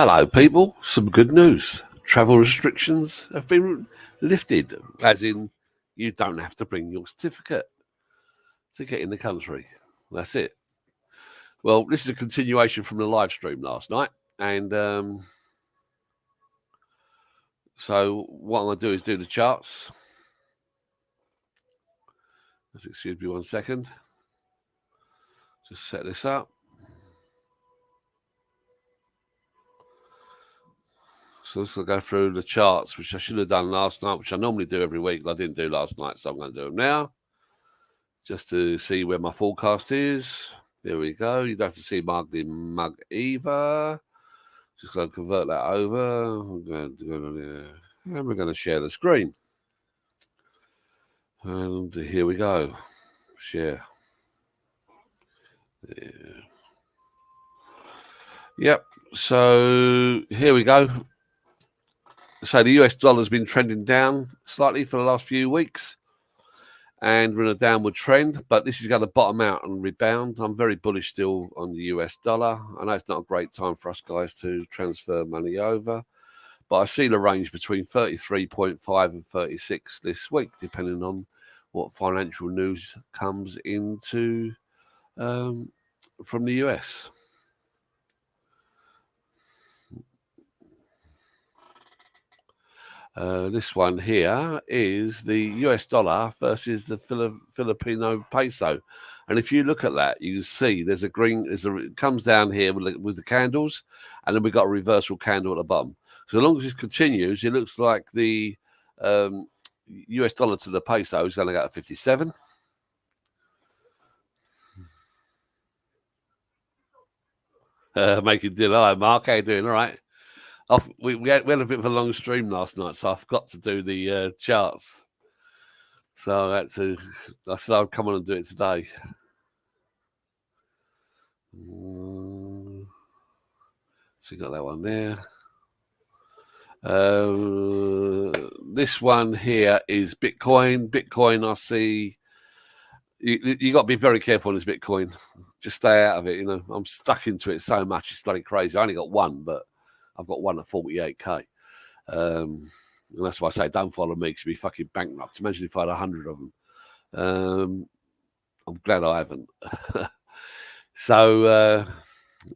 Hello, people. Some good news. Travel restrictions have been lifted, as in you don't have to bring your certificate to get in the country. That's it. Well, this is a continuation from the live stream last night. And so what I'm going to do is do the charts. Just excuse me 1 second. Just set this up. So let's go through the charts, which I should have done last night, which I normally do every week, but I didn't do last night, so I'm going to do them now, just to see where my forecast is. There we go. You don't have to see marked in mug either. Just going to convert that over. And we're going to share the screen. And here we go. Share. Yeah. Yep. So here we go. So the US dollar has been trending down slightly for the last few weeks, and we're in a downward trend, but this is going to bottom out and rebound. I'm very bullish still on the US dollar. I know it's not a great time for us guys to transfer money over, but I see the range between 33.5 and 36 this week, depending on what financial news comes into from the US. This one here is the US dollar versus the Filipino peso. And if you look at that, you can see there's a green, it comes down here with the candles, and then we've got a reversal candle at the bottom. So as long as this continues, it looks like the US dollar to the peso is going to go to 57. Making dinner. Hello, Mark. How you doing? All right. We had a bit of a long stream last night, so I forgot to do the charts. So I said I'd come on and do it today. So you got that one there. This one here is Bitcoin. Bitcoin, I see. You got to be very careful on this Bitcoin. Just stay out of it. You know, I'm stuck into it so much. It's bloody crazy. I only got one, but I've got one at 48k. And that's why I say don't follow me, because you'll be fucking bankrupt. Imagine if I had 100 of them. I'm glad I haven't. So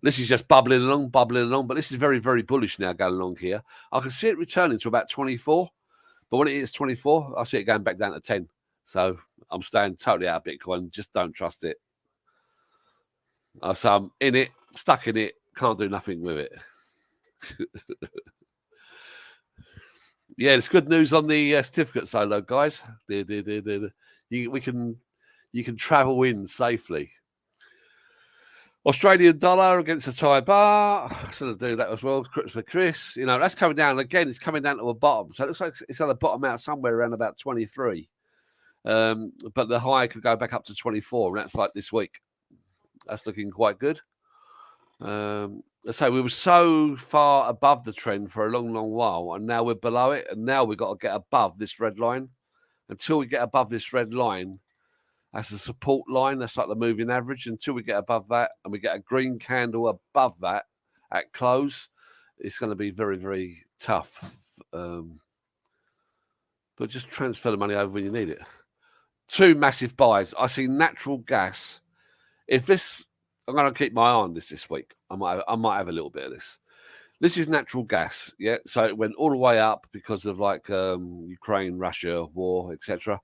this is just bubbling along, but this is very, very bullish now going along here. I can see it returning to about 24, but when it is 24, I see it going back down to 10. So I'm staying totally out of Bitcoin. Just don't trust it. So I'm in it, stuck in it, can't do nothing with it. Yeah, it's good news on the certificate side, though, guys. You can travel in safely. Australian dollar against the Thai baht. So to do that as well for Chris. You know, that's coming down again. It's coming down to a bottom, so it looks like it's at the bottom out somewhere around about 23. But the high could go back up to 24, and that's like this week. That's looking quite good. So we were so far above the trend for a long, long while, and now we're below it, and now we've got to get above this red line. Until we get above this red line, that's a support line. That's like the moving average. Until we get above that, and we get a green candle above that at close, it's going to be very, very tough. But just transfer the money over when you need it. Two massive buys. I see natural gas. If this, I'm going to keep my eye on this week. I might have a little bit of this. This is natural gas, yeah. So it went all the way up because of like Ukraine, Russia war, etc.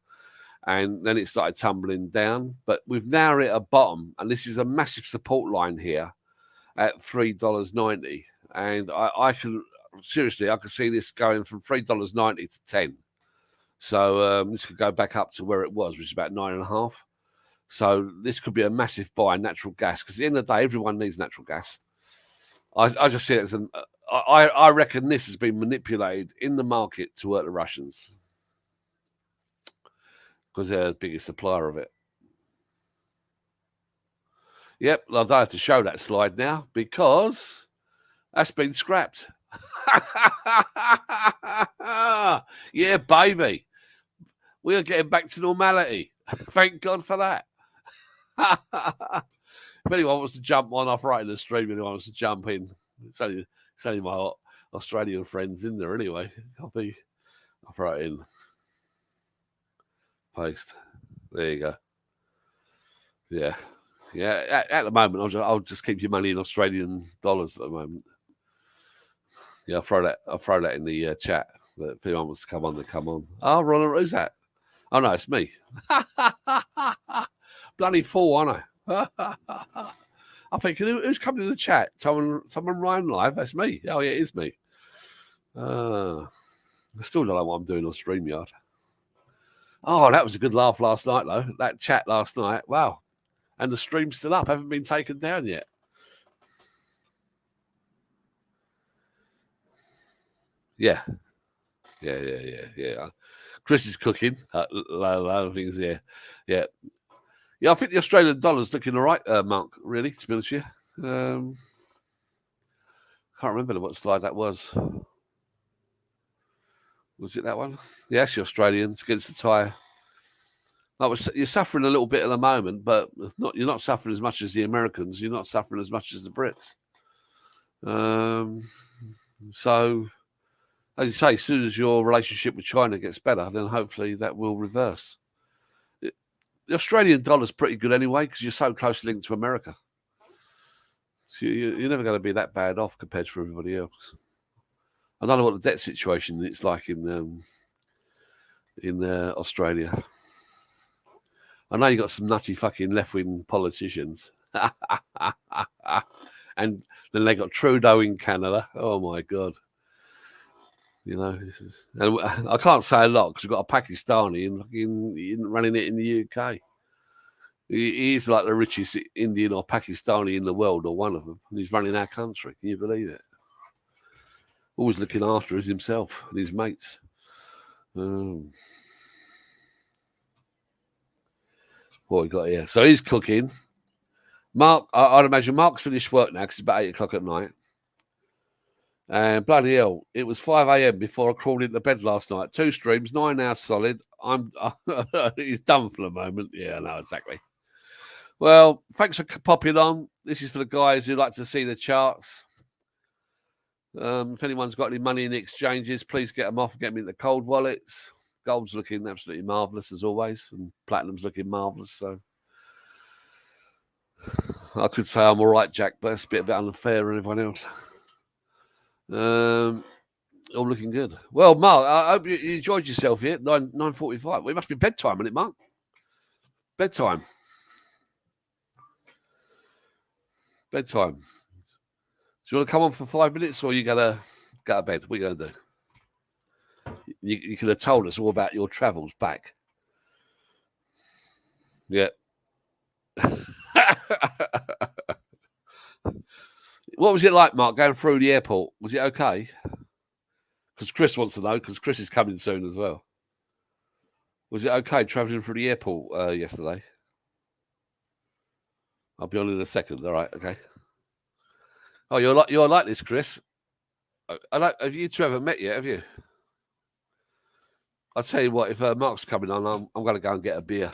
And then it started tumbling down. But we've now hit a bottom, and this is a massive support line here at $3.90. And I can seriously, I can see this going from $3.90 to 10. So this could go back up to where it was, which is about 9.5. So this could be a massive buy in natural gas, because at the end of the day, everyone needs natural gas. I just see it as I reckon this has been manipulated in the market to hurt the Russians, because they're the biggest supplier of it. Yep, I don't have to show that slide now because that's been scrapped. Yeah, baby. We are getting back to normality. Thank God for that. If anyone wants to jump on, off right in the stream, anyone wants to jump in, it's It's only my Australian friends in there anyway. I'll throw it in. Paste. There you go. Yeah. Yeah. At the moment, I'll just keep your money in Australian dollars at the moment. Yeah, I'll throw that in the chat. But if anyone wants to come on, then come on. Oh, Ronald, who's that? Oh no, it's me. Bloody fool, aren't I? I think who's coming in the chat? Someone Ryan live. That's me. Oh yeah, it is me. I still don't know what I'm doing on StreamYard. Oh, that was a good laugh last night, though. That chat last night. Wow. And the stream's still up. Haven't been taken down yet. Yeah. Yeah. Chris is cooking. A lot of things, yeah. Yeah, I think the Australian dollar's looking all right, Mark, really, to be honest with you. Can't remember what slide that was. Was it that one? Yeah, it's the Australians against the Thai. You're suffering a little bit at the moment, but you're not suffering as much as the Americans. You're not suffering as much as the Brits. So, as you say, as soon as your relationship with China gets better, then hopefully that will reverse. The Australian dollar's pretty good anyway because you're so closely linked to America. So you're never going to be that bad off compared to everybody else. I don't know what the debt situation is like in Australia. I know you got some nutty fucking left-wing politicians. And then they got Trudeau in Canada. Oh, my God. You know, and I can't say a lot because we've got a Pakistani running it in the UK. He is like the richest Indian or Pakistani in the world, or one of them. And he's running our country. Can you believe it? Always looking after us himself and his mates. What we got here? So he's cooking. Mark, I'd imagine Mark's finished work now because it's about 8 o'clock at night. And bloody hell, it was 5 a.m. before I crawled into bed last night. 2 streams, 9 hours solid. He's done for the moment. Yeah, I know, exactly. Well, thanks for popping on. This is for the guys who like to see the charts. If anyone's got any money in the exchanges, please get them off and get them into cold wallets. Gold's looking absolutely marvellous as always, and platinum's looking marvellous. So I could say I'm all right, Jack, but it's a bit unfair on everyone else. All looking good. Well, Mark, I hope you enjoyed yourself here. 9:45. Well, it must be bedtime, isn't it, Mark? Bedtime. Do you want to come on for 5 minutes, or are you gonna go to bed? What are you gonna do? You could have told us all about your travels back. Yeah. What was it like, Mark, going through the airport? Was it okay? Because Chris wants to know, because Chris is coming soon as well. Was it okay travelling through the airport yesterday? I'll be on in a second. All right, okay. Oh, you're like this, Chris. Have you two ever met yet? Have you? I'll tell you what. If Mark's coming on, I'm going to go and get a beer.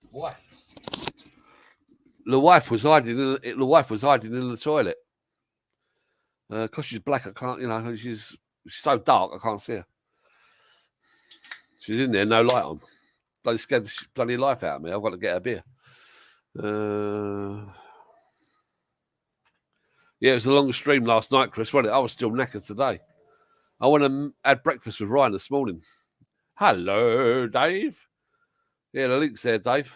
Wife. The wife was hiding in the toilet. Because she's black, I can't. You know, she's so dark, I can't see her. She's in there, no light on. Bloody scared the bloody life out of me. I've got to get a beer. Yeah, it was a long stream last night, Chris, wasn't it? I was still knackered today. I went and had breakfast with Ryan this morning. Hello, Dave. Yeah, the link's there, Dave.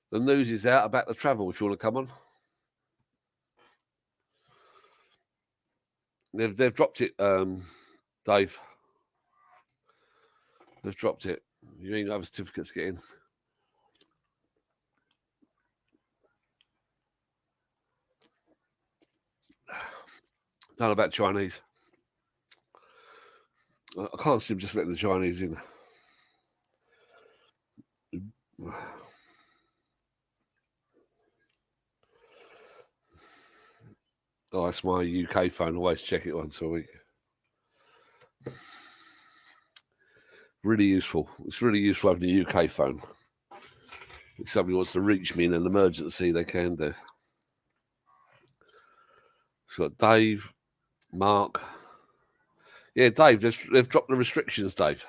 The news is out about the travel, if you want to come on. They've dropped it, Dave. They've dropped it. You ain't have certificates to get in. Don't know about Chinese. I can't see him just letting the Chinese in. Oh, it's my UK phone. I always check it once a week. Really useful. It's really useful having a UK phone. If somebody wants to reach me in an emergency, they can do. It's got Dave, Mark. Yeah, Dave, they've dropped the restrictions, Dave.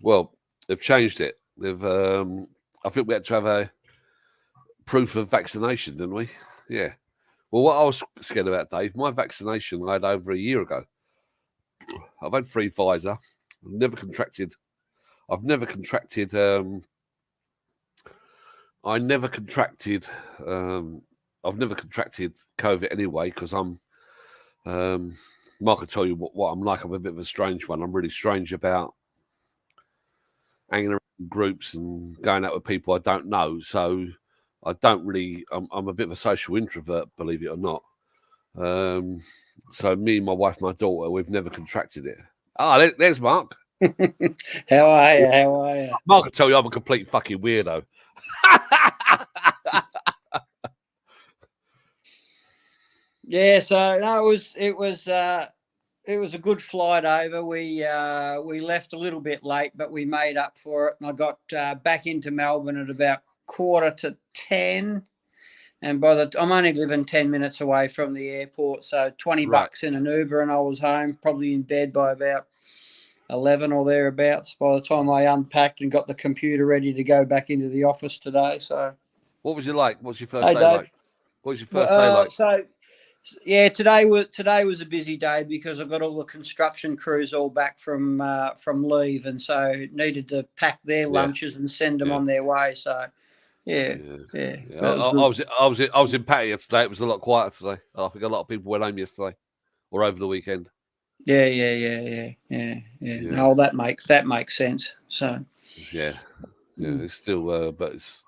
Well, they've changed it. I think we had to have a proof of vaccination, didn't we? Yeah. Well, what I was scared about, Dave, my vaccination I had over a year ago. I've had 3 Pfizer. I've never contracted. I never contracted COVID anyway because I'm. Mark will tell you what I'm like. I'm a bit of a strange one. I'm really strange about hanging around groups and going out with people I don't know. So I don't really. I'm a bit of a social introvert, believe it or not. So me, my wife, my daughter, we've never contracted it. Ah, there's Mark. How are you? How are you? Mark will tell you I'm a complete fucking weirdo. Yeah, so no, it was a good flight over. We left a little bit late, but we made up for it. And I got back into Melbourne at about 9:45, and I'm only living 10 minutes away from the airport, so $20 in an Uber, and I was home, probably in bed by about 11 or thereabouts by the time I unpacked and got the computer ready to go back into the office today. So, what was it like? What's your first day like? What was your first day like? So, yeah, today was a busy day because I've got all the construction crews all back from leave, and so needed to pack their lunches and send them on their way. So, yeah. I was in Patty yesterday. It was a lot quieter today. I think a lot of people went home yesterday or over the weekend. Yeah. No, that makes sense. So it's still, but it's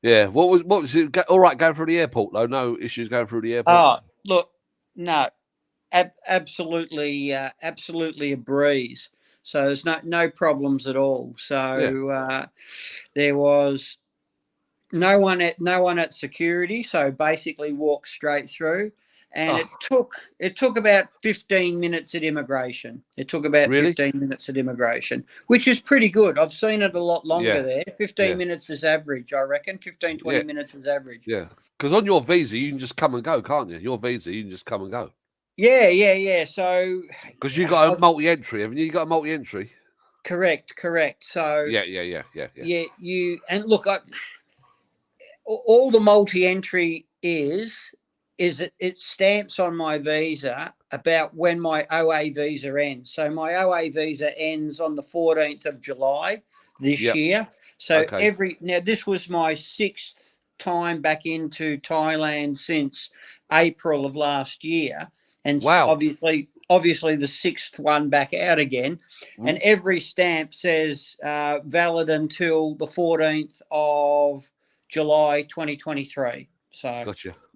What was it? All right, going through the airport though. No issues going through the airport. Oh, look, no, absolutely a breeze. So there's no problems at all. So there was no one at security. So basically walked straight through. And it took about 15 minutes at immigration. It took about 15 minutes at immigration, which is pretty good. I've seen it a lot longer there. 15 minutes is average, I reckon. 15, 20 minutes is average. Yeah. Because on your visa, you can just come and go, can't you? Your visa, you can just come and go. Yeah. So... Because you got a multi-entry, haven't you? You got a multi-entry? Correct. So... Yeah. Yeah, and look, all the multi-entry is it stamps on my visa about when my OA visa ends. So my OA visa ends on the 14th of July this year. So now this was my 6th time back into Thailand since April of last year. And obviously the 6th one back out again. And every stamp says valid until the 14th of July 2023. So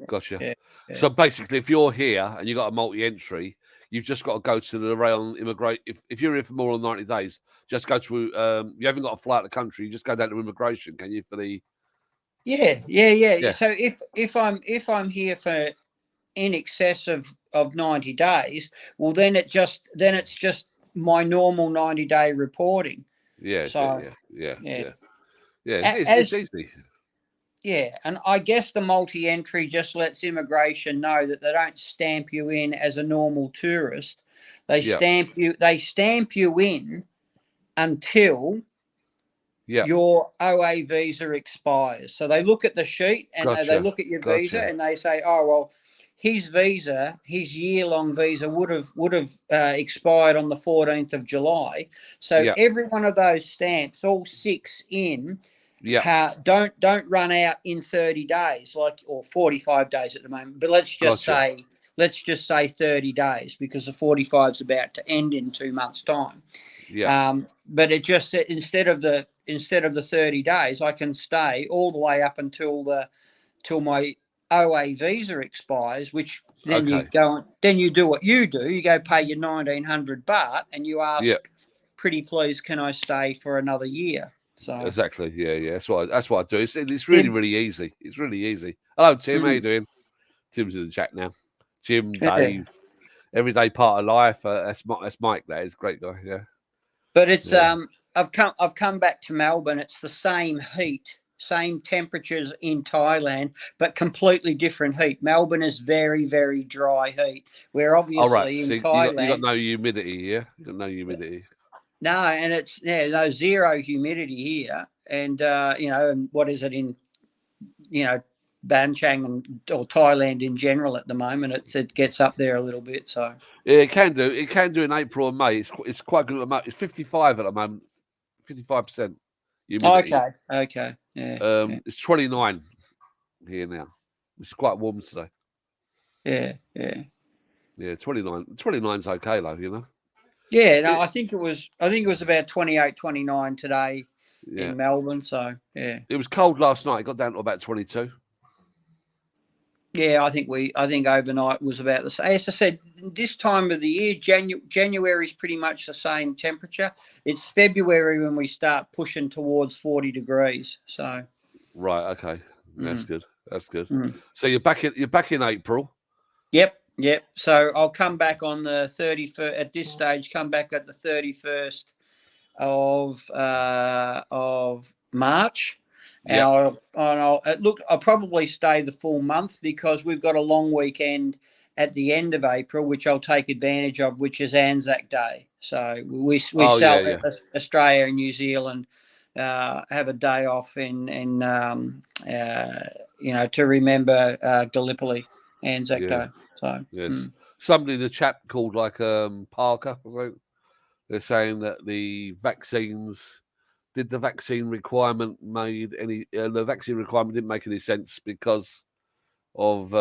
gotcha. Yeah. So basically, if you're here and you got a multi-entry, you've just got to go to the rail immigrate. If you're here for more than 90 days, just go to. You haven't got to fly out the country. You just go down to immigration, can you? For the. Yeah. So if I'm here for in excess of 90 days, well then it's just my normal 90-day reporting. Yeah. It's easy. Yeah, and I guess the multi-entry just lets immigration know that they don't stamp you in as a normal tourist. They stamp you in until your OA visa expires. So they look at the sheet and they look at your visa and they say, oh well, his year-long visa would have expired on the 14th of July. So every one of those stamps, all 6 in. Don't run out in 30 days, or 45 days at the moment. But let's just say 30 days because the 45 is about to end in 2 months' time. But it just said instead of the 30 days, I can stay all the way up until my OA visa expires, which then you Okay. go, then you do what you do. You go pay your 1,900 baht, and you ask, Yeah. "Pretty please, can I stay for another year?" So Exactly. Yeah. That's what I do. It's really, really easy. It's really easy. Hello, Tim. How you doing? Tim's in the chat now. Jim, Dave, everyday part of life. That's Mike. That is a great guy. Yeah. But it's I've come back to Melbourne. It's the same heat, same temperatures in Thailand, but completely different heat. Melbourne is very, very dry heat. Where All right. obviously So in you got Thailand, no humidity. Yeah. You got no humidity. no, and it's no zero humidity here. And and what is it in Ban Chang or Thailand in general at the moment? It gets up there a little bit. So Yeah, it can do. It can do in April and May. It's quite good at the moment. It's 55 at the moment. 55% humidity. okay, yeah, It's 29 here now. It's quite warm today. yeah. Yeah, 29. 29's okay though, you know. Yeah, no, I think it was about 28, 29 today Yeah. in Melbourne. So yeah. It was cold last night. It got down to about 22. Yeah, I think overnight was about the same. As I said, this time of the year, January is pretty much the same temperature. It's February when we start pushing towards 40 degrees. So Right, okay. That's good. That's good. Mm. So you're back in April. Yep. So I'll come back on the 31st at this stage, come back at the 31st of March. And Yep. I'll probably stay the full month because we've got a long weekend at the end of April, which I'll take advantage of, which is Anzac Day. So we Australia and New Zealand have a day off to remember Gallipoli Anzac Day. So yes. Somebody, the chap called like Parker, I think, they're saying that the vaccine requirement didn't make any sense because of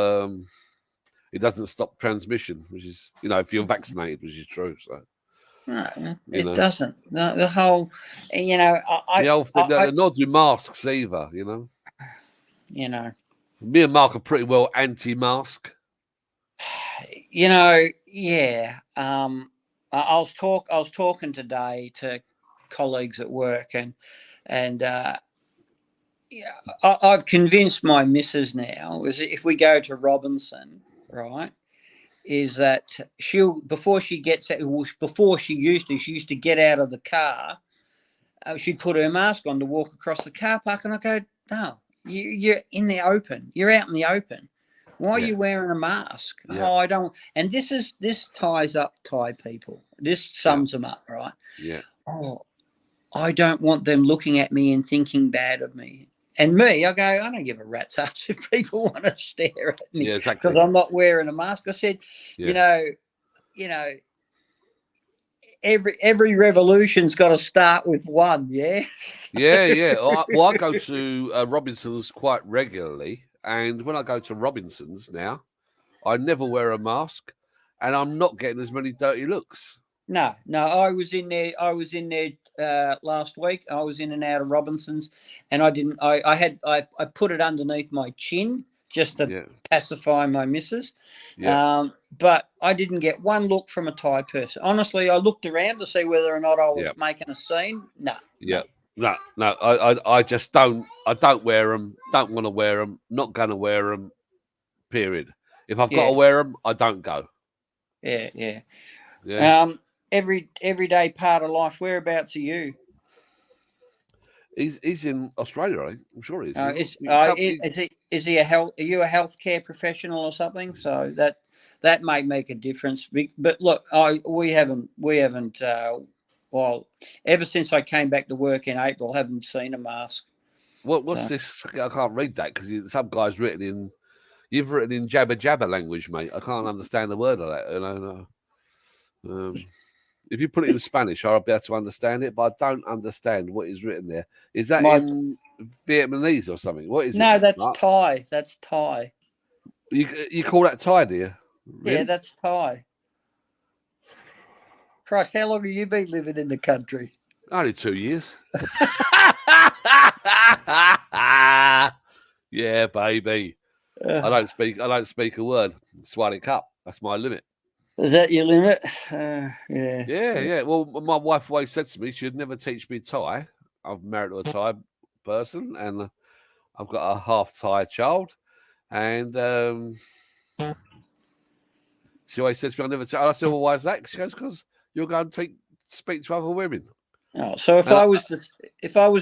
it doesn't stop transmission, which is, if you're vaccinated, which is true. So no, it doesn't. The whole, nor do masks either. Me and Mark are pretty well anti-mask. Yeah. I was talking today to colleagues at work, and I've convinced my missus now is if we go to Robinson, right, is that before she used to get out of the car, she'd put her mask on to walk across the car park, and I go, no, you're in the open, you're out in the open. Why are you wearing a mask? Yeah. Oh, I don't. And this ties up Thai people. This sums them up, right? Yeah. Oh, I don't want them looking at me and thinking bad of me. And me, I go, I don't give a rat's ass if people want to stare at me because I'm not wearing a mask. I said, every revolution's got to start with one. Yeah. Yeah. Well, I go to Robinson's quite regularly, and when I go to Robinson's now, I never wear a mask, and I'm not getting as many dirty looks. No. I was in there last week. I was in and out of Robinson's, and I didn't. I put it underneath my chin just to pacify my missus. Yeah. But I didn't get one look from a Thai person. Honestly, I looked around to see whether or not I was making a scene. No. Yeah. No. I just don't. I don't wear them. Don't want to wear them. Not gonna wear them. Period. If I've got to wear them, I don't go. Yeah. Yeah. Everyday part of life. Whereabouts are you? He's in Australia, right? I'm sure he is. Is he are you a healthcare professional or something? So that may make a difference. But look, we haven't. Ever since I came back to work in April, haven't seen a mask. What's this? I can't read that because some guy's you've written in jabber language, mate. I can't understand the word of that. If you put it in Spanish, I'll be able to understand it, but I don't understand what is written there. Is that in Vietnamese or something? What is it? No, that's Thai. That's Thai. You call that Thai, do you? Really? Yeah, that's Thai. Christ, how long have you been living in the country? Only 2 years. Yeah, baby. I don't speak a word. Swallow cup. That's my limit. Is that your limit? Yeah. Well, my wife always said to me she'd never teach me Thai. I'm married to a Thai person, and I've got a half Thai child, and she always says to me, "I never." I said, "Well, why is that?" She goes, "Because you're going to speak to other women." Oh, so if I was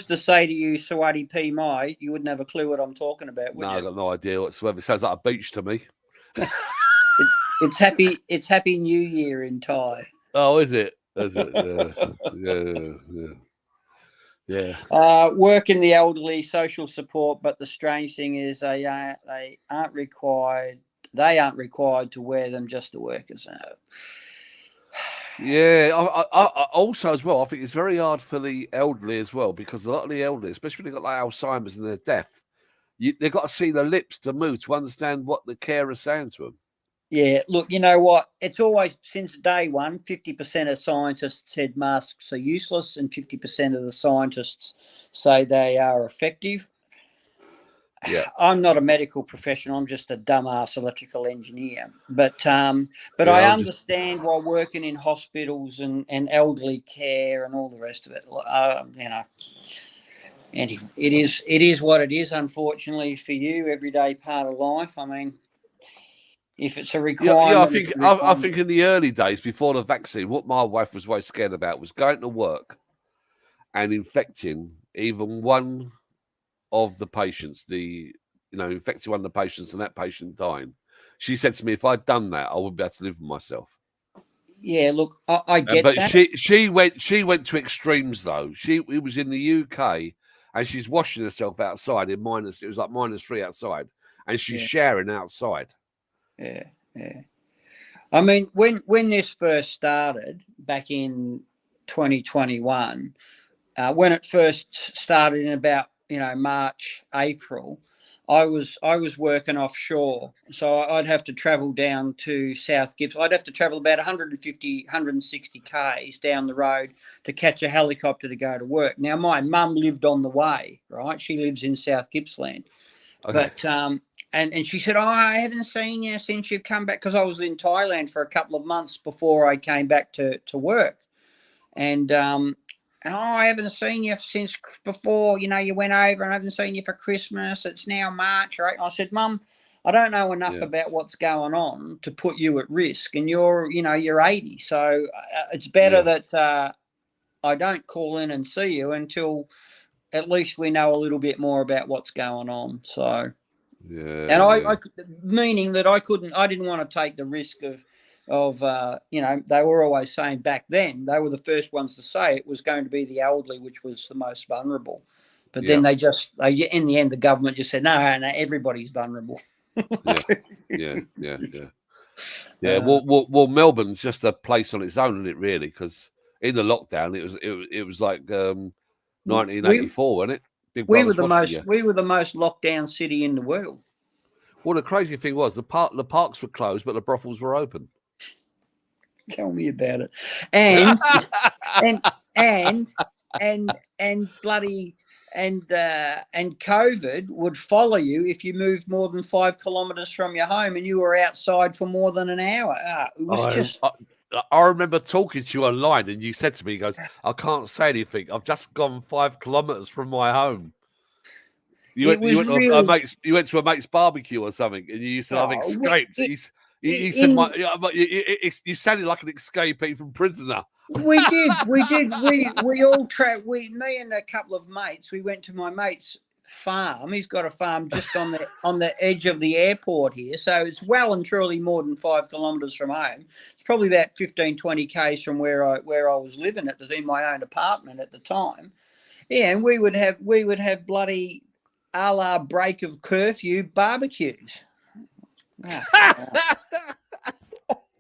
to say to you, Sawadi P Mai, you wouldn't have a clue what I'm talking about, would No, you? I've got no idea whatsoever. It sounds like a beach to me. It's Happy New Year in Thai. Oh, is it? Is it? Yeah. Working the elderly, social support, but the strange thing is they aren't required. They aren't required to wear them, just the workers. Yeah, I also as well, I think it's very hard for the elderly as well, because a lot of the elderly, especially when they've got like Alzheimer's and they're deaf, they've got to see the lips to move to understand what the carer's saying to them. Yeah, look, you know what? It's always, since day one, 50% of scientists said masks are useless and 50% of the scientists say they are effective. Yeah. I'm not a medical professional. I'm just a dumbass electrical engineer. But I understand why working in hospitals and elderly care and all the rest of it, and it is what it is, unfortunately, for you, everyday part of life. I mean, if it's a requirement. Yeah, I think in the early days before the vaccine, what my wife was always scared about was going to work and infecting even one of the patients, infecting one of the patients and that patient dying. She said to me, if I'd done that, I wouldn't be able to live with myself. Yeah, look, I get but that. She went to extremes though. It was in the UK and she's washing herself outside in minus. It was like -3 outside, and she's showering outside. Yeah. I mean, when this first started back in 2021, when it first started in about March, April, I was working offshore, so I'd have to travel down to South Gippsland. I'd have to travel about 150, 160 k's down the road to catch a helicopter to go to work. Now, my mum lived on the way, right? She lives in South Gippsland, Okay. but and she said, "Oh, I haven't seen you since you've come back," because I was in Thailand for a couple of months before I came back to work, and I haven't seen you since before, you went over, and I haven't seen you for Christmas. It's now March, right? I said, Mum, I don't know enough about what's going on to put you at risk, and you're 80, so it's better that I don't call in and see you until at least we know a little bit more about what's going on. So, and I meaning that I didn't want to take the risk of they were always saying back then, they were the first ones to say it was going to be the elderly, which was the most vulnerable. But then in the end, the government just said, no, everybody's vulnerable. Yeah. Well, Melbourne's just a place on its own, isn't it? Really, because in the lockdown, it was like 1984, wasn't it? We were the most locked down city in the world. Well, the crazy thing was the parks were closed, but the brothels were open. Tell me about it. And COVID would follow you if you moved more than 5 kilometers from your home and you were outside for more than an hour. It was I remember talking to you online, and you said to me, "He goes, I can't say anything. I've just gone 5 kilometers from my home." You went to a mate's barbecue or something, and you said, "I've escaped." You said, "You sounded like an escapee from prisoner." We did. We all me and a couple of mates. We went to my mate's farm. He's got a farm just on the edge of the airport here, so it's well and truly more than 5 kilometers from home. It's probably about 15, 20 k's from where I was living in my own apartment at the time. Yeah, and we would have bloody a la break of curfew barbecues.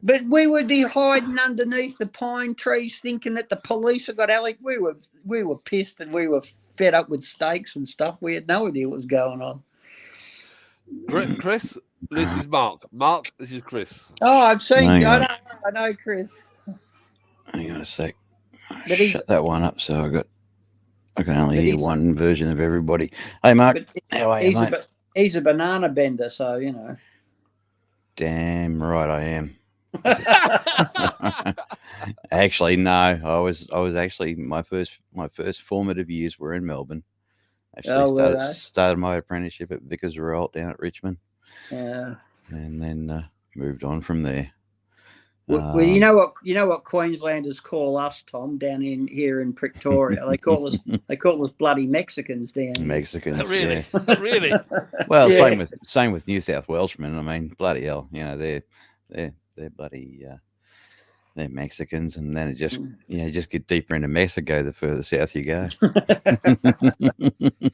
But we would be hiding underneath the pine trees, thinking that the police had got Alec. We were pissed, and we were fed up with steaks and stuff. We had no idea what was going on. Chris, this is Mark. Mark, this is Chris. Oh, I've seen. I know Chris. Hang on a sec. Shut that one up. So I can only hear one version of everybody. Hey, Mark. How are you, mate? He's a banana bender, so you know. Damn right I am. Actually, no. I was actually my first formative years were in Melbourne. Actually, started my apprenticeship at Vickers Royal down at Richmond. Yeah, and then moved on from there. Well, you know what Queenslanders call us, Tom, down here in Pretoria. They call us bloody Mexicans down here. Mexicans, really, yeah. really. Well, yeah. same with New South Welshmen. I mean, bloody hell, you know, they're bloody they're Mexicans, and then it just just get deeper into Mexico the further south you go.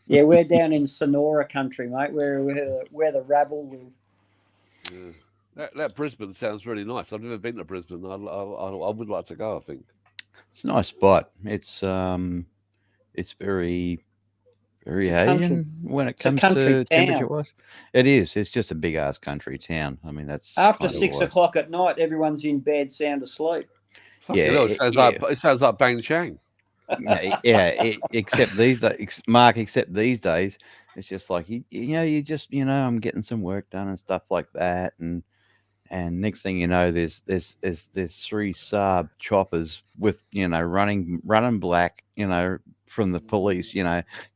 Yeah, we're down in Sonora country, mate. Where the rabble live. Yeah. That Brisbane sounds really nice. I've never been to Brisbane. I would like to go. I think it's a nice spot. It's very Asian when it comes to temperature-wise. It is. It's just a big ass country town. I mean, that's after 6 o'clock at night, everyone's in bed, sound asleep. It sounds like Bang Chang. Except these days, Mark. Except these days, it's just like I'm getting some work done and stuff like that, and next thing you know, there's 3 Saab choppers with running black, from the police,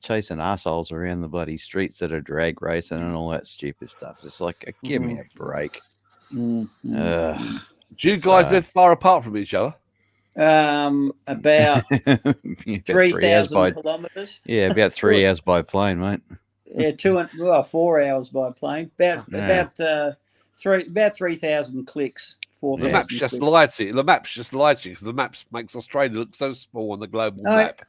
chasing assholes around the bloody streets that are drag racing and all that stupid stuff. It's like, give me a break. Do you guys live far apart from each other? About 3,000 kilometres. Yeah, about 3 hours by plane, mate. Yeah, 4 hours by plane. About 3,000 clicks. The map's just lied to you. The map's just lied to you because the map makes Australia look so small on the global map.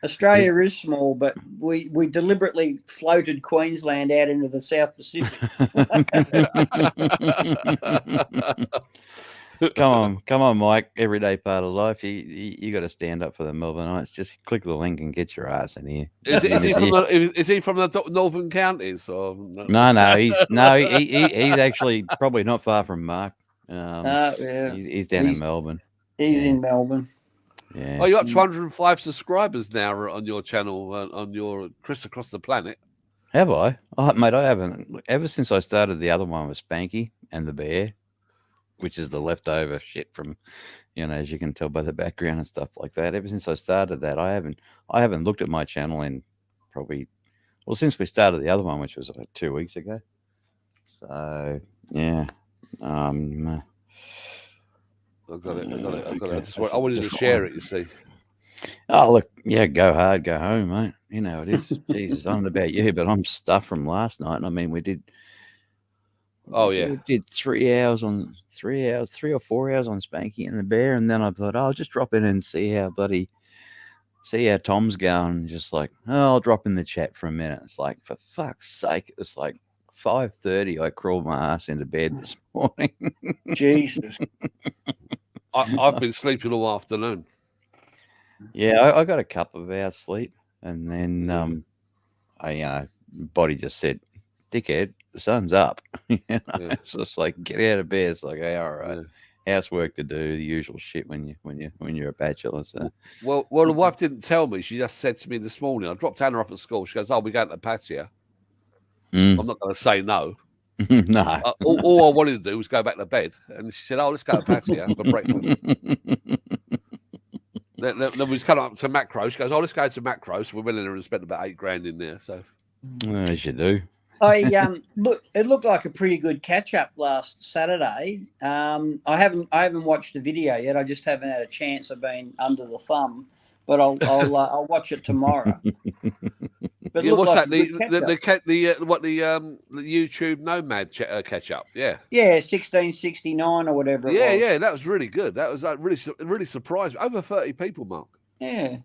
Australia is small, but we deliberately floated Queensland out into the South Pacific. Come on, Mike. Everyday part of life. You got to stand up for the Melbourneites. Just click the link and get your ass in here. Is he from the northern counties? Or no. He's actually probably not far from Mark. He's down in Melbourne. He's in Melbourne. Yeah. Oh, you got 205 subscribers now on your channel, on your Chris Across the Planet. Have I? Oh, mate, I haven't. Ever since I started the other one with Spanky and the Bear, which is the leftover shit from, as you can tell by the background and stuff like that. Ever since I started that, I haven't looked at my channel in probably, since we started the other one, which was 2 weeks ago. So yeah, I've got it. I wanted to share it, you see. Oh, look, yeah, go hard, go home, mate. You know it is. Jesus, I don't know about you, but I'm stuffed from last night. And I mean, we did 3 hours, 3 or 4 hours on Spanky and the Bear. And then I thought, I'll just drop in and see how Tom's going. And just like, I'll drop in the chat for a minute. It's like, for fuck's sake, it's like 5:30. I crawled my ass into bed this morning. Jesus. I've been sleeping all afternoon. Yeah, I got a couple of hours sleep, and then body just said, "Dickhead, the sun's up." It's just like, get out of bed. It's like, hey, all right, housework to do, the usual shit when you're a bachelor. So well, the wife didn't tell me. She just said to me this morning. I dropped Anna off at school. She goes, "Oh, we're going to the patio." I'm not going to say no. No. All I wanted to do was go back to bed, and she said, "Oh, let's go to the patio for breakfast." Then we was coming up to Macro. She goes, "Oh, let's go to Macro." So we went in there and spent about $8,000 in there. So, as you do. Look, it looked like a pretty good catch up last Saturday. I haven't watched the video yet. I just haven't had a chance. I've been under the thumb, but I'll watch it tomorrow. But what's that? The YouTube Nomad catch up? Yeah. Yeah, 1669 or whatever. Yeah, that was really good. That was like really surprised me. Over 30 people, Mark. Yeah.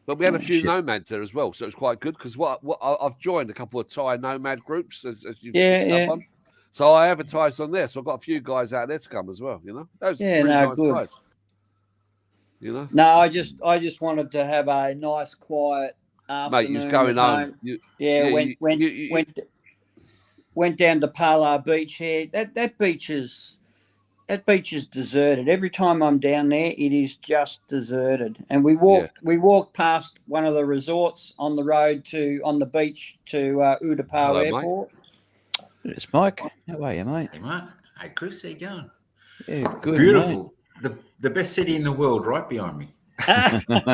But we had a few nomads there as well, so it was quite good because what I've joined a couple of Thai nomad groups as you've picked up on. So I advertised on there, so I've got a few guys out there to come as well. Those really nice good guys. No, I just wanted to have a nice, quiet afternoon. Mate, you was going home. Went down to Pala Beach here. That beach is That beach is deserted. Every time I'm down there, it is just deserted. And we walked past one of the resorts on the road on the beach to Utapao Hello, Airport. It's Mike. How are you, mate? Hey, Mark. Hey, Chris. How you going? Yeah, good. Beautiful. The best city in the world, right behind me. How are you, Mike?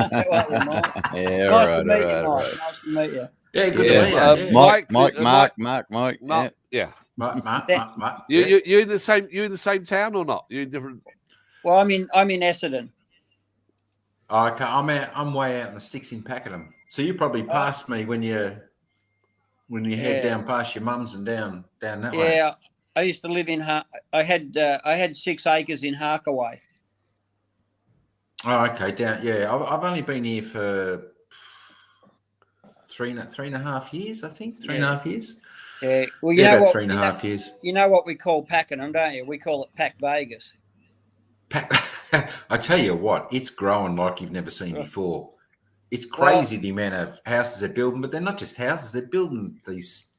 Yeah, Nice right, to meet you, right, Mike. right. Nice to meet you. Yeah, good Yeah, to meet you. Mike, Yeah. Mike. Mark, Yeah. Mark. You in the same? You in the same town or not? You in different? Well, I'm in Essendon. Oh, okay, I'm way out in the sticks in Pakenham. So you probably passed me when you head down past your mum's and down that way. Yeah, I used to live in. I had 6 acres in Harkaway. Oh, okay, down. Yeah, I've only been here for three and a half years, I think. Three and a half years. Yeah. Well, you know about what? 3.5 years. You know what we call Pakenham, don't you? We call it Pack Vegas. I tell you what, it's growing like you've never seen before. It's crazy the amount of houses they're building, but they're not just houses; they're building these.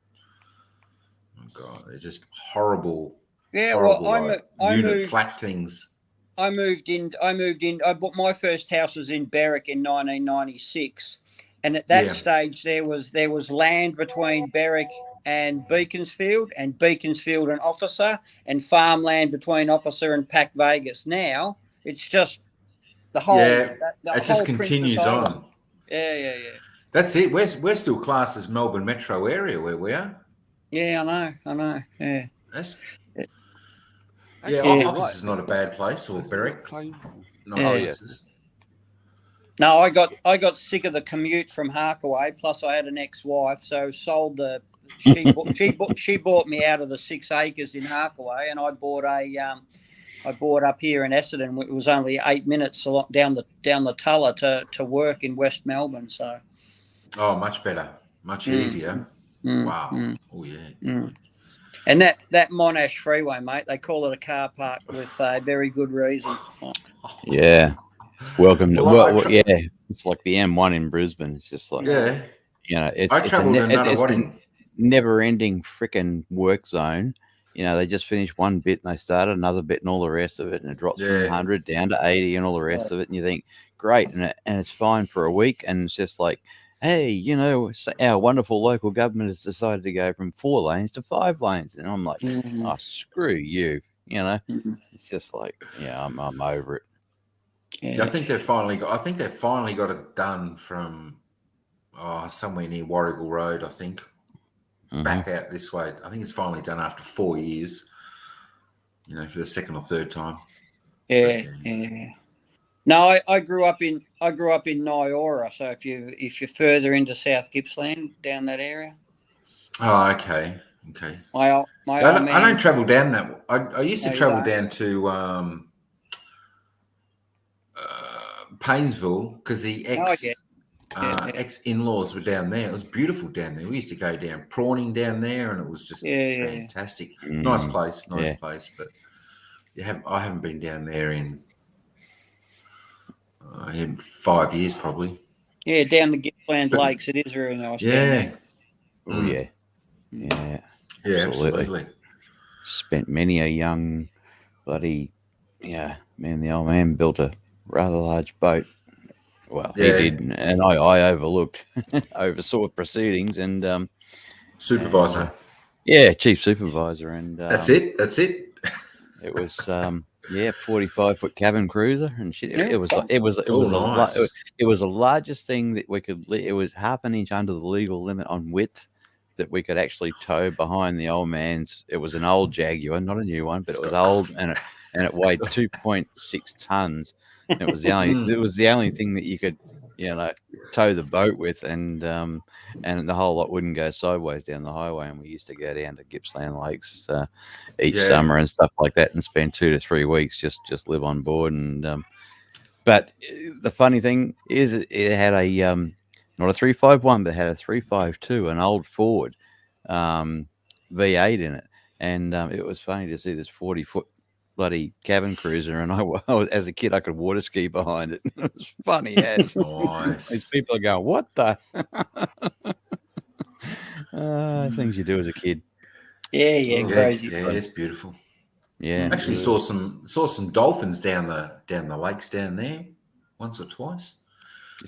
Oh God, they're just horrible. Yeah, horrible, well, I moved flat things. I moved in. I bought my first house was in Berwick in 1996, and at that stage there was land between Berwick and Beaconsfield and Officer, and farmland between Officer and Pack Vegas. Now it's just the whole. It whole just continues on. Yeah. That's it. We're still classed as Melbourne metro area where we are. Yeah, I know. Yeah. Office is not a bad place, or Berwick. No, I got sick of the commute from Harkaway. Plus, I had an ex-wife, so sold the. She bought me out of the 6 acres in Harkaway, and I bought up here in Essendon. It was only 8 minutes down the Tulla to work in West Melbourne. So. Oh, much better, much easier. Wow. Oh yeah. And that Monash Freeway, mate, they call it a car park with a very good reason. Yeah. Welcome to it's like the M1 in Brisbane. It's just like it's a never-ending freaking work zone. They just finish one bit and they start another bit and all the rest of it, and it drops from 100 down to 80 and all the rest of it, and you think, great, and it's fine for a week, and it's just like, hey, our wonderful local government has decided to go from 4 lanes to 5 lanes, and I'm like, oh, screw you, It's just like, I'm over it. Yeah. I think they've finally got it done from somewhere near Warrigal Road, I think. Back out this way. I think it's finally done after 4 years. For the second or third time. Yeah. No, I grew up in Nyora, so if you're further into South Gippsland, down that area. Oh, okay. I don't travel down that. I used to travel down to Paynesville because the ex in-laws were down there. It was beautiful down there. We used to go down prawning down there, and it was just fantastic. Nice place, but I haven't been down there in 5 years probably. Yeah, down the Gippsland Lakes, it is very nice. Yeah. Oh yeah. Yeah, absolutely. Spent many a young bloody the old man built a rather large boat. Well, he did, and I oversaw proceedings and supervisor. Chief supervisor, and that's it. It was 45-foot cabin cruiser, and shit. It was the largest thing that we could. It was half an inch under the legal limit on width that we could actually tow behind the old man's. It was an old Jaguar, not a new one, but it was old, and it weighed 2.6 tons. It was the only thing that you could tow the boat with, and the whole lot wouldn't go sideways down the highway. And we used to go down to Gippsland Lakes each summer and stuff like that, and spend 2 to 3 weeks just live on board. And but the funny thing is, it had a not a 351, but it had a 352, an old Ford V8 in it, and it was funny to see this 40-foot bloody cabin cruiser, and I was, as a kid, I could water ski behind it. It was funny as nice. These people are going, what the things you do as a kid. Crazy. Yeah, it's beautiful. Yeah. Actually saw some dolphins down the lakes down there once or twice.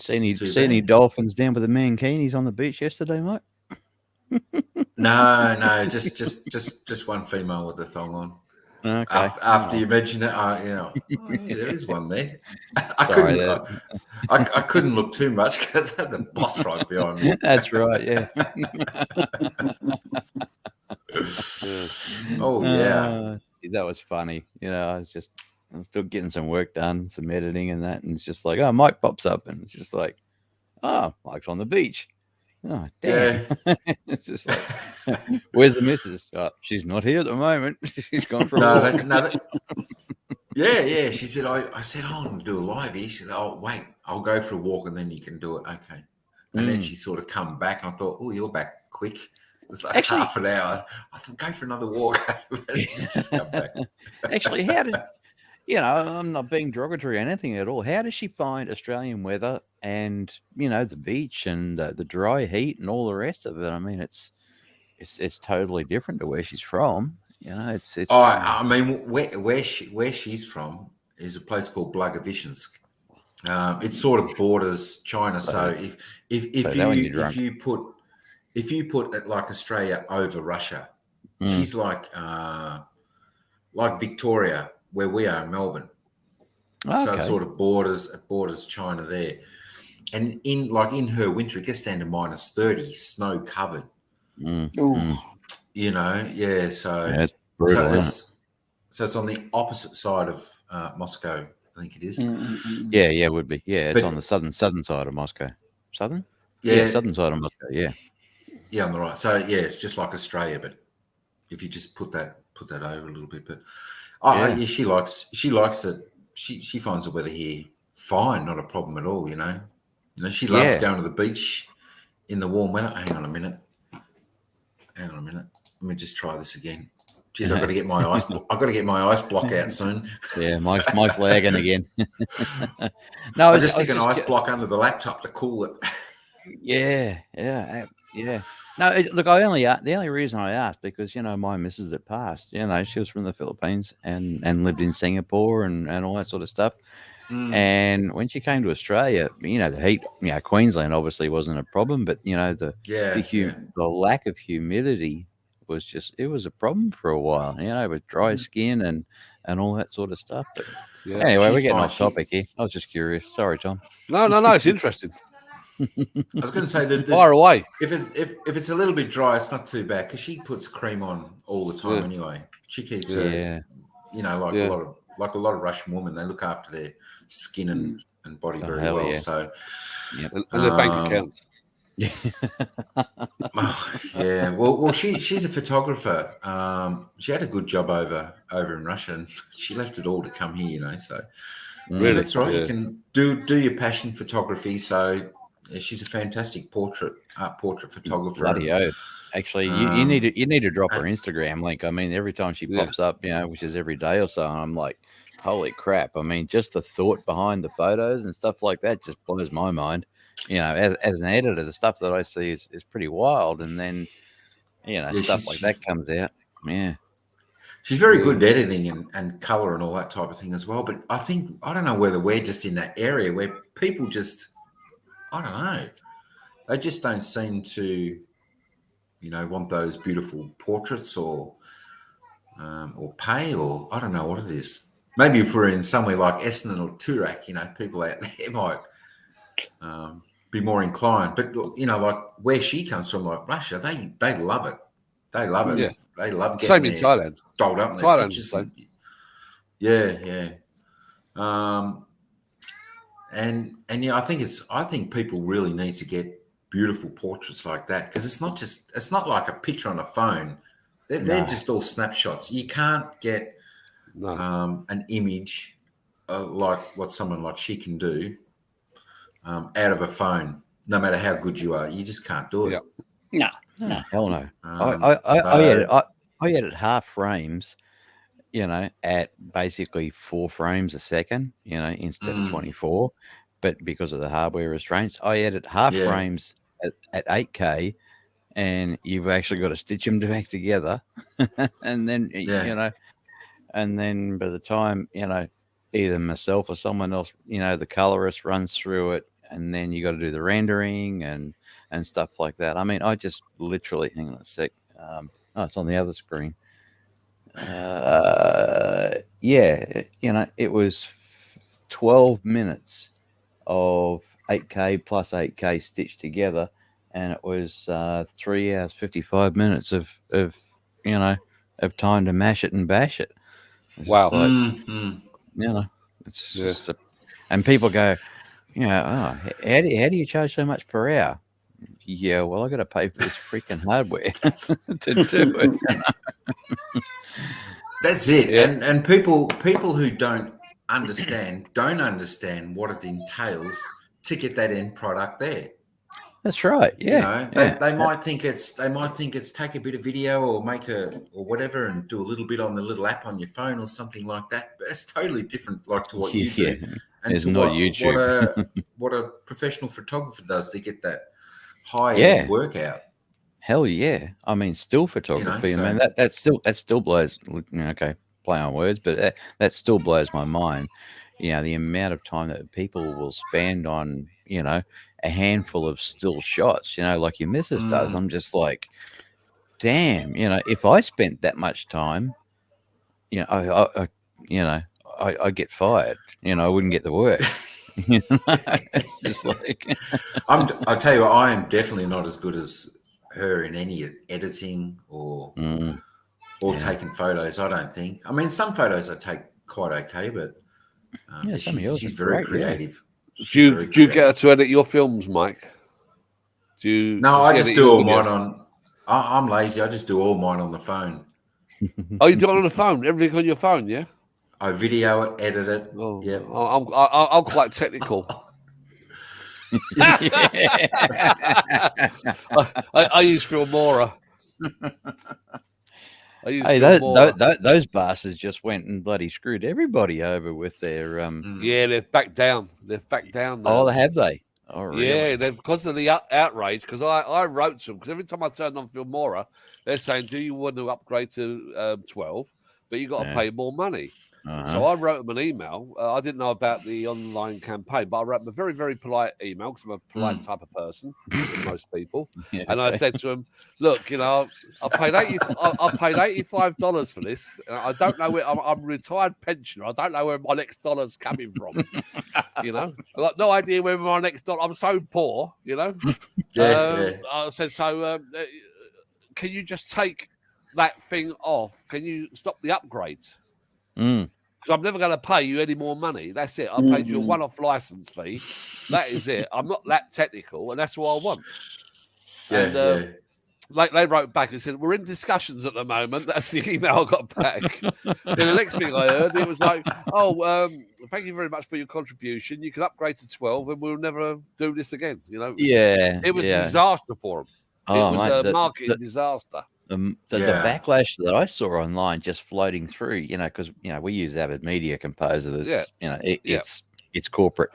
You see any dolphins down with the mankinis on the beach yesterday, Mike? No, just one female with the thong on. Okay. After you mentioned it, there is one there. I couldn't look too much because I had the boss right behind me. That's right. Yeah. Oh yeah, that was funny. I'm still getting some work done, some editing and that, and it's just like, oh, Mike pops up, and it's just like, oh, Mike's on the beach. Oh, damn. Yeah. It's just like, where's the missus? Oh, she's not here at the moment. She's gone for a walk. Yeah. She said, I said, I'm going to do a live here. She said, oh, wait, I'll go for a walk and then you can do it. Okay. And then she sort of come back and I thought, oh, you're back quick. It was like half an hour. I thought, go for another walk. Just come back. Actually, how did... I'm not being derogatory or anything at all. How does she find Australian weather and, the beach and the dry heat and all the rest of it? I mean, it's totally different to where she's from. It's. I mean, where she's from is a place called Blagoveschensk. It sort of borders China. So if you put it like Australia over Russia, she's like Victoria, where we are in Melbourne. Okay. So it sort of borders China there. And in her winter, it gets down to -30, snow covered. Yeah. So it's brutal, so it's on the opposite side of Moscow, I think it is. Yeah, it would be. Yeah, it's on the southern side of Moscow. Southern? Yeah, southern side of Moscow. Yeah. Yeah, on the right. So yeah, it's just like Australia, but if you just put that over a little bit, but yeah, she likes it. She finds the weather here fine, not a problem at all. She loves going to the beach in the warm weather. Hang on a minute. Let me just try this again. Jeez, I've got to get my ice. I've got to get my ice block out soon. Yeah, Mike's lagging again. No, I just stick an ice block under the laptop to cool it. Yeah. No, look, the only reason I asked because my missus that passed, she was from the Philippines and lived in Singapore and all that sort of stuff. And when she came to Australia, the heat, Queensland obviously wasn't a problem, but the lack of humidity was it was a problem for a while, with dry skin and all that sort of stuff. But anyway, we're getting off topic here. I was just curious. Sorry, Tom. No, it's interesting. I was going to say that fire away. If it's a little bit dry, it's not too bad because she puts cream on all the time anyway. She keeps her, like a lot of Russian women, they look after their skin and body very well. Yeah. So and their bank accounts. Yeah. Well, she's a photographer. She had a good job over in Russia, and she left it all to come here. So that's right. Yeah. You can do your passion photography. So. She's a fantastic portrait photographer. Bloody oath. Actually, you need to drop her Instagram link. I mean, every time she pops up, which is every day or so, I'm like, holy crap. I mean, just the thought behind the photos and stuff like that just blows my mind. As an editor, the stuff that I see is pretty wild. And then, stuff like that comes out. Yeah. She's very good at editing and color and all that type of thing as well. But I don't know whether we're just in that area where people just, I don't know. They just don't seem to, want those beautiful portraits or pay, or I don't know what it is. Maybe if we're in somewhere like Essendon or Toorak, people out there might be more inclined. But like where she comes from, like Russia, they love it. They love it. Yeah. They love getting same in Thailand. Dolled up in Thailand. Yeah. And I think people really need to get beautiful portraits like that because it's not like a picture on a phone. They're just all snapshots. You can't get an image like what someone like she can do out of a phone. No matter how good you are, you just can't do it. No, hell no. I edit half frames. At basically 4 frames a second, instead of 24. But because of the hardware restraints, I edit half frames at 8K, and you've actually got to stitch them back together. And then, And then by the time, either myself or someone else, the colorist runs through it, and then you got to do the rendering and stuff like that. I mean, I just literally, hang on a sec. It's on the other screen. It was 12 minutes of 8K plus 8K stitched together, and it was 3 hours 55 minutes of time to mash it and bash it. It's Wow. Like, it's just and people go, how do you charge so much per hour? Yeah, well, I got to pay for this freaking hardware to do it. That's it. Yeah. And people who don't understand what it entails to get that end product there. That's right. Yeah. They might think it's take a bit of video or make or whatever and do a little bit on the little app on your phone or something like that. But it's totally different, like to what you do. And it's not YouTube. What a professional photographer does to get that high-end workout. Hell yeah! I mean, still photography. I mean, that still blows. Okay, play on words, but that still blows my mind. The amount of time that people will spend on a handful of still shots. Like your missus does. I'm just like, damn. If I spent that much time, I get fired. I wouldn't get the work. It's just like I tell you what, I am definitely not as good as her in any editing or taking photos. I don't think. I mean, some photos I take quite okay, but she's very creative. Do you get her to edit your films, Mike? I just do all mine on. I'm lazy. I just do all mine on the phone. Oh, you do it on the phone? Everything on your phone, yeah? I video it, edit it. Oh, yeah. I'm quite technical. I use Filmora. Those bastards just went and bloody screwed everybody over with their Yeah, they've backed down. They've backed down now. Oh, have they? Oh, really? Yeah, because of the outrage. Because I wrote to them. Because every time I turned on Filmora, they're saying, "Do you want to upgrade to 12? But you got to pay more money." So I wrote them an email. I didn't know about the online campaign, but I wrote them a very, very polite email because I'm a polite type of person, as most people. Yeah, and I said to them, "Look, I paid $85 for this. And I don't know where I'm a retired pensioner. I don't know where my next dollar's coming from. I've got no idea where my next dollar. I'm so poor. I said, so can you just take that thing off? Can you stop the upgrades?" Because I'm never going to pay you any more money. That's it. I paid you a one-off license fee. That is it. I'm not that technical, and that's what I want. Like they wrote back and said, "We're in discussions at the moment." That's the email I got back. Then the next thing I heard, it was like, "Oh, thank you very much for your contribution. You can upgrade to 12, and we'll never do this again." It was a disaster for them. It was a marketing disaster. The backlash that I saw online just floating through, because we use Avid Media Composer. That's it's corporate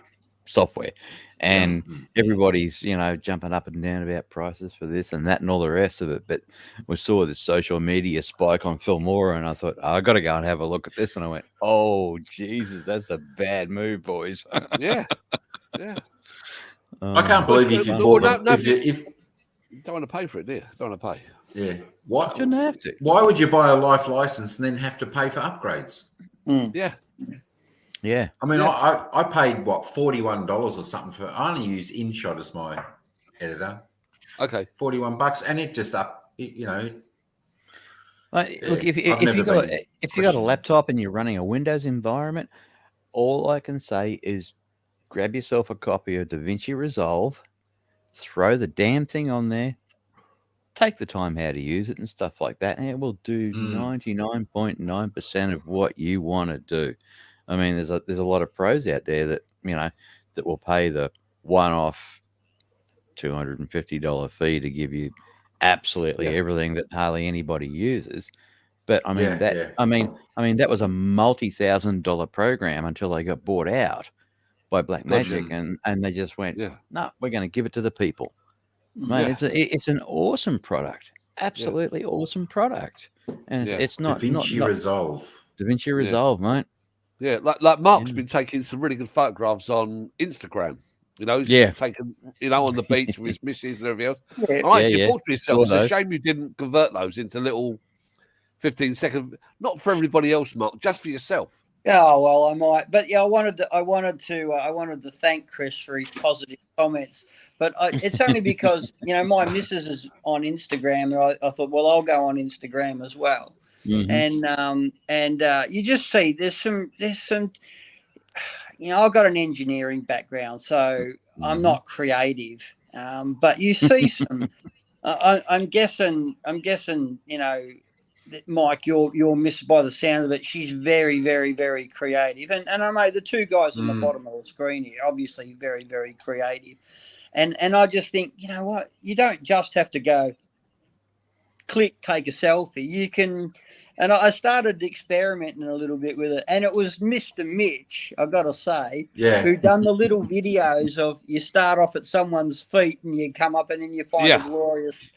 software, and everybody's jumping up and down about prices for this and that and all the rest of it. But we saw this social media spike on Filmora, and I thought, I got to go and have a look at this. And I went, "Oh Jesus, that's a bad move, boys." Yeah. I can't believe if you don't want to pay for it, do you? Don't want to pay. Yeah. What? You shouldn't have to. Why would you buy a life license and then have to pay for upgrades? Yeah. Yeah. I mean, I paid $41 or something for. I only use InShot as my editor. Okay. $41, and it just up. Look, if you got a laptop and you're running a Windows environment, all I can say is grab yourself a copy of DaVinci Resolve, throw the damn thing on there, take the time how to use it and stuff like that, and it will do 99.9% of what you want to do. I mean, there's a lot of pros out there that that will pay the one-off $250 fee to give you absolutely everything that hardly anybody uses. But I mean that was a multi-$1,000 program until they got bought out by Blackmagic, and they just went, "No, we're going to give it to the people." Mate, it's an awesome product, absolutely awesome product, and it's not DaVinci Resolve. Da Vinci Resolve, mate. Yeah, like Mark's been taking some really good photographs on Instagram. You know, he's taken, on the beach with his missus and everything else. Yeah. And I actually thought to myself, it's a shame you didn't convert those into little 15-second, not for everybody else, Mark, just for yourself. Oh well, I might, but yeah, I wanted to thank Chris for his positive comments, but it's only because my missus is on Instagram, and I thought, well, I'll go on Instagram as well, and you just see there's some, I've got an engineering background, so I'm not creative, but you see some. I'm guessing, Mike, you're missed by the sound of it. She's very, very, very creative, and I know the two guys on the bottom of the screen here, obviously very, very creative, and I just think, you know what, you don't just have to go click, take a selfie. You can, and I started experimenting a little bit with it, and it was Mr. Mitch, I've got to say, who done the little videos of you start off at someone's feet and you come up and then you find a glorious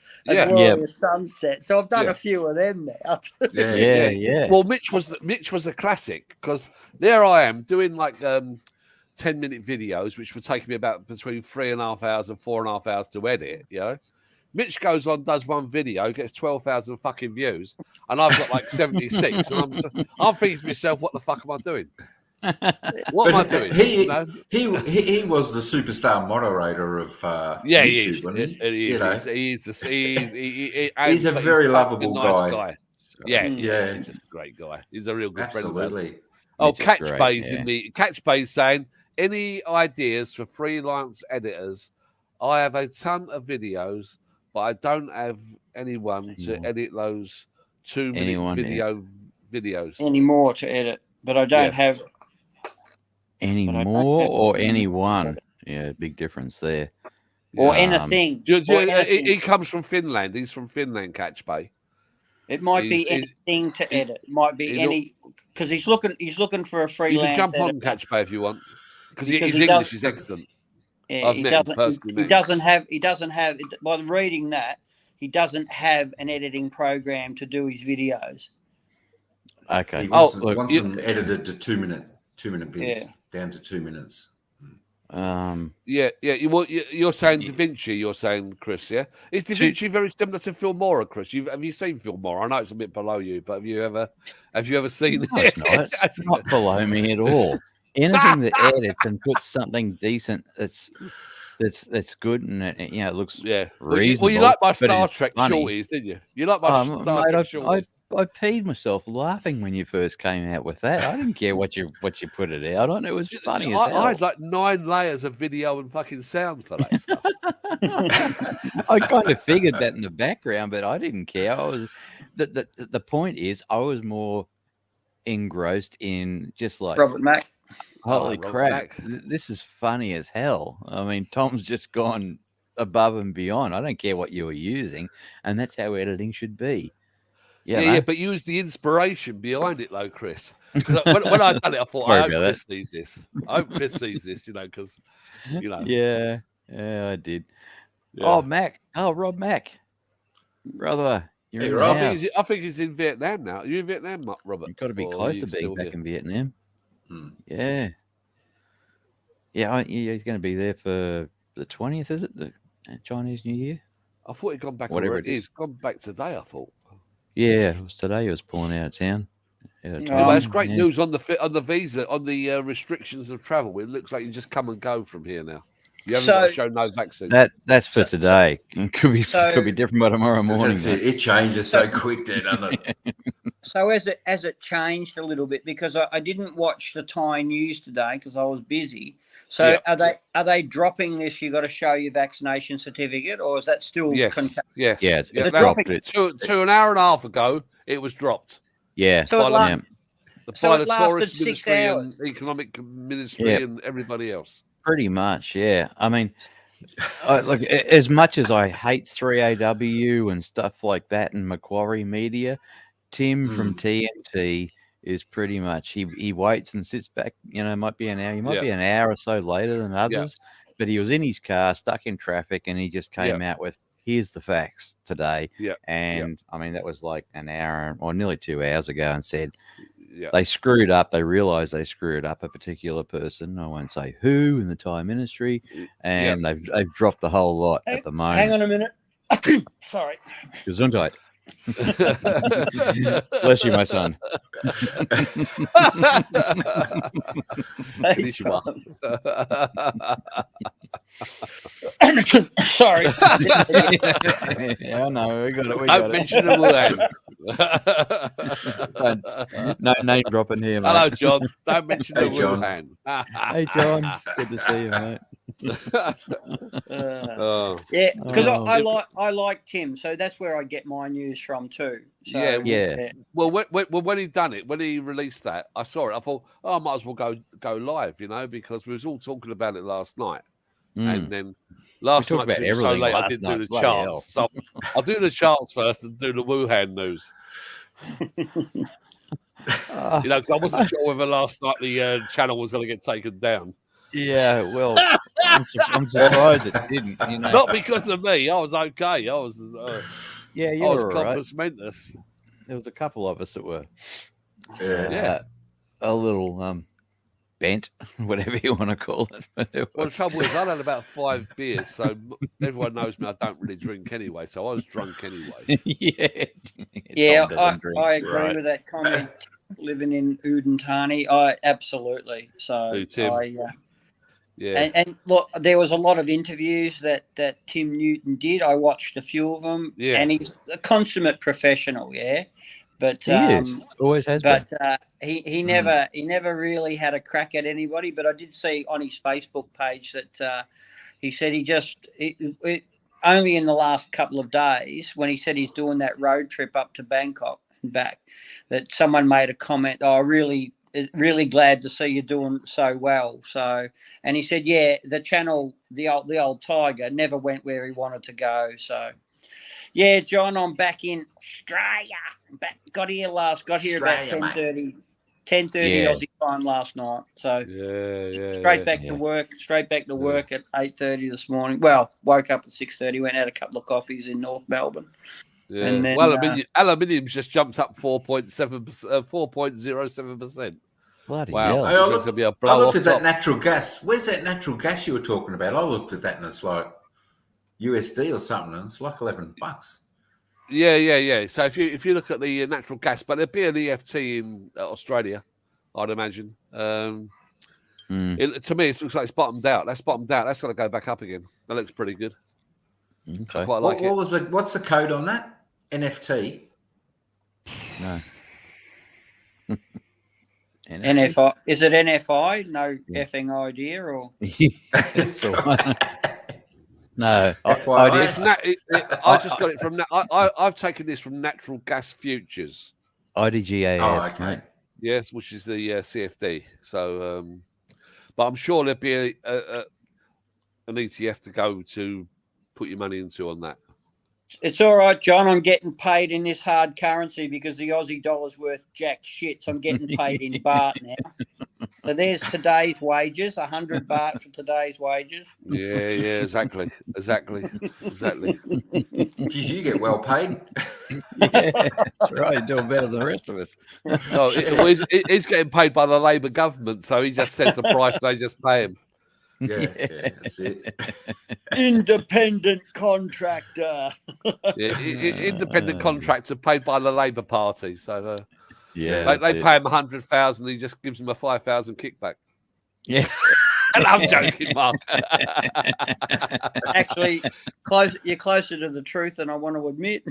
sunset. So I've done a few of them now. Yeah. Well, Mitch was a classic, because there I am doing like 10-minute videos, which would take me about between 3.5 hours and 4.5 hours to edit. Mitch goes on, does one video, gets 12,000 fucking views, and I've got like 76. And I'm thinking to myself, what the fuck am I doing? What am I doing? He was the superstar moderator of YouTube, wasn't he? He's a very lovable guy. He's just a great guy. He's a real good friend of ours. Oh, Catch Bay's in the Catch Bay's saying, any ideas for freelance editors? I have a ton of videos, but I don't have anyone to edit those 2-minute videos anymore to edit. But I don't have any more or anyone. Yeah, big difference there. Or anything. He comes from Finland. He's from Finland, Catch Bay. It might be anything to edit. It might be any, because he's looking for a freelance. You can jump on Catch Bay if you want, because his English is excellent. Yeah, he doesn't have. By reading that, he doesn't have an editing program to do his videos. Okay. He wants them edited to 2-minute bits, down to 2 minutes. You're saying Da Vinci. You're saying, Chris. Yeah, is Da Vinci very similar to Filmora, Chris? Have you seen Filmora? I know it's a bit below you, but have you ever seen it? No, it's not. It's not below me at all. Anything that edits and puts something decent that's good and it looks reasonable. Well, you like my Star Trek shorties, didn't you? You like my Star Trek shorties. I peed myself laughing when you first came out with that. I didn't care what you put it out on. It was funny as hell. I had like 9 layers of video and fucking sound for that stuff. I kind of figured that in the background, but I didn't care. I was the point is I was more engrossed in just like Robert Mack. Holy crap! This is funny as hell. I mean, Tom's just gone above and beyond. I don't care what you were using, and that's how editing should be. Yeah, but use the inspiration behind it, though, Chris. Because when I done it, I thought, I hope Chris sees this. I hope Chris sees this, because, Yeah, I did. Yeah. Rob Mack. Brother, you're in Rob. I think he's in Vietnam now. Are you in Vietnam, Robert? You've got to be close to being back in Vietnam. Yeah. He's going to be there for the 20th, is it? The Chinese New Year? I thought he'd gone back. Whatever it is. Gone back today, I thought. Yeah, it was today he was pulling out of town. That's great news on the visa, on the restrictions of travel. It looks like you just come and go from here now. You haven't got to show no vaccine. That's for today. It could be different by tomorrow morning. It changes so quick, doesn't it? So has it changed a little bit? Because I didn't watch the Thai news today because I was busy. So are they dropping this? You got to show your vaccination certificate, or is that still? Yes. It's dropped. To an hour and a half ago, it was dropped. Yeah. So by the Tourist Ministry and Economic Ministry and everybody else. Pretty much, yeah. I mean, look, as much as I hate 3AW and stuff like that and Macquarie Media, Tim from TNT is pretty much he waits and sits back. Might be an hour. He might be an hour or so later than others, but he was in his car, stuck in traffic, and he just came out with, "Here's the facts today." I mean, that was like an hour or nearly 2 hours ago, and said, they screwed up. They realised they screwed up a particular person. I won't say who in the Thai ministry, and they've dropped the whole lot at the moment. Hang on a minute. Sorry. Gesundheit. Bless you, my son. Sorry. Yeah, no, we got it. Don't mention the Wuhan. No name dropping here, mate. Hello, John. Don't mention the John. Wuhan. Hey, John. Good to see you, mate. Yeah, because I like Tim, so that's where I get my news from too. So, yeah. Well, when he done it, when he released that, I saw it. I thought, I might as well go live, because we was all talking about it last night, and then last night about it was so late, I didn't do the charts. So I'll do the charts first and do the Wuhan news. Because I wasn't sure whether last night the channel was going to get taken down. Yeah, well, I'm surprised it didn't. Not because of me. I was okay. I was. You I was were compos mentis. There was a couple of us that were, a little bent, whatever you want to call it. Well, the trouble is, I had about 5 beers, so everyone knows me. I don't really drink anyway, so I was drunk anyway. I agree with that comment. Living in Udentani, absolutely. So And look, there was a lot of interviews that Tim Newton did. I watched a few of them, and he's a consummate professional, But he is, always has been. But he never really had a crack at anybody. But I did see on his Facebook page that he said it only in the last couple of days, when he said he's doing that road trip up to Bangkok and back, that someone made a comment, really glad to see you doing so well. So, and he said, the channel, the old Tiger, never went where he wanted to go. So, John, I'm back in Australia. Got here about 10:30 Aussie time last night. So, straight back to work. Straight back to work at 8:30 this morning. Well, woke up at 6:30. Went out a couple of coffees in North Melbourne. Yeah. And then, aluminium's just jumped up 4.07%. Bloody wow! hell. I looked at that natural gas. Where's that natural gas you were talking about? I looked at that and it's like USD or something, and it's like $11. Yeah. So if you look at the natural gas, but there'd be an EFT in Australia, I'd imagine. To me, it looks like it's bottomed out. That's bottomed out. That's got to go back up again. That looks pretty good. Okay. I quite like it. What's the code on that? NFT? No. NFI. Is it NFI? No effing idea, or no. I just got it from. I've taken this from Natural Gas Futures. IDGAF. Oh, okay. Right? Yes, which is the CFD. So, but I'm sure there'd be an ETF to go to put your money into on that. It's all right, John. I'm getting paid in this hard currency because the Aussie dollar's worth jack shit. So I'm getting paid in baht now. So there's today's wages, 100 baht for today's wages. Yeah, exactly. Geez, you get well paid. That's right. You're doing better than the rest of us. No, he's getting paid by the Labour government, so he just sets the price. They just pay him. Yeah, that's it. Independent contractor. Independent contractor paid by the Labour Party. So they pay him 100,000. He just gives them a 5,000 kickback. Yeah. And I'm joking, Mark. Actually, you're closer to the truth than I want to admit.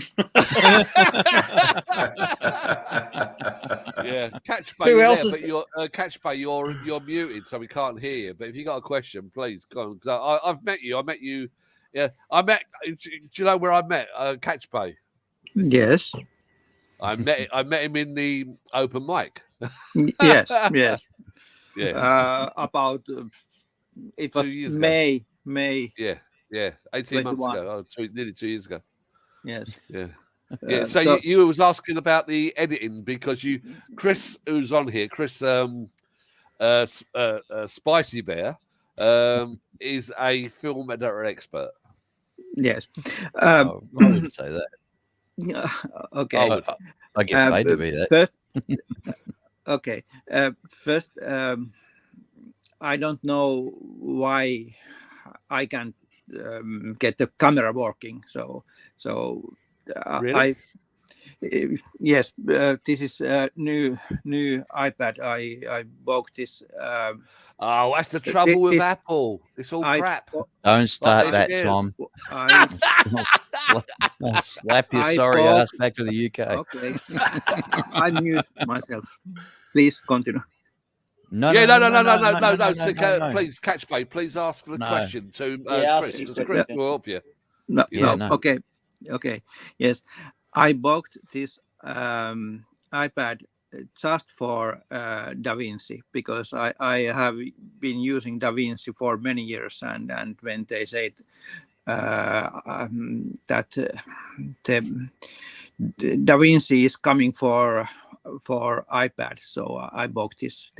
Catch Bay. Who else is? But Catch Bay, you're muted, so we can't hear you. But if you got a question, please go on. Because I've met you. I met you. Yeah, I met. Do you know where I met Catch Bay? Yes. I met him in the open mic. Yes. Yeah. About it was May. Yeah. 18 months ago. Nearly 2 years ago. Yes. Yeah. Yeah. So you was asking about the editing because Chris, who's on here, Chris, Spicy Bear, is a film editor expert. Yes. I wouldn't say that. Okay. I get paid to be that. Okay. First, I don't know why I can't get the camera working. So Really? Yes, this is a new iPad. I bought this. Oh, that's the trouble with this Apple. It's all crap. Don't start these that, shares. Tom. I I'll slap your I sorry bought- ass back to the UK. Okay, I mute myself. Please continue. No, So, please, Catchbait, please ask the question to Chris, because Chris will help you. No, Yeah, no. Okay. Yes, I bought this iPad just for DaVinci, because I have been using DaVinci for many years, and when they said that the DaVinci is coming for iPad, so I bought this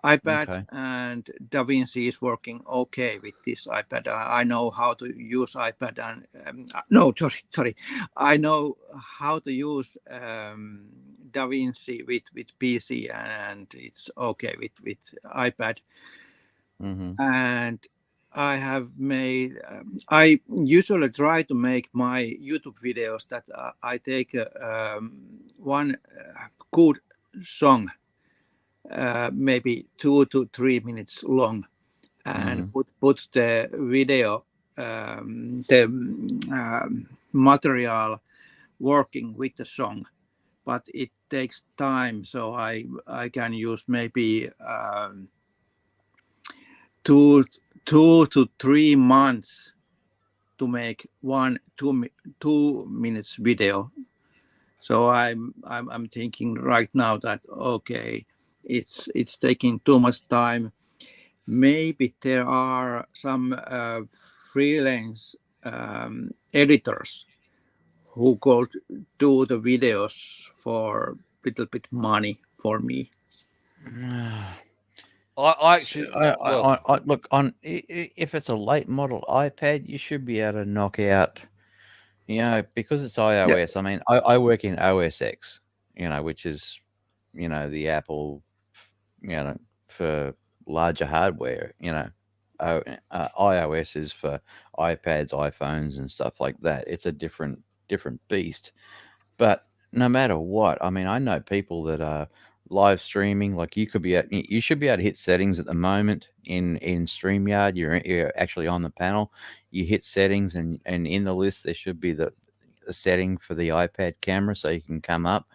iPad, Okay. and DaVinci is working okay with this iPad. I know how to use iPad, and no, sorry, I know how to use DaVinci with PC, and it's okay with iPad. And I have made. I usually try to make my YouTube videos that I take one good song, maybe 2 to 3 minutes long, and put the video, the material working with the song. But it takes time, so I can use maybe 2 to 3 months to make 2 minutes video. So I'm thinking right now that okay, it's taking too much time. Maybe there are some freelance editors who could do the videos for a little bit money for me. I actually look on. If it's a late model iPad, you should be able to knock out. Because it's iOS. I mean, I work in OS X, which is, the Apple, for larger hardware. iOS is for iPads, iPhones, and stuff like that. It's a different beast. But no matter what, I mean, I know people that are live streaming. Like you should be able to hit settings at the moment in StreamYard. You're actually on the panel. You hit settings, and in the list there should be the setting for the iPad camera, so you can come up,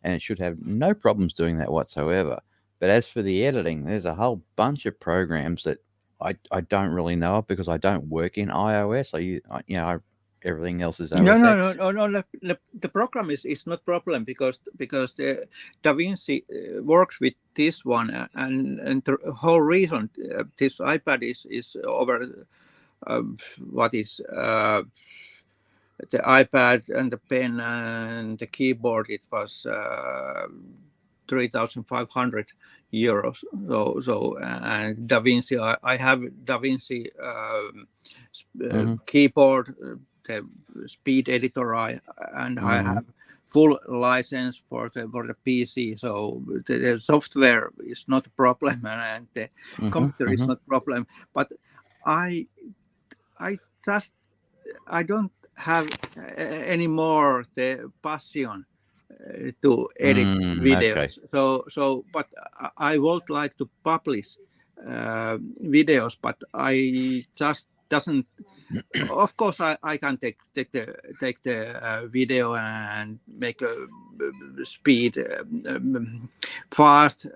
and it should have no problems doing that whatsoever. But as for the editing, there's a whole bunch of programs that I don't really know of, because I don't work in iOS. Everything else is OS X. No. The program is not problem, because the DaVinci works with this one, and the whole reason this iPad is over what is the iPad and the pen and the keyboard. It was 3,500 euros. So and DaVinci, I have DaVinci keyboard, the speed editor, and I have full license for the PC. So the software is not a problem, and the computer is not a problem. But I don't have anymore the passion to edit videos. Okay. So but I would like to publish videos, but I just doesn't. Of course, I can take the video and make a speed fast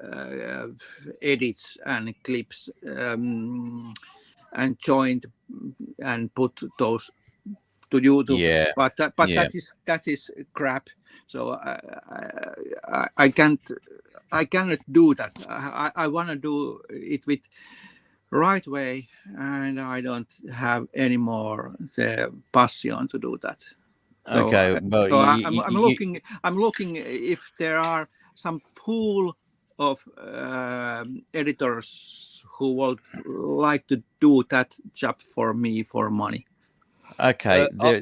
edits and clips, and join and put those to YouTube. Yeah. But that is crap. So I cannot do that. I want to do it with right way, and I don't have any more the passion to do that. So, okay, well, so I'm looking if there are some pool of editors who would like to do that job for me for money. Okay, I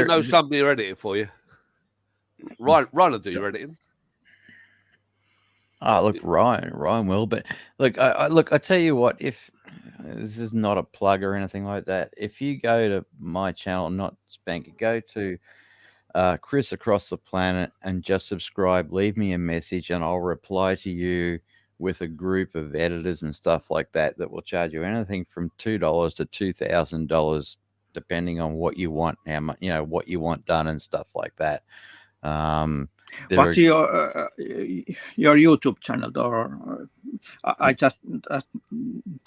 know somebody who edit it for you. Ryan will do your editing. Oh, look, Ryan will. But look, I tell you what, if this is not a plug or anything like that, if you go to my channel, not Spanky, go to Chris Across the Planet and just subscribe, leave me a message, and I'll reply to you with a group of editors and stuff like that will charge you anything from $2 to $2,000, depending on what you want, how much, what you want done and stuff like that. What's your YouTube channel? Or I just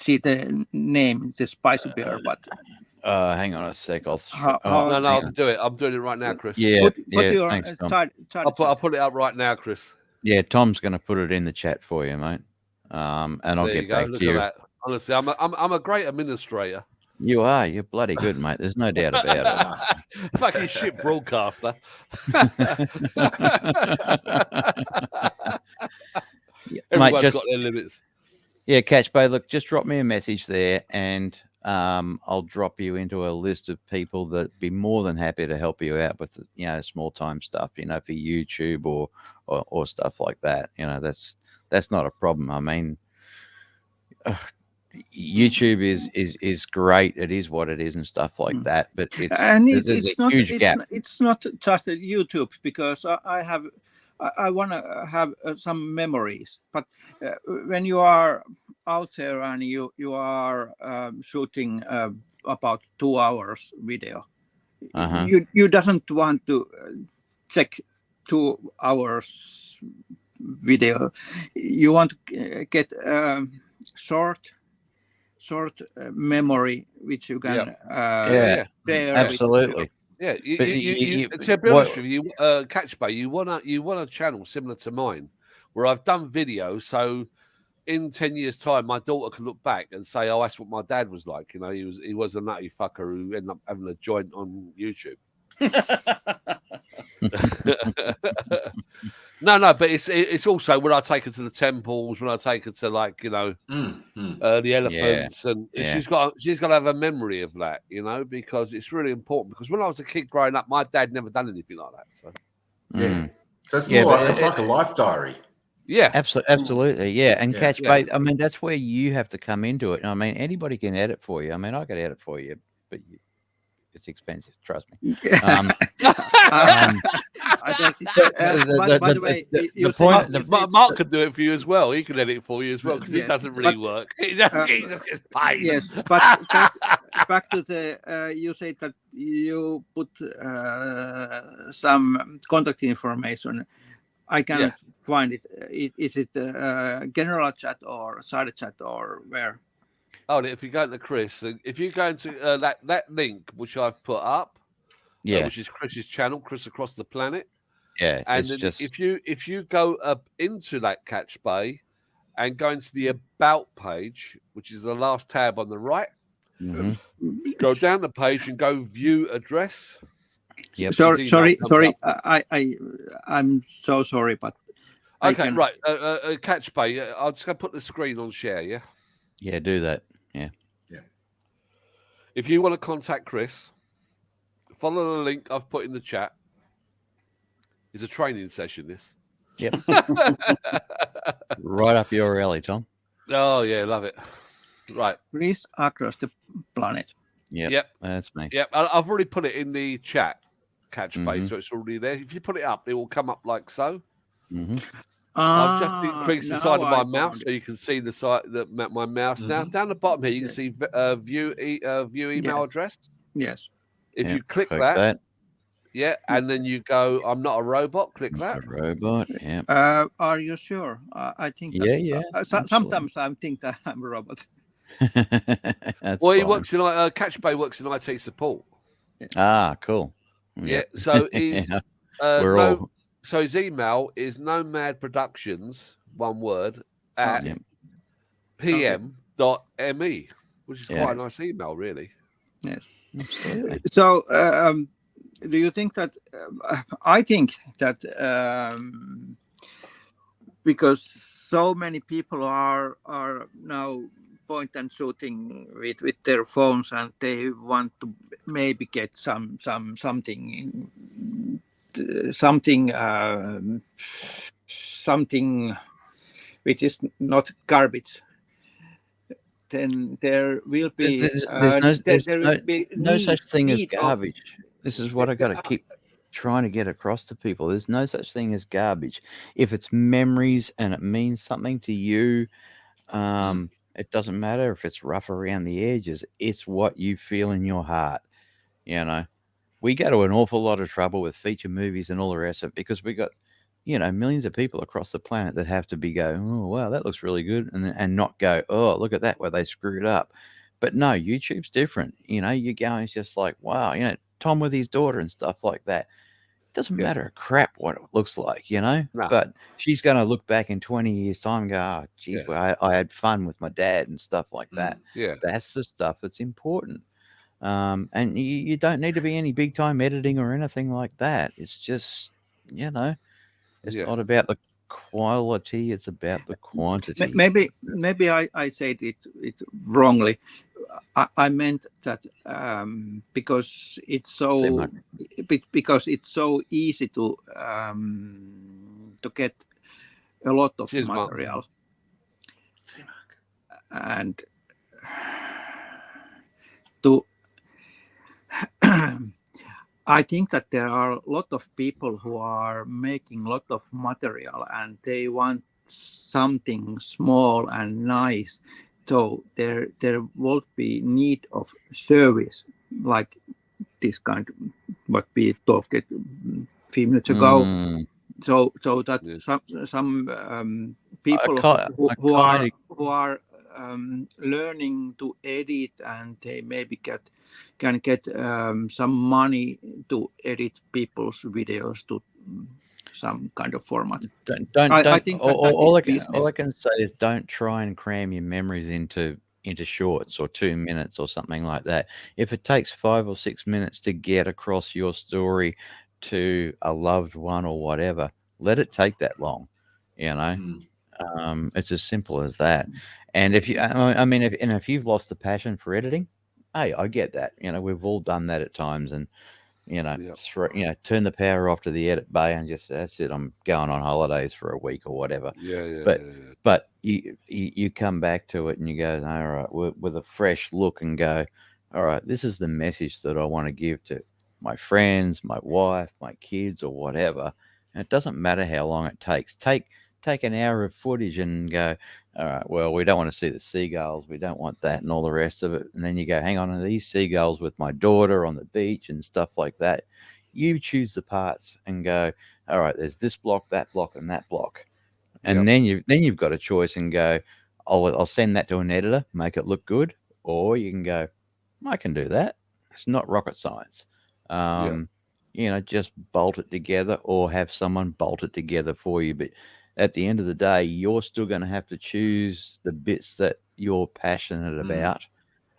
see the name, the Spicy Bear, but hang on a sec. No, I'll do it. I'm doing it right now, Chris. Yeah, thanks, Tom. I'll put it up right now, Chris. Yeah, Tom's going to put it in the chat for you, mate. And I'll get back to you. At that. Honestly, I'm a great administrator. You are. You're bloody good, mate. There's no doubt about it. Fucking shit broadcaster. Everyone's got their limits. Yeah, Catch Bay, look, just drop me a message there and I'll drop you into a list of people that'd be more than happy to help you out with, small time stuff, for YouTube or stuff like that. That's not a problem. I mean, YouTube is great. It is what it is and stuff like that. But there's a huge gap. It's not just YouTube, because I want to have some memories. But when you are out there and you are shooting about 2 hours video, you doesn't want to check 2 hours video. You want to get short memory which you can share. Absolutely. Yeah, to be honest with you, Catch Bay, you want a channel similar to mine, where I've done videos, so in 10 years' time, my daughter can look back and say, "Oh, that's what my dad was like." He was a nutty fucker who ended up having a joint on YouTube. No, but it's also when I take her to the temples, when I take her to the elephants, and she's got to have a memory of that, because it's really important. Because when I was a kid growing up, my dad never done anything like that. So so it's more it's like a life diary. Yeah, absolutely, yeah. And Catch Bay, I mean, that's where you have to come into it. I mean, anybody can edit for you. I mean, I could edit for you, but it's expensive, trust me. By the way, Mark could do it for you as well. He can edit it for you as well, because it doesn't really work. He just gets paid. Yes, but back to the you said that you put some contact information. I cannot find it. Is it general chat or side chat or where? Oh, if you go to Chris, if you go into that link which I've put up, which is Chris's channel, Chris Across the Planet, and then if you go up into that Catch Bay and go into the About page, which is the last tab on the right, go down the page and go View Address. Yep. Sorry. I'm so sorry, but okay, right. Catch Bay. I'm just gonna put the screen on share. Yeah. Yeah, do that. Yeah. If you want to contact Chris, follow the link I've put in the chat. It's a training session. This. Yep. Right up your alley, Tom. Oh yeah, love it. Right. Chris Across the Planet. Yep. That's me. Yep. I've already put it in the chat. Catch Bay, so it's already there. If you put it up, it will come up like so. I've just increased the side of my mouse so you can see the side my mouse. Now down the bottom here, you can see view email address. Yes. If you click that, and then you go, "I'm not a robot." Click that. A robot. Yeah. Are you sure? I think. Sometimes I think that I'm a robot. Well, he works in Catch Bay works in IT support. Ah, cool. Yeah. So he's so his email is nomadproductions, one word, at pm.me, which is quite a nice email, really. Yes. Absolutely. So, do you think that? I think that because so many people are now point and shooting with their phones, and they want to maybe get something which is not garbage, then there will be no such thing as garbage. This is what I got to keep trying to get across to people. There's no such thing as garbage. If it's memories and it means something to you, it doesn't matter if it's rough around the edges. It's what you feel in your heart. You know, we go to an awful lot of trouble with feature movies and all the rest of it because we got, millions of people across the planet that have to be going, oh, wow, that looks really good. And not go, oh, look at that, where they screwed up. But no, YouTube's different. You go and it's just like, wow, Tom with his daughter and stuff like that. It doesn't matter a crap what it looks like, No. But she's going to look back in 20 years' time and go, oh, geez, well, I had fun with my dad and stuff like that. Yeah. That's the stuff that's important. And you don't need to be any big time editing or anything like that. It's just, it's not about the quality, it's about the quantity. Maybe I said it wrongly. I meant that because it's so easy to get a lot of material, and to I think that there are a lot of people who are making a lot of material and they want something small and nice. So there won't be need of service like this kind of what we talked a few minutes ago. So that some people who are learning to edit and they maybe can get some money to edit people's videos to some kind of format. I think all I can say is don't try and cram your memories into shorts or 2 minutes or something like that. If it takes 5 or 6 minutes to get across your story to a loved one or whatever, let it take that long. It's as simple as that. And if if you've lost the passion for editing, hey, I get that. We've all done that at times, and turn the power off to the edit bay and just that's it. I'm going on holidays for a week or whatever. But you come back to it and you go, all right, with a fresh look and go, all right, this is the message that I want to give to my friends, my wife, my kids, or whatever. And it doesn't matter how long it takes. Take an hour of footage and go, all right, well, we don't want to see the seagulls. We don't want that and all the rest of it. And then you go, hang on, these seagulls with my daughter on the beach and stuff like that. You choose the parts and go, all right, there's this block, that block, and that block. And then you've got a choice and go, I'll send that to an editor, make it look good. Or you can go, I can do that. It's not rocket science. Just bolt it together or have someone bolt it together for you. But at the end of the day, you're still going to have to choose the bits that you're passionate about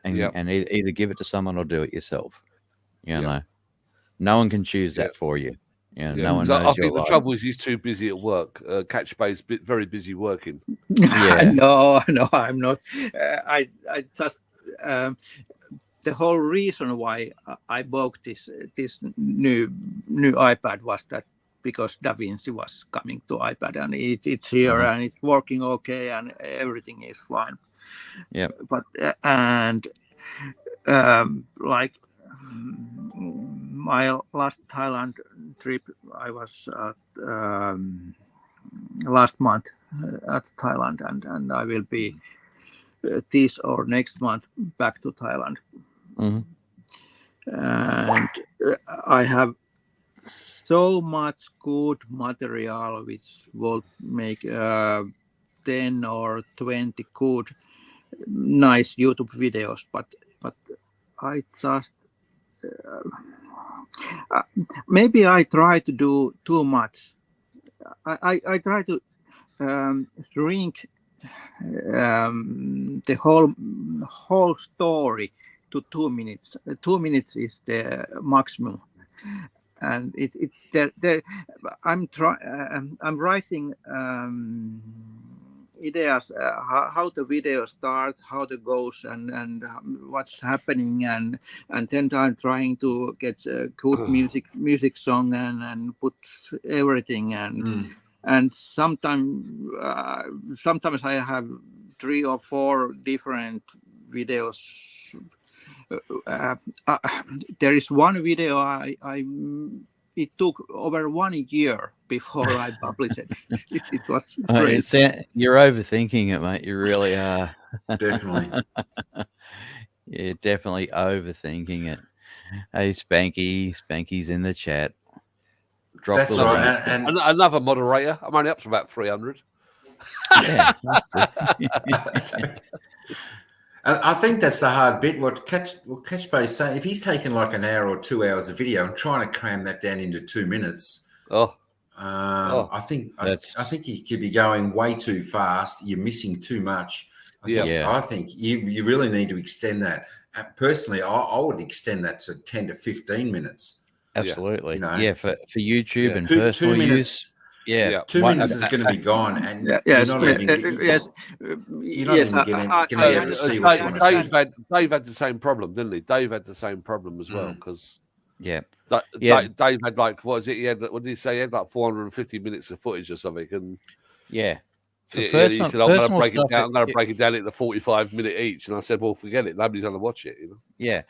and either give it to someone or do it yourself. No one can choose that for you. No one knows. I think the trouble is he's too busy at work. Catch Bay's very busy working. No, I'm not. I just the whole reason why I bought this new iPad was that because DaVinci was coming to iPad and it's here and it's working okay and everything is fine. Yeah. But like my last Thailand trip, I was last month at Thailand and I will be this or next month back to Thailand. And I have so much good material which will make 10 or 20 good nice YouTube videos, but I just maybe I try to do too much. I try to shrink the whole story to 2 minutes. 2 minutes is the maximum. And I'm writing ideas how the video starts, how it goes, and what's happening, and then I'm trying to get a good music song and put everything and sometimes I have 3 or 4 different videos. There is one video it took over 1 year before I published it. It was great. You're overthinking it, mate. You really are. Definitely. You're definitely overthinking it. Hey, Spanky's in the chat. Drop That's the right. And another moderator. I'm only up to about 300. Yeah. I think that's the hard bit. What Catchbay is saying, if he's taking like an hour or 2 hours of video and trying to cram that down into 2 minutes, I think he could be going way too fast. You're missing too much. I think you really need to extend that. Personally, I would extend that to 10 to 15 minutes. Absolutely. For YouTube and personal 2 minutes. Yeah, 2 minutes is going to be gone, and you're not even going to be able to see what you want to see. Dave had the same problem, didn't he? Dave had the same problem as well because Dave had like, what is it? What did he say? He had like 450 minutes of footage or something, and he said, "I'm going to break it down. I'm going to break it down into 45-minute each." And I said, "Well, forget it. Nobody's going to watch it." Yeah,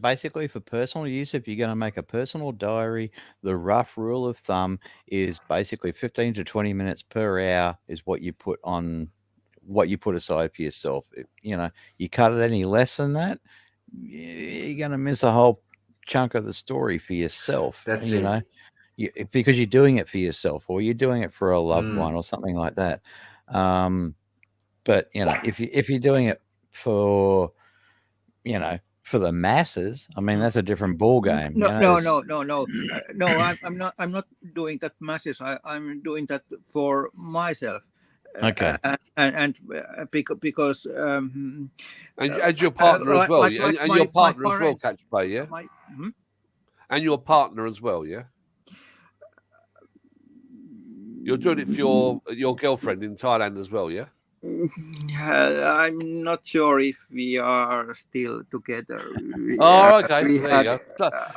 basically for personal use, if you're going to make a personal diary, the rough rule of thumb is basically 15 to 20 minutes per hour is what you put aside for yourself. You cut it any less than that, you're going to miss a whole chunk of the story for yourself. That's it. Because you're doing it for yourself, or you're doing it for a loved one, or something like that. But if you're doing it for the masses, I mean, that's a different ball game. No. I'm not doing that masses. I'm doing that for myself. Okay. And because and your partner as well, and your partner as well, Catch Play, yeah. And your partner as well, yeah. You're doing it for your girlfriend in Thailand as well, yeah? I'm not sure if we are still together. Okay. There you go.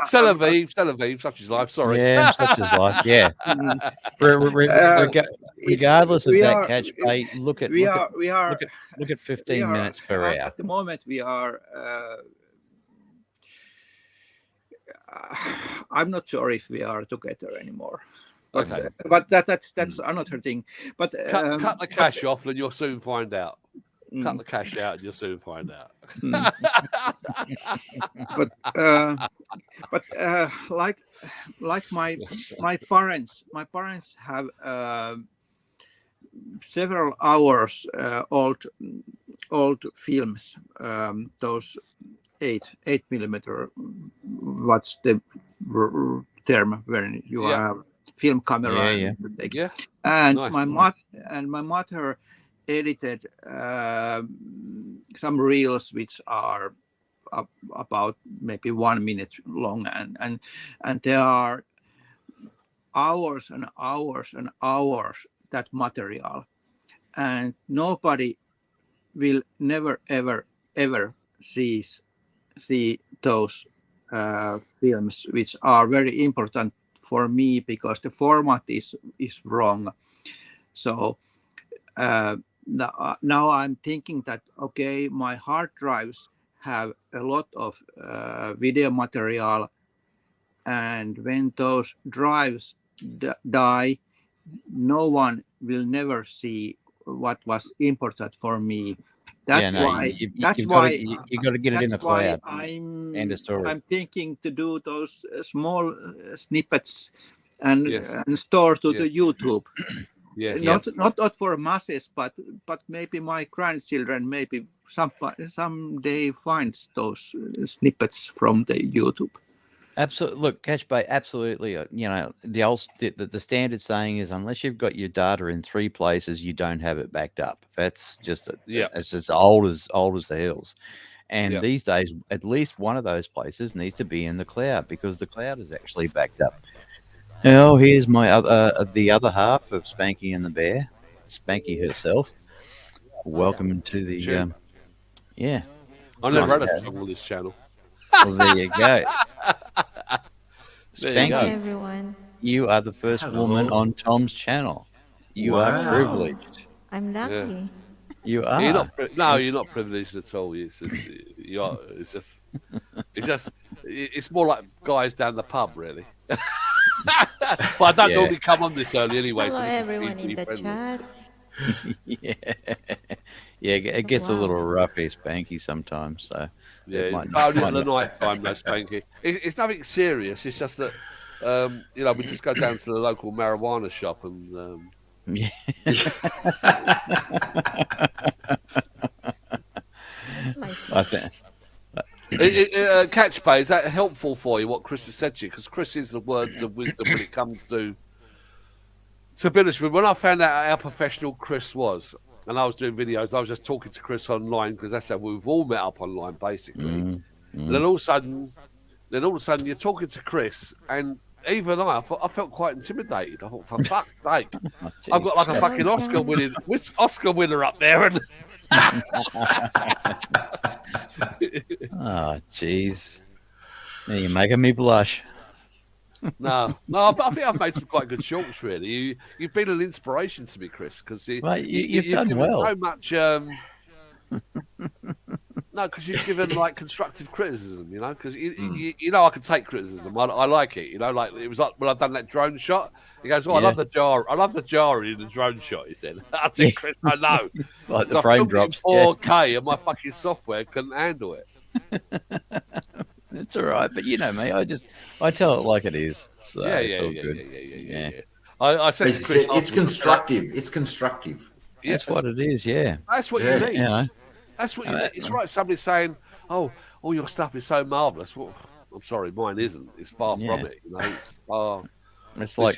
C'est la vie, such is life. Sorry. Yeah, such is life. Yeah. Regardless of that, Catch Play, look at 15 minutes per hour. At the moment, we are. I'm not sure if we are together anymore. Okay, but that's another thing. But cut the cash off, and you'll soon find out. Cut the cash out, and you'll soon find out. but like my parents have several hours old films. Those 8mm. What's the term when you have film camera? And nice. My mother edited some reels which are about maybe 1 minute long, and there are hours and hours and hours that material, and nobody will never ever see those films, which are very important for me because the format is wrong. So now I'm thinking that, okay, my hard drives have a lot of video material, and when those drives die, no one will never see what was important for me. That's why you got to get it in the cloud. I'm thinking to do those small snippets and store to the YouTube. Yes. Not for masses, but maybe my grandchildren maybe someday finds those snippets from the YouTube. Absolutely. Look, Catch Bay, absolutely. The standard saying is, unless you've got your data in 3 places, you don't have it backed up. That's just it's as old as the hills. And these days, at least one of those places needs to be in the cloud, because the cloud is actually backed up. Oh, here's my the other half of Spanky and the Bear, Spanky herself. Welcome to the I never had a song on this channel. Well, there you go. Spanky, Hi, everyone. You are the first woman on Tom's channel. You are privileged. I'm lucky. Yeah. You are. You're you're not privileged at all. It's just, it's more like guys down the pub, really. But I don't normally come on this early anyway. Hello, so this everyone is in the friendly. chat. Yeah, it gets a little roughy, Spanky sometimes. So yeah, only at the night time, though, Spanky. It's nothing serious. It's just that we just go down to the local marijuana shop and. Yeah. I think. Catch Pay, is that helpful for you? What Chris has said to you? Because Chris is the words of wisdom when it comes to ability. When I found out how professional Chris was, and I was doing videos, I was just talking to Chris online because that's how we've all met up online, basically. And then all of a sudden, you're talking to Chris, and even I felt quite intimidated. I thought, for fuck's sake, I've got like a fucking Oscar winner up there, and oh, jeez. You're making me blush. No, but I think I've made some quite good shorts, really. You've been an inspiration to me, Chris, because you've done well. So much. No, because you've given like constructive criticism, because I can take criticism. I like it, like it was like when I've done that drone shot. He goes, "Oh, I love the jar in the drone shot." He said, "I said, Chris, I know." Like the frame drops, 4K, and my fucking software couldn't handle it. It's all right, but me, I tell it like it is. So it's all good. Yeah. I said to Chris, it's constructive. It's constructive. Yeah, that's what it is. Yeah, that's what you need. That's what you need. It's right. Somebody saying, "Oh, all your stuff is so marvelous." Well, I'm sorry, mine isn't. It's far from it. It's far. It's like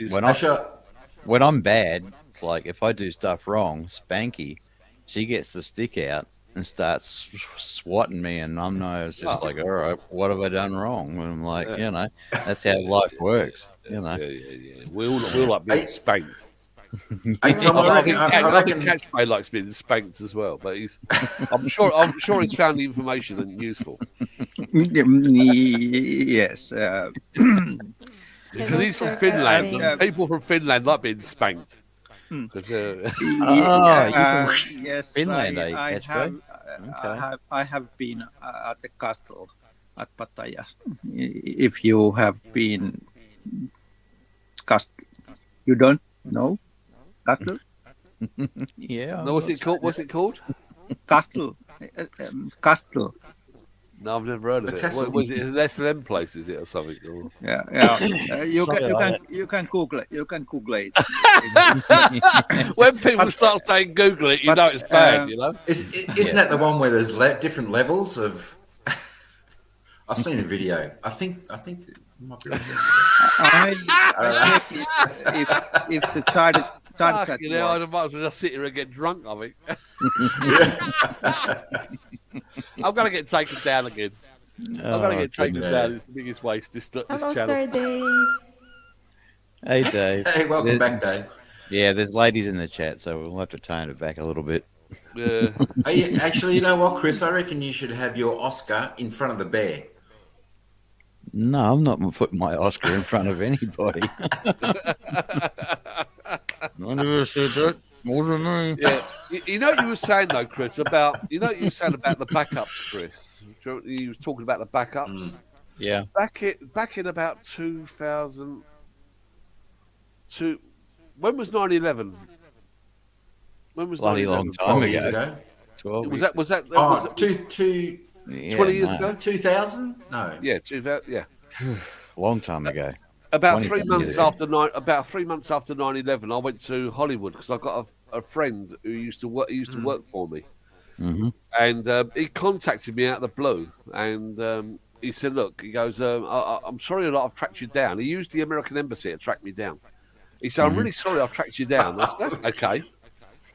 when I'm bad. It's like if I do stuff wrong, Spanky, she gets the stick out and starts swatting me, and it's just like, all right, what have I done wrong? And I'm like, that's how life works. Yeah. We all like being spanked. Hey, Tom, I reckon Catch Pay likes being spanked as well, but I'm sure he's found the information useful. Yes. Because he's from Finland, and people from Finland like being spanked. Yes, Finland, I have been at the castle at Pattaya. If you have been you don't know castle? Yeah. No, what's it called? Castle. Castle. No, I've never heard of it. What was it? Is it an SLM place? Is it or something? Or... Yeah. You can Google it. You can Google it. When people start saying Google it, you know it's bad. Isn't that the one where there's different levels of? I've seen a video. I think it might be. If the child I might as well just sit here and get drunk. I think. I'm gonna get taken down again. I'm gonna get taken down. It's the biggest waste. This Hello, channel. Sir Dave. Hey, Dave. Hey, welcome back, Dave. Yeah, there's ladies in the chat, so we'll have to tone it back a little bit. Yeah. Actually, you know what, Chris? I reckon you should have your Oscar in front of the bear. No, I'm not putting my Oscar in front of anybody. I never said that. Wasn't me. Yeah. You know what you were saying though, Chris, about the backups, Chris. You were talking about the backups. Yeah. Back in about 2002. When was 9/11? When was 9/11? Bloody long time ago. 12 years. Was that? Oh, 20 years ago? 2000? No. Yeah, 2000. Yeah. Long time ago. About 3 months after 9/11, I went to Hollywood because I got a friend who used to work. He used to work for me, and he contacted me out of the blue, and he said, "Look," he goes, "I'm sorry that I've tracked you down." He used the American embassy to track me down. He said, "I'm really sorry I've tracked you down." That's okay.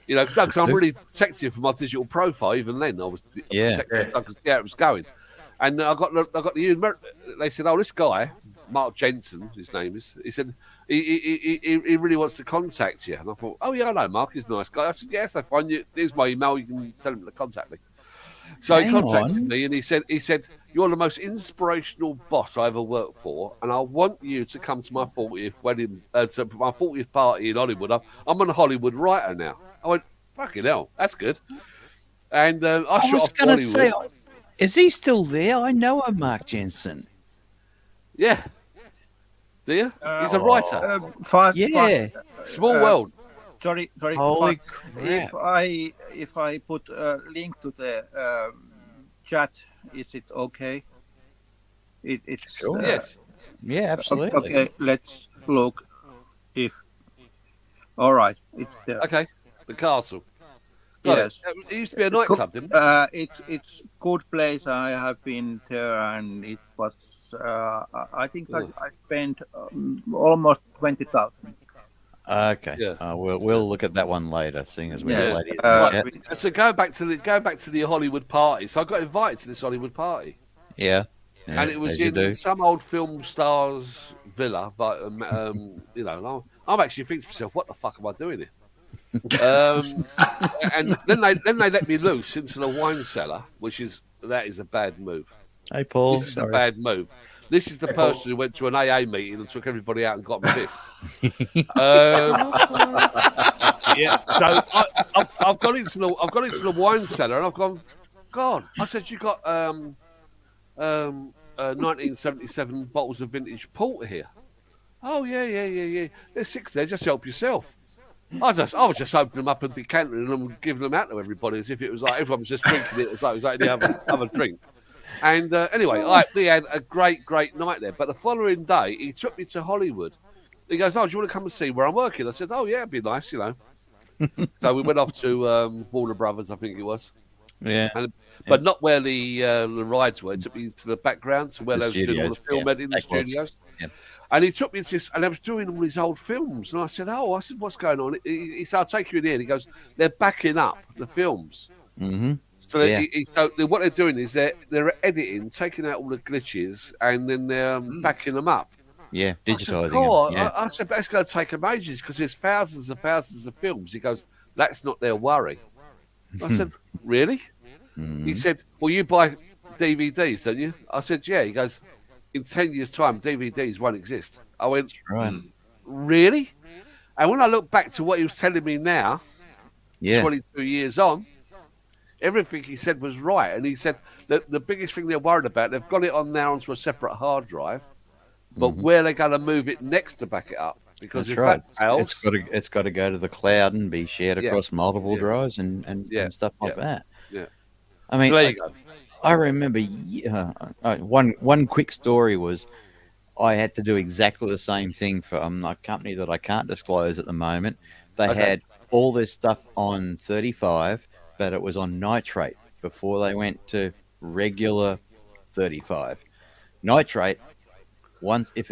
Because I'm really protective for my digital profile. Even then, I was protective because it was going. And I got the. They said, "Oh, this guy, Mark Jensen, his name is." He said he really wants to contact you. And I thought, "Oh yeah, I know Mark. He's a nice guy." I said, "Yes, I find you. Here's my email. You can tell him to contact me." So he contacted me and he said, you're the most inspirational boss I ever worked for, and I want you to come to my 40th wedding, to my 40th party in Hollywood. I'm a Hollywood writer now. I went, fucking hell, that's good. And I shot off going to Hollywood. say, is he still there? I know a Mark Jensen. Yeah. Do you? He's a writer. Small world. Sorry. Holy crap. If I put a link to the chat, is it okay? It's sure. Yes. Yeah, absolutely. Okay, let's look. All right, it's there. Okay, the castle. Yes, it used to be a nightclub, didn't it? It's good place. I have been there, and it was. I think I spent almost 20,000. Okay. Yeah. We'll look at that one later, seeing as we have ladies. So go back to the Hollywood party. So I got invited to this Hollywood party. Yeah. And it was in some old film star's villa, but you know, I'm actually thinking to myself, what the fuck am I doing here? And then they let me loose into the wine cellar, that is a bad move. Hey, Paul. This is a bad move. This is the person who went to an AA meeting and took everybody out and got me this. Yeah. So I've gone into the wine cellar and I've gone, God. I said, you got 1977 bottles of vintage porter here. Oh yeah. There's 6 there. Just help yourself. I was just opening them up and decanting them and giving them out to everybody as if it was like everyone was just drinking it as though it was like any other drink. And anyway, we had a great night there. But the following day, he took me to Hollywood. He goes, "Oh, do you want to come and see where I'm working?" I said, "Oh yeah, it'd be nice, you know." So we went off to Warner Brothers, I think it was. Yeah. But not where the rides were. It took me to the background, to where they was doing all the film editing, the studios. Yeah. And he took me to this, and I was doing all these old films. And I said, what's going on? He said, I'll take you in here. And he goes, they're backing up the films. Mm-hmm. So, what they're doing is they're editing, taking out all the glitches, and then they're backing them up. Yeah, digitizing them. I said, that's going to take them ages because there's thousands and thousands of films. He goes, that's not their worry. I said, really? He said, well, you buy DVDs, don't you? I said, yeah. He goes, in 10 years' time, DVDs won't exist. I went, really? And when I look back to what he was telling me now, 22 years on, everything he said was right. And he said that the biggest thing they're worried about, they've got it on now onto a separate hard drive, but where they're going to move it next to back it up. Because that fails, it's got to go to the cloud and be shared across multiple drives and stuff like that. Yeah. I mean, so there you go. I remember one quick story was I had to do exactly the same thing for a company that I can't disclose at the moment. They had all this stuff on 35, but it was on nitrate before they went to regular 35. Nitrate, once if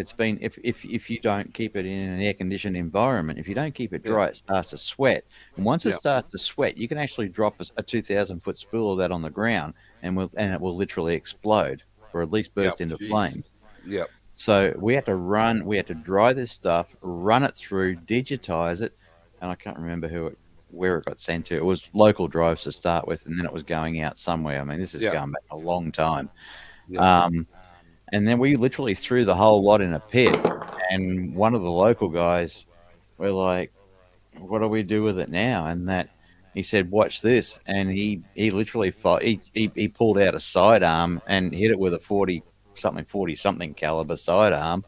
you don't keep it in an air-conditioned environment, if you don't keep it dry, it starts to sweat. And once it starts to sweat, you can actually drop a 2,000-foot spool of that on the ground, and it will literally explode or at least burst into flames. Yep. So we had to dry this stuff, run it through, digitize it, and I can't remember where it got sent to. It was local drives to start with, and then it was going out somewhere. I mean, this is going back a long time. Yep. And then we literally threw the whole lot in a pit, and one of the local guys were like, what do we do with it now? And he said, watch this. And he literally he pulled out a sidearm and hit it with a 40-something caliber sidearm,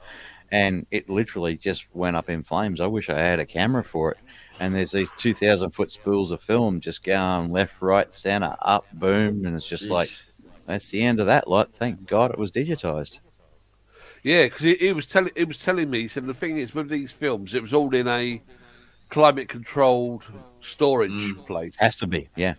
and it literally just went up in flames. I wish I had a camera for it. And there's these 2,000-foot spools of film just going left, right, center, up, boom, and it's just like, that's the end of that lot. Thank God it was digitized. Yeah, because he was telling me. He said the thing is with these films, it was all in a climate-controlled storage place. Has to be, yeah.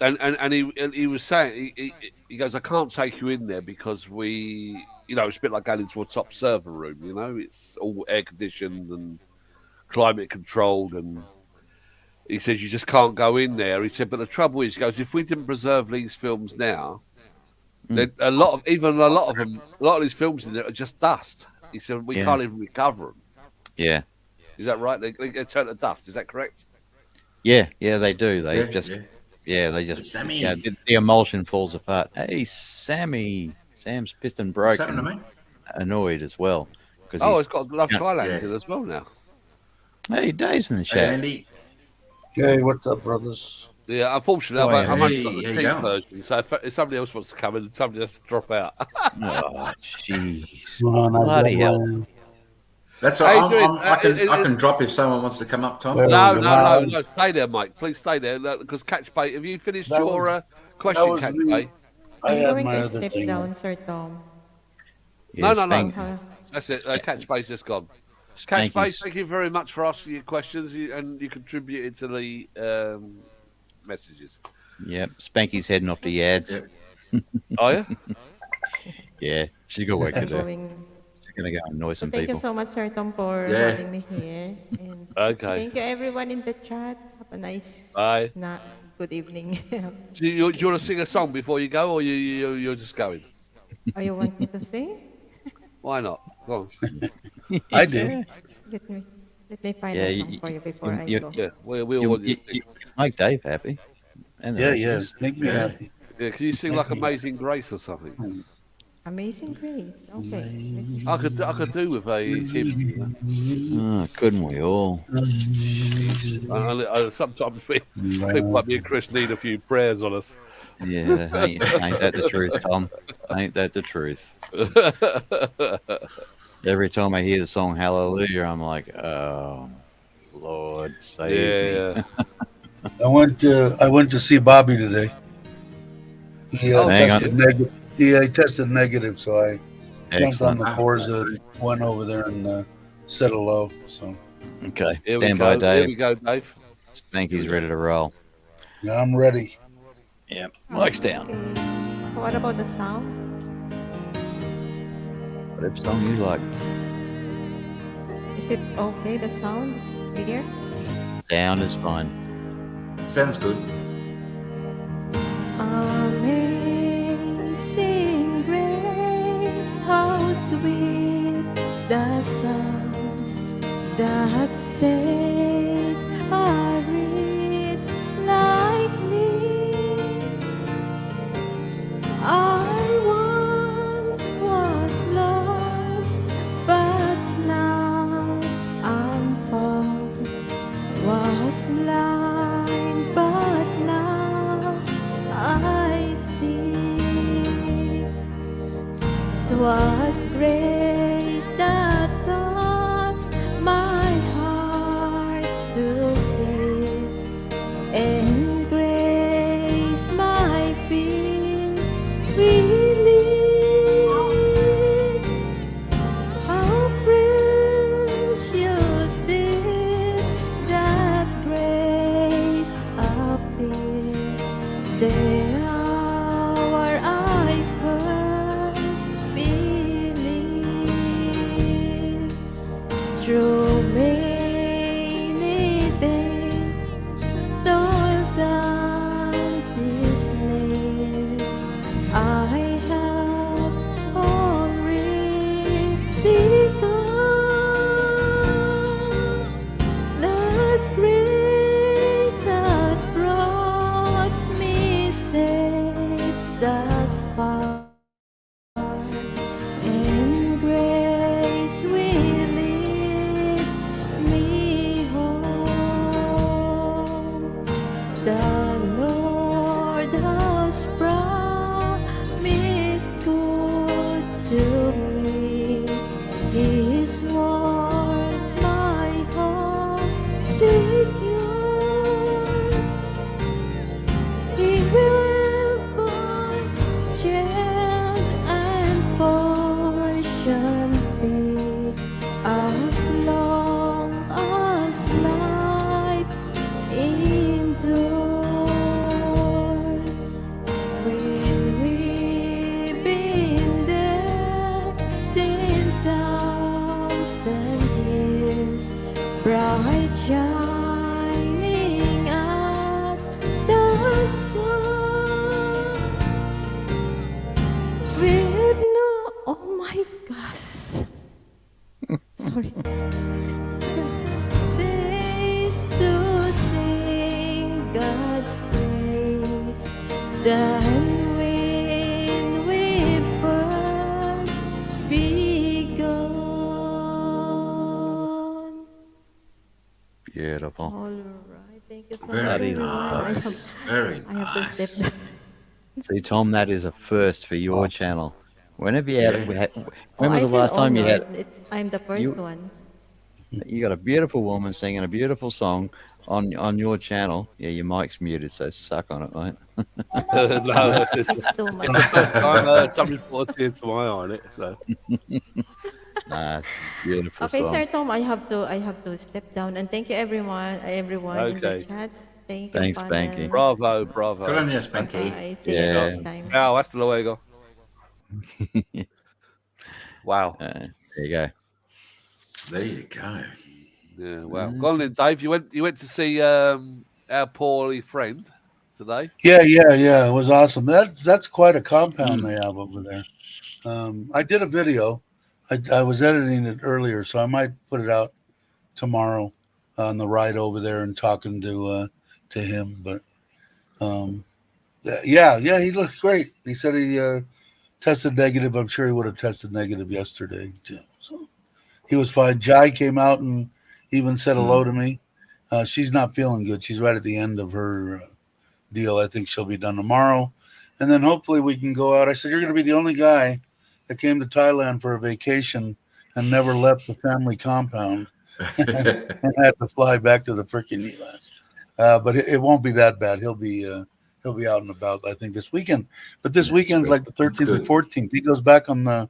And he was saying he goes, I can't take you in there because it's a bit like going into a top server room. You know, it's all air conditioned and climate controlled, and he says you just can't go in there. He said, but the trouble is, he goes, if we didn't preserve these films now. A lot of these films in there are just dust. He said we can't even recover them. Yeah, is that right? They turn to dust. Is that correct? Yeah, they do. They Yeah, they just Sammy. yeah, the emulsion falls apart. Hey, Sammy, Sam's pissed and What's happening, broken, mate? annoyed as well because Oh, it's got Love Yeah. Thailand in as well now. Hey, Dave's in the Hey, chat. Andy. Hey, what's up, brothers? Yeah, unfortunately, Oh, I've only got hey, the how you cheap going? version. So if somebody else wants to come in, somebody has to drop out. Oh, jeez. Well, I Bloody got hell. my- That's How all. you doing? I can drop if someone wants to come up, Tom. Well, No, good no, no, night. no. Stay there, Mike. Please stay there. Because Catch Bait, have you finished That your was- question, was Catch me. Bait? I I'm had going my to other step thing. down, Sir Tom. Yeah, No. Uh, That's it. Catch Bait's just gone. Catch Bait, Spanky's, thank you very much for asking your questions and you contributed to the messages. yep, Spanky's heading off to Yads. Yep. Oh, yeah? Yeah, she's got work to I'm do. going. She's gonna go annoy some Thank you people. so much, Sir Tom, for Yeah. having me here. And Okay. thank you, everyone in the chat. Have a nice Bye. good evening. Do you want to sing a song before you go, or you're just going? Oh, you want me to sing? Why not? Go on. I do. Let me find Yeah, a song for you before I go. Yeah, we all want you to sing. You make Dave happy. And the Yeah, rest of yeah. us. Make me happy. Yeah, can you sing like Amazing Grace or something? Amazing Grace. Okay. I could do with a hymn. You know? Oh, couldn't we all? Sometimes people like me and Chris need a few prayers on us. Yeah, ain't that the truth, Tom? Ain't that the truth? Every time I hear the song Hallelujah, I'm like, oh, Lord, save me. Yeah. I went to see Bobby today. He Hang on. tested negative. He tested negative, so I jumped on Excellent. the Forza, went over there and said hello. So Okay, Here we stand by, go. Here Dave. we go, Dave. Spanky's ready to roll. yeah, I'm ready. Yep, mic's down. Okay. What about the sound? Whatever song you like. Is it okay? The sound is clear? Sound is fine. Sounds good. Amazing grace, how sweet the sound that saved a wretch like me. I once was lost, but now I'm found. Was blind, but now I see. 'Twas grace that taught my heart to beat, and grace my fears relieved. How precious did that grace appear the hour I first believed. Through many days, stars and snares, I have already gone. Thus grace hath brought me safe Then when we first begun. Beautiful. All right, thank you so much, Very everyone. nice. Very I have to step nice. down. See, Tom, that is a first for your channel. Whenever you had, Yeah. when was I the feel last time you had? honored. I'm the first one. You got a beautiful woman singing a beautiful song on your channel. Yeah, your mic's muted, so suck on it, mate. No, it's It's too much. the first time somebody put a tear to my eye on it. So Nah, beautiful Okay, song. Sir Tom, I have to step down. And thank you, everyone in the okay, chat. Thank you, Thanks, Spanky. panel. bravo, Good bravo. on you, Spanky. Bye. See you Yeah. next time. Ciao, hasta luego. Wow. There you go. There you go. Yeah, wow. Go on then, Dave. You went to see our poorly friend today. Yeah. It was awesome. That's quite a compound they have over there. I did a video. I was editing it earlier, so I might put it out tomorrow on the ride over there and talking to him. But yeah, he looked great. He said he tested negative. I'm sure he would have tested negative yesterday too. So he was fine. Jai came out and even said hello to me. She's not feeling good. She's right at the end of her deal. I think she'll be done tomorrow. And then hopefully we can go out. I said, you're going to be the only guy that came to Thailand for a vacation and never left the family compound and had to fly back to the freaking U.S. But it won't be that bad. He'll be out and about, I think, this weekend. But this weekend's like the 13th and 14th. He goes back on the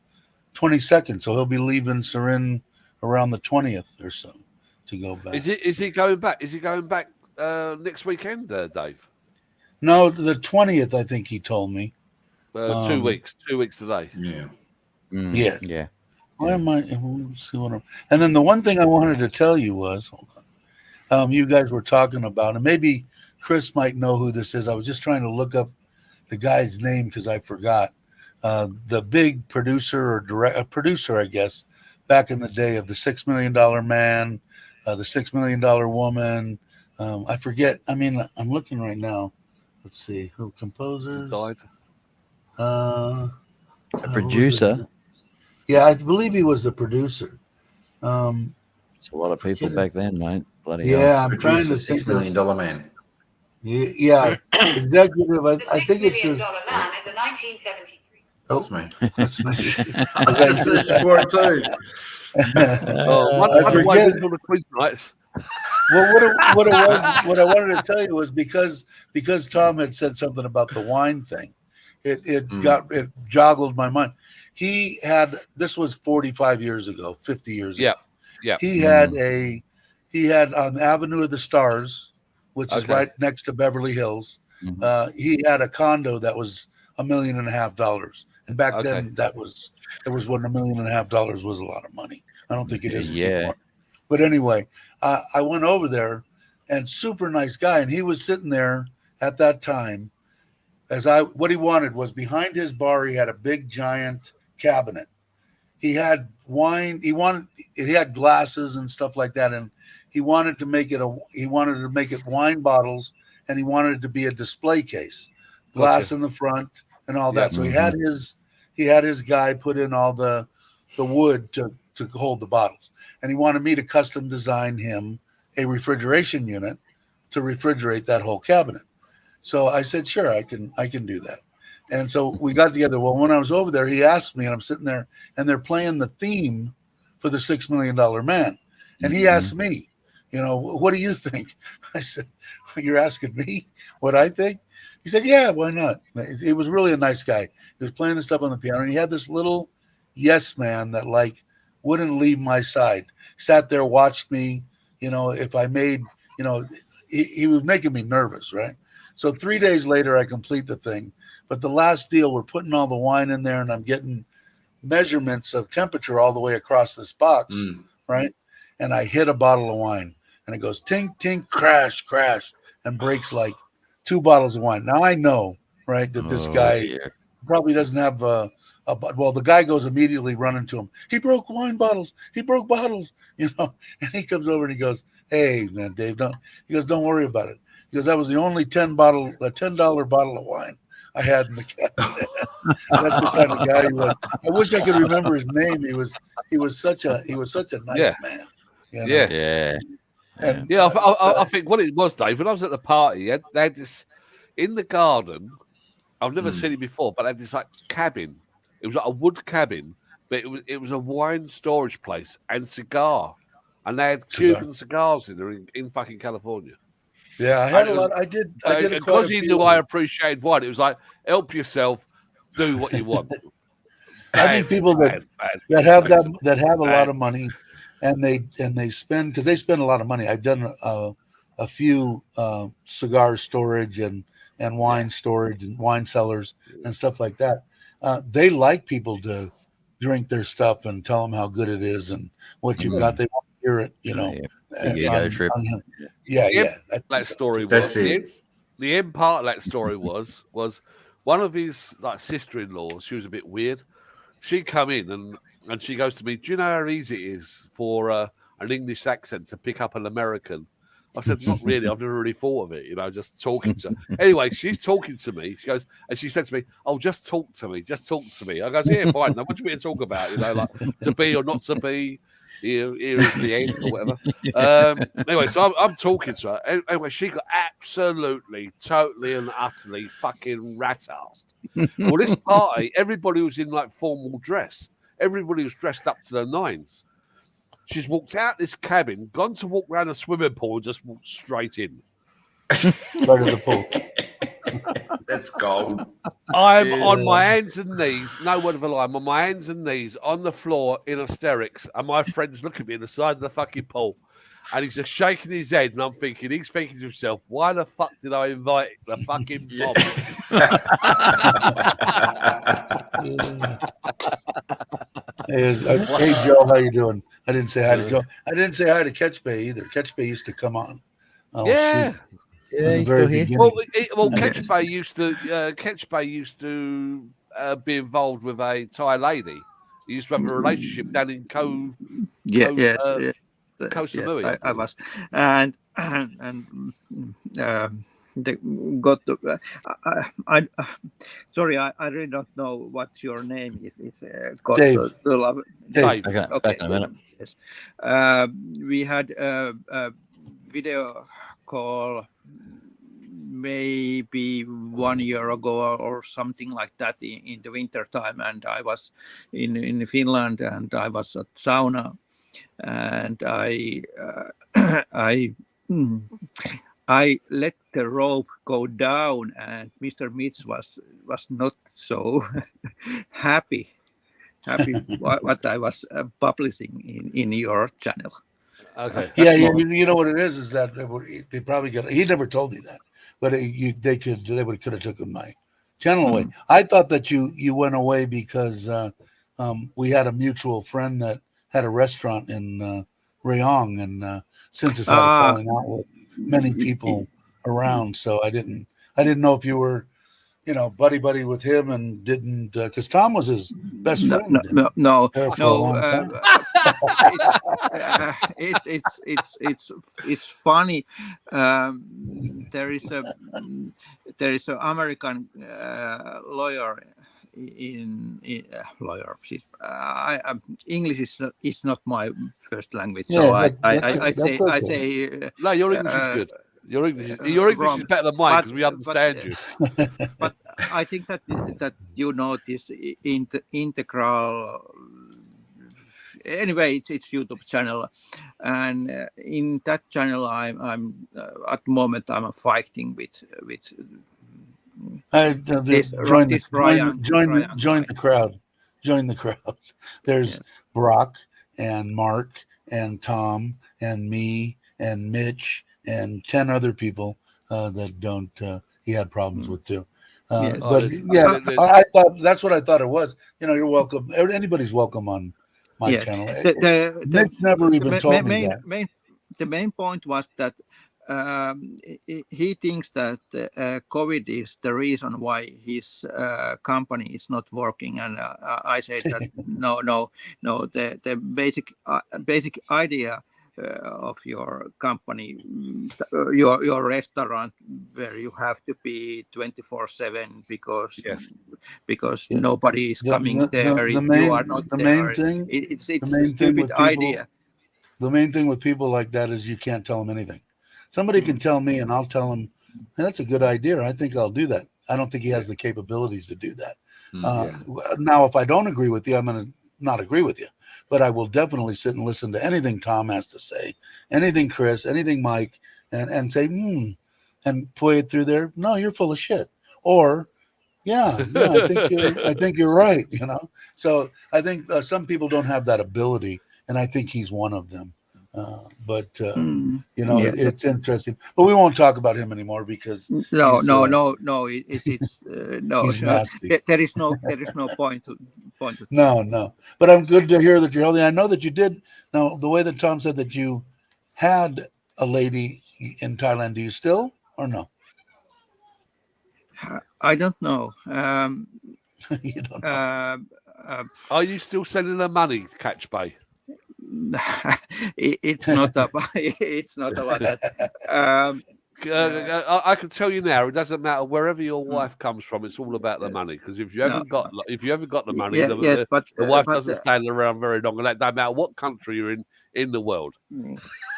22nd, so he'll be leaving Surin around the 20th or so to go back. Is he going back? Is he going back next weekend, Dave? No, the 20th, I think he told me. 2 weeks. 2 weeks today. Yeah. Yeah. Why am I? Let's see what I'm. And then the one thing I wanted to tell you was, hold on, you guys were talking about, and maybe Chris might know who this is. I was just trying to look up the guy's name because I forgot. The big producer or producer, I guess, back in the day of the $6 Million Man, the $6 Million Woman. I forget. I mean, I'm looking right now. Let's see who composers. Died. A producer. Yeah, I believe he was the producer. It's a lot of people back then, mate. Bloody yeah, hell. I'm trying to $6 think. million man. Yeah, executive. I think it's $6 just. Million Man is a 1973. That's me. That's my. I just searched for it too. I forget. On the quiz nights. Well, what I wanted to tell you was because Tom had said something about the wine thing, it joggled my mind. He had, this was 45 years ago, 50 years ago. Yeah. He had on Avenue of the Stars, which is right next to Beverly Hills. He had a condo that was $1.5 million, and back then it was when $1.5 million was a lot of money. I don't think it is anymore. But anyway, I went over there, and super nice guy, and he was sitting there at that time. What he wanted was behind his bar, he had a big giant cabinet. He had wine. He had glasses and stuff like that, and he wanted to make it wine bottles, and he wanted it to be a display case, glass in the front and all that. So he had his guy put in all the wood to hold the bottles, and he wanted me to custom design him a refrigeration unit to refrigerate that whole cabinet. So I said, sure, I can do that. And so we got together. Well, when I was over there, he asked me, and I'm sitting there, and they're playing the theme for the $6 Million Man. And he asked me, what do you think? I said, you're asking me what I think? He said, yeah, why not? He was really a nice guy. He was playing the stuff on the piano, and he had this little yes man that wouldn't leave my side. Sat there, watched me, if I made, he was making me nervous, right? So 3 days later, I complete the thing. But the last deal, we're putting all the wine in there, and I'm getting measurements of temperature all the way across this box, right? And I hit a bottle of wine, and it goes tink, tink, crash, crash, and breaks like 2 bottles of wine. Now I know, right, that this guy probably doesn't have well, the guy goes immediately running to him. He broke wine bottles. He broke bottles, and he comes over and he goes, hey, man, Dave, don't worry about it. He goes, that was the only $10 bottle of wine I had in the cabinet. That's the kind of guy he was. I wish I could remember his name. He was such a nice man. You know? Yeah. And, I think what it was, Dave, when I was at the party, they had this in the garden. I've never seen it before, but they had this like cabin. It was like a wood cabin, but it was a wine storage place and cigar, and they had Cuban cigars in there in fucking California. Yeah, I had a lot. I did. Because he knew I appreciated wine. It was like, help yourself, do what you want. I think people that have a lot of money, and they spend, because they spend a lot of money. I've done a few cigar storage and wine storage and wine cellars and stuff like that. They like people to drink their stuff and tell them how good it is and what you've got. They want to hear it, you know. Trip. That story was. That's it. The end part of that story was one of his like sister-in-laws. She was a bit weird. She come in and she goes to me, "Do you know how easy it is for an English accent to pick up an American?" I said, "Not really. I've never really thought of it. You know, just talking to her." Anyway, she's talking to me. She goes, and she said to me, "Oh, just talk to me. Just talk to me." I goes, "Yeah, fine. Now, what do you mean to talk about? You know, like to be or not to be. Here is the end or whatever." Anyway, so I'm talking to her. Anyway, she got absolutely, totally and utterly fucking rat-assed. Well, this party, everybody was in like formal dress. Everybody was dressed up to the nines. She's walked out this cabin, gone to walk around a swimming pool, and just walked straight in. Right in the pool. That's gold. I'm on my hands and knees, no word of a lie, I'm on my hands and knees on the floor in hysterics, and my friends look at me at the side of the fucking pool, and he's just shaking his head, and he's thinking to himself, why the fuck did I invite the fucking mob? Hey, Joe, how you doing? I didn't say hi to Joe. I didn't say hi to Catch Bay either. Catch Bay used to come on. Yeah. Shoot. Yeah, he's still here. Well, Catch Bay used to be involved with a Thai lady. He used to have a relationship down in Koh Samui. I was, and they got the. Sorry, I really don't know what your name is. It's Dave. Dave. Okay. A minute. Yes. We had a video call maybe 1 year ago or something like that in the winter time, and I was in Finland, and I was at sauna, and I let the rope go down, and Mr. Mitch was not so happy what I was publishing in your channel. Okay. Yeah, you know what it is that they probably got. He never told me that, but they could have taken my channel away. I thought that you went away because we had a mutual friend that had a restaurant in Rayong, and since it's had a falling out with many people around, so I didn't know if you were, buddy with him, and didn't, because Tom was his best friend. No. It's funny. There is a American lawyer in lawyer. English is not my first language, so I say. No, your English is good. Your English is better than mine because we understand you. But I think that you know this integral. Anyway, it's YouTube channel, and in that channel, I'm at the moment I'm fighting with join the crowd. Join the crowd. There's Brock and Mark and Tom and me and Mitch and 10 other people that he had problems with too. I thought that's what I thought it was. You're welcome. Anybody's welcome on my channel. Mitch never even told me that. The main point was that he thinks that COVID is the reason why his company is not working, and I said that no. The basic idea of your company, your restaurant, where you have to be 24/7 because nobody is coming there if you are not there. It's a stupid idea. The main thing with people like that is you can't tell them anything. Somebody can tell me, and I'll tell them, hey, that's a good idea. I think I'll do that. I don't think he has the capabilities to do that. Now, if I don't agree with you, I'm going to not agree with you. But I will definitely sit and listen to anything Tom has to say, anything Chris, anything Mike, and say, and play it through there. No, you're full of shit. Or, yeah, I think you're right. You know. So I think some people don't have that ability, and I think he's one of them. It's interesting. But we won't talk about him anymore because no. It's no. He's nasty. There is no point to. No. But I'm good to hear that you're healthy. I know that you did. Now, the way that Tom said that you had a lady in Thailand, do you still or no? I don't know. You don't know. Are you still sending her money, Catch Bay? It's not about that. I can tell you now, it doesn't matter wherever your wife comes from. It's all about the money. Because if you haven't got the money, the wife doesn't stand around very long, and that don't matter what country you're in the world.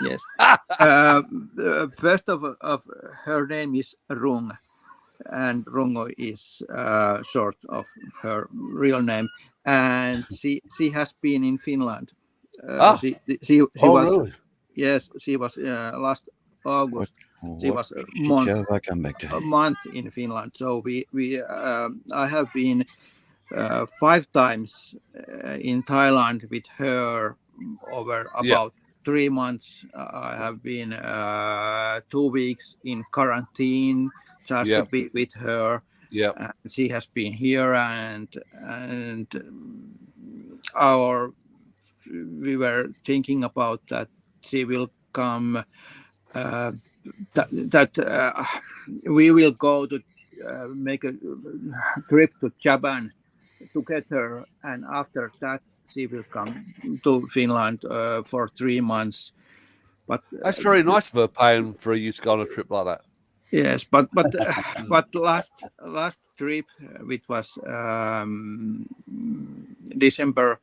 Yes. First of her name is Rung, and Rungo is short of her real name, and she has been in Finland. She was really? Yes, she was last August. She was a month in Finland. So I have been 5 times in Thailand with her over about 3 months. I have been 2 weeks in quarantine just to be with her. Yeah, she has been here, and we were thinking about that she will come. That we will go to make a trip to Japan together, and after that she will come to Finland for 3 months. But that's very nice of her paying for you to go on a trip like that. Yes, but last trip, which was December,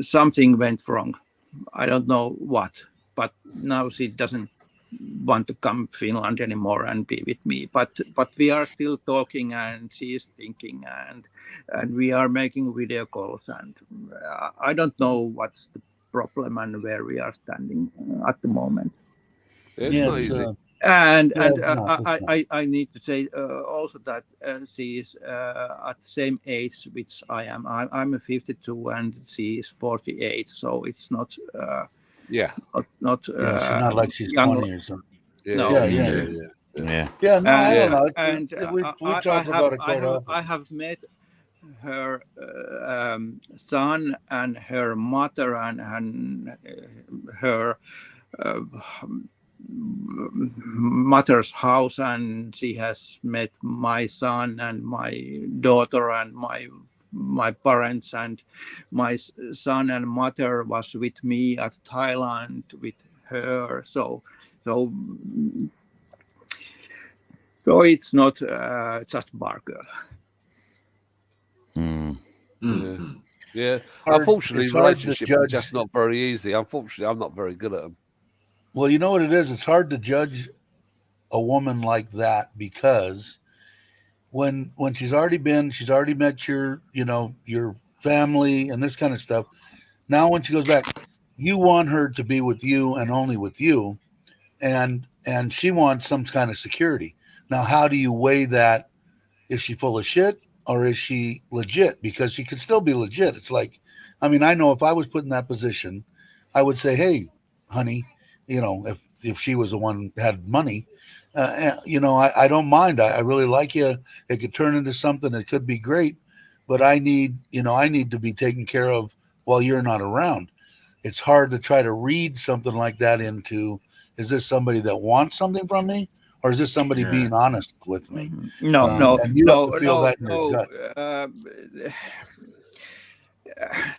something went wrong. I don't know what, but now she doesn't want to come to Finland anymore and be with me. But we are still talking, and she is thinking, and we are making video calls, and I don't know what's the problem and where we are standing at the moment. It's not easy. And I need to say also that she is at the same age which I am. I'm 52 and she is 48, so it's not not she's not like she's young, 20 or something. No. Yeah. No, I don't know. And we talk about it quite often. I have met her son and her mother and her mother's house, and she has met my son and my daughter and my parents, and my son and mother was with me at Thailand with her. So it's not just bar girl. Yeah. Unfortunately, relationship is just not very easy. Unfortunately, I'm not very good at them. Well, you know what it is? It's hard to judge a woman like that because when she's already met your family and this kind of stuff. Now, when she goes back, you want her to be with you and only with you, and she wants some kind of security. Now, how do you weigh that? Is she full of shit or is she legit? Because she could still be legit. It's like, I mean, I know if I was put in that position, I would say, hey, honey, if she was the one who had money, I don't mind. I really like you. It could turn into something that could be great, but I need to be taken care of while you're not around. It's hard to try to read something like that into, is this somebody that wants something from me? Or is this somebody being honest with me? No. And you have to feel that in your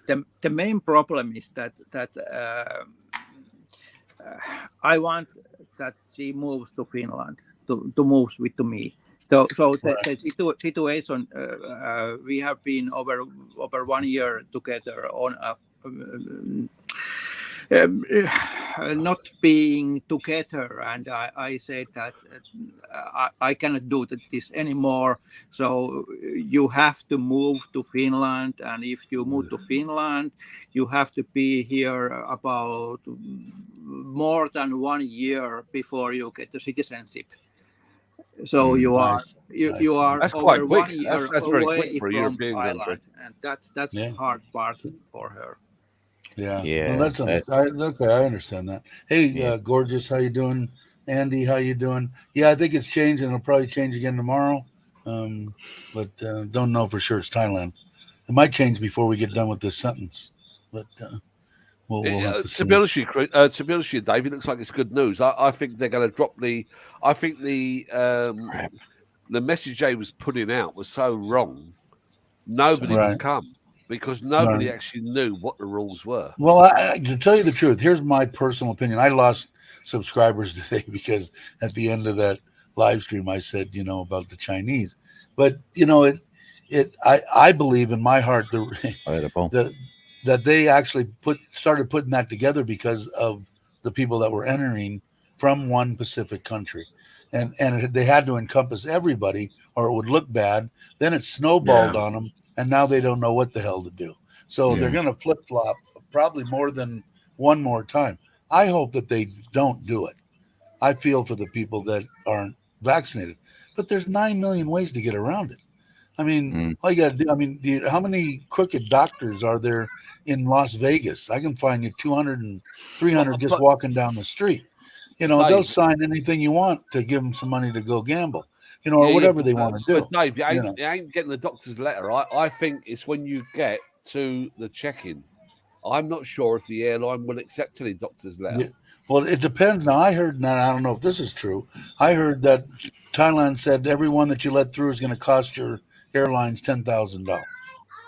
gut. The main problem is that I want that she moves to Finland to move with to me. So the situation we have been over 1 year together on not being together, and I said that I cannot do this anymore. So you have to move to Finland, and if you move to Finland, you have to be here about more than 1 year before you get the citizenship. So you are that's over quite quick. 1 year That's very away quick for a from European Thailand, country. and that's hard part for her. Yeah. Well, okay. I understand that. Hey, Gorgeous, how you doing? Andy, how you doing? Yeah, I think it's changed, and it'll probably change again tomorrow. But don't know for sure. It's Thailand. It might change before we get done with this sentence. But we'll have to see. To be honest with you, Dave, it looks like it's good news. I think they're going to drop the. I think the message they was putting out was so wrong. Nobody would come because nobody actually knew what the rules were. Well, to tell you the truth, here's my personal opinion. I lost subscribers today because at the end of that live stream, I said, about the Chinese. But I believe in my heart that they actually started putting that together because of the people that were entering from one Pacific country, and they had to encompass everybody, or it would look bad. Then it snowballed on them, and now they don't know what the hell to do. So they're going to flip flop probably more than one more time. I hope that they don't do it. I feel for the people that aren't vaccinated, but there's 9 million ways to get around it. I mean, all you got to do. I mean, how many crooked doctors are there in Las Vegas? I can find you 200 and 300 just walking down the street. They'll sign anything you want to give them some money to go gamble, or whatever they want to do. But Dave, you ain't getting the doctor's letter. I think it's when you get to the check-in. I'm not sure if the airline will accept any doctor's letter. Yeah. Well, it depends. Now, I heard, now I don't know if this is true. I heard that Thailand said everyone that you let through is going to cost your airlines $10,000.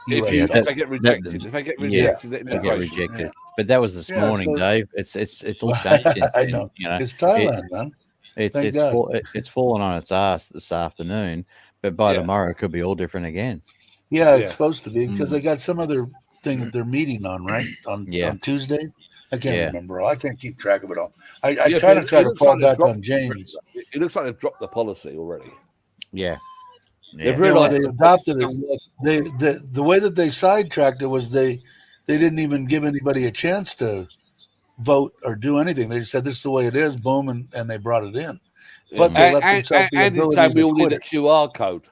If they get rejected, they get rejected. But that was this morning, Dave. It's all changed. I know. It's Thailand, man. It's fallen on its ass this afternoon, but by tomorrow it could be all different again. Yeah, it's supposed to be because they got some other thing that they're meeting on, right? On Tuesday. I can't remember all. I can't keep track of it all. I kind of try to fall back on James. It looks like they've dropped the policy already. Yeah. They've realized they adopted it. The way that they sidetracked it was they didn't even give anybody a chance to vote or do anything. They just said this is the way it is, boom, and they brought it in. But they left themselves the ability we to all need a QR code.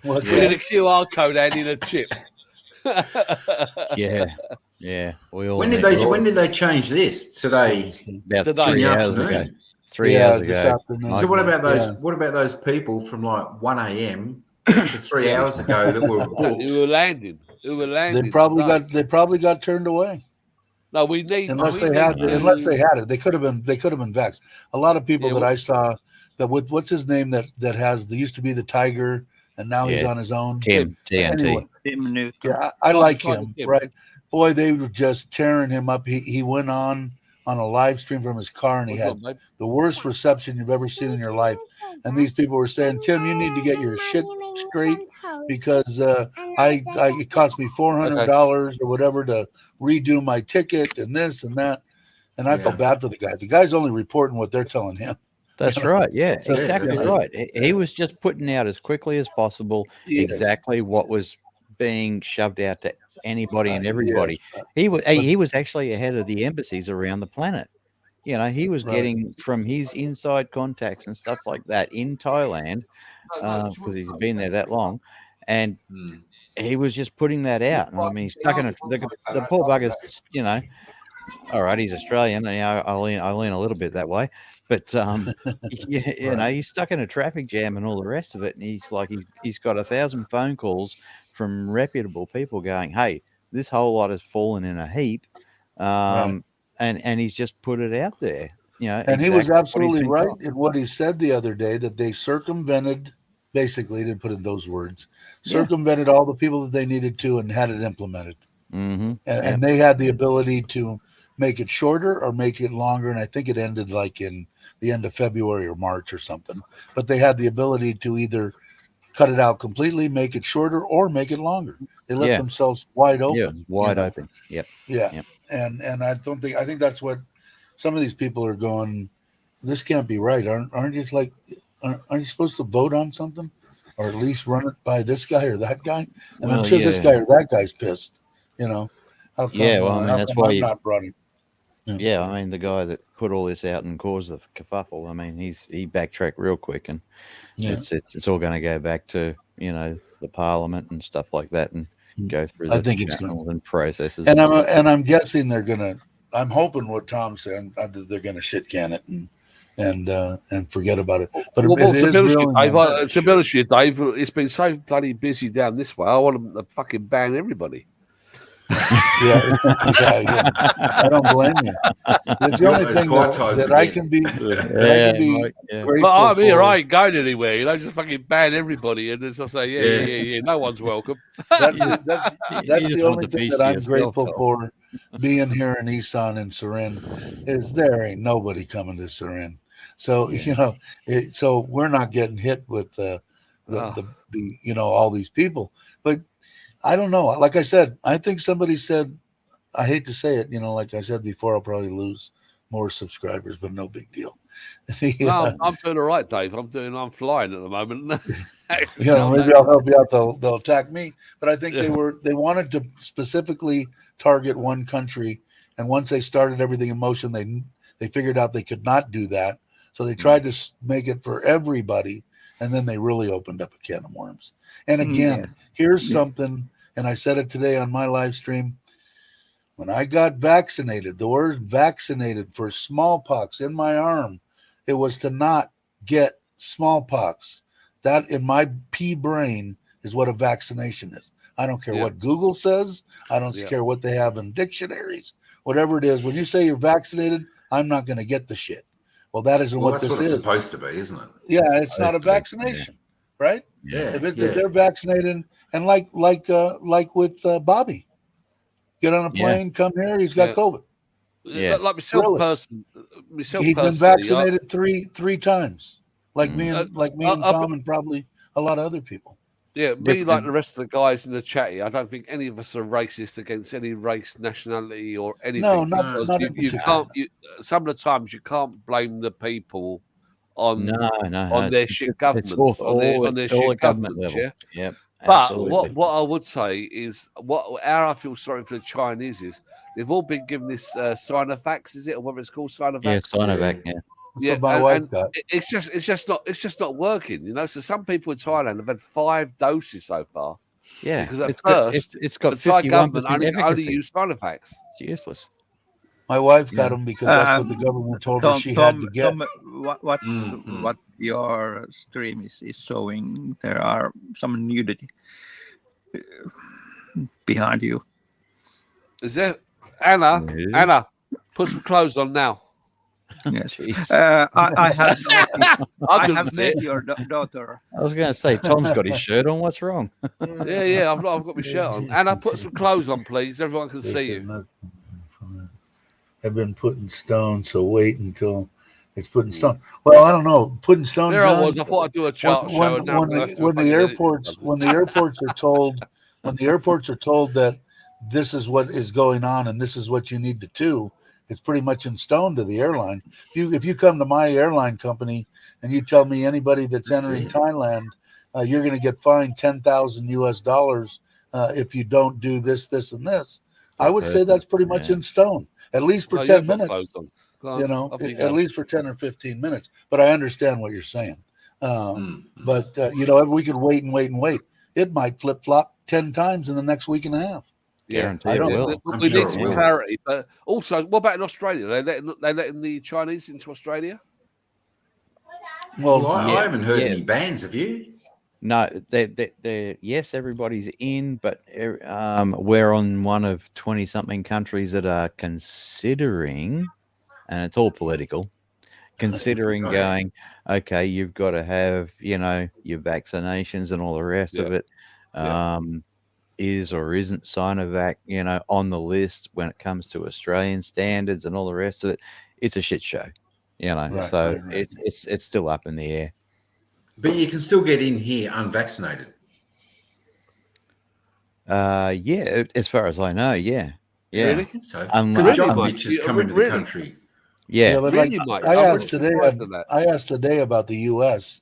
We need a QR code and in a chip. Yeah. When did they change this? Today? About 3 hours ago. 3 hours ago. So what about those? What about those people from like 1 a.m. to 3 hours ago that were booked? Who were landing? They probably got turned away. No, we need unless they had it. They could have been vaxxed. A lot of people that I saw that with what's his name that used to be the Tiger and now he's on his own. Tim anyway, Tim Newton. Yeah, I like him. Right, boy, they were just tearing him up. He went on a live stream from his car and he had the worst reception you've ever seen in your life. And these people were saying, Tim, you need to get your shit straight because it cost me $400 or whatever to redo my ticket and this and that. And I felt bad for the guy. The guy's only reporting what they're telling him. That's right. Yeah, exactly right. He was just putting out as quickly as possible exactly what was being shoved out to anybody and everybody. He was actually ahead of the embassies around the planet. He was getting from his inside contacts and stuff like that in Thailand because he's been there that long, and he was just putting that out. And I mean, he's stuck in the poor bugger's, all right, he's Australian. I lean a little bit that way, but he's stuck in a traffic jam and all the rest of it. And he's got 1,000 phone calls from reputable people going, "Hey, this whole lot has fallen in a heap," and he's just put it out there. And he was absolutely right in what he said the other day that they circumvented. Basically, he didn't put in those words. Circumvented all the people that they needed to and had it implemented. Mm-hmm. And they had the ability to make it shorter or make it longer. And I think it ended like in the end of February or March or something. But they had the ability to either cut it out completely, make it shorter, or make it longer. They left themselves wide open. Yeah, wide open. Yep. Yeah. Yep. And I think that's what some of these people are going, this can't be right. Aren't you supposed to vote on something? Or at least run it by this guy or that guy? And I'm sure this guy or that guy's pissed. How come, well, I mean, that's why I'm not running? Yeah, I mean, the guy that put all this out and caused the kerfuffle, I mean, he backtracked real quick, and it's all going to go back to the Parliament and stuff like that, and go through the channels and processes. And I'm guessing they're gonna. I'm hoping what Tom said, they're gonna shit can it and forget about it. But to be honest with you, Dave, it's been so bloody busy down this way. I want them to fucking ban everybody. Yeah. I don't blame you. It's the only thing that I can be grateful but I'm here, for. I ain't going anywhere. Just fucking ban everybody, and then I say, yeah, no one's welcome. That's the only thing that I'm grateful for being here in Isan and Surin is there ain't nobody coming to Surin. So so we're not getting hit with the all these people. But I don't know. Like I said, I think somebody said, I hate to say it, like I said before, I'll probably lose more subscribers, but no big deal. No, I'm doing all right, Dave. I'm flying at the moment. Maybe I'll help you out. They'll attack me, but I think they wanted to specifically target one country, and once they started everything in motion, they figured out they could not do that, so they tried to make it for everybody, and then they really opened up a can of worms. And again, here's something, and I said it today on my live stream. When I got vaccinated, the word vaccinated for smallpox in my arm, it was to not get smallpox. That in my pea brain is what a vaccination is. I don't care what Google says. I don't care what they have in dictionaries. Whatever it is, when you say you're vaccinated, I'm not going to get the shit. Well, that isn't what this is. That's what it's supposed to be, isn't it? Yeah, it's not a vaccination, right? Yeah. If they're vaccinated, and like with Bobby, get on a plane, come here, he's got COVID. Yeah, like myself personally, he's been vaccinated three times, like me and Tom and probably a lot of other people. Yeah, me like the rest of the guys in the chat here, I don't think any of us are racist against any race, nationality, or anything. No, not you can't. Some of the times you can't blame the people on their shit governments, on their shit government level. Yeah. But what I would say is how I feel sorry for the Chinese is they've all been given this Sinovac, is it, or whatever it's called, Sinovac? Yeah, Sinovac. Yeah, my wife got. It's just not working, So some people in Thailand have had 5 doses so far. Yeah, because at first it's got the Thai government 51% only used Sinovacs. It's useless. My wife got them because that's what the government told her she had to get. What your stream is showing? There are some nudity behind you. Is there, Anna? Anna, put some clothes on now. Yes, I have met your daughter. I was going to say, Tom's got his shirt on. What's wrong? Yeah, I've got my shirt on. Anna, put some clothes on, please. Everyone can see you. Have been put in stone, so wait until it's put in stone. Well, I don't know. Put in stone. There, John, I was. I thought I'd do a chart show. When the airports are told that this is what is going on and this is what you need to do, it's pretty much in stone to the airline. If you come to my airline company and you tell me anybody that's entering Thailand, you're going to get fined $10,000 if you don't do this, and this. I would say that's pretty much in stone, at least for 10 minutes. At least for 10 or 15 minutes. But I understand what you're saying. But we could wait and wait. It might flip flop 10 times in the next week and a half. Guarantee I don't know. We need some clarity. But also, what about in Australia? They letting the Chinese into Australia? Well, I haven't heard any bans. Have you? No, they yes, everybody's in, but we're on one of 20-something countries that are considering, and it's all political, considering going, okay, you've got to have, your vaccinations and all the rest of it. is or isn't Sinovac, on the list when it comes to Australian standards and all the rest of it. It's a shit show, so it's still up in the air. But you can still get in here unvaccinated. Yeah, as far as I know, yeah. I think so. Because Djokovic is coming to the country. Yeah, but really, like, Mike. I asked today about the U.S.,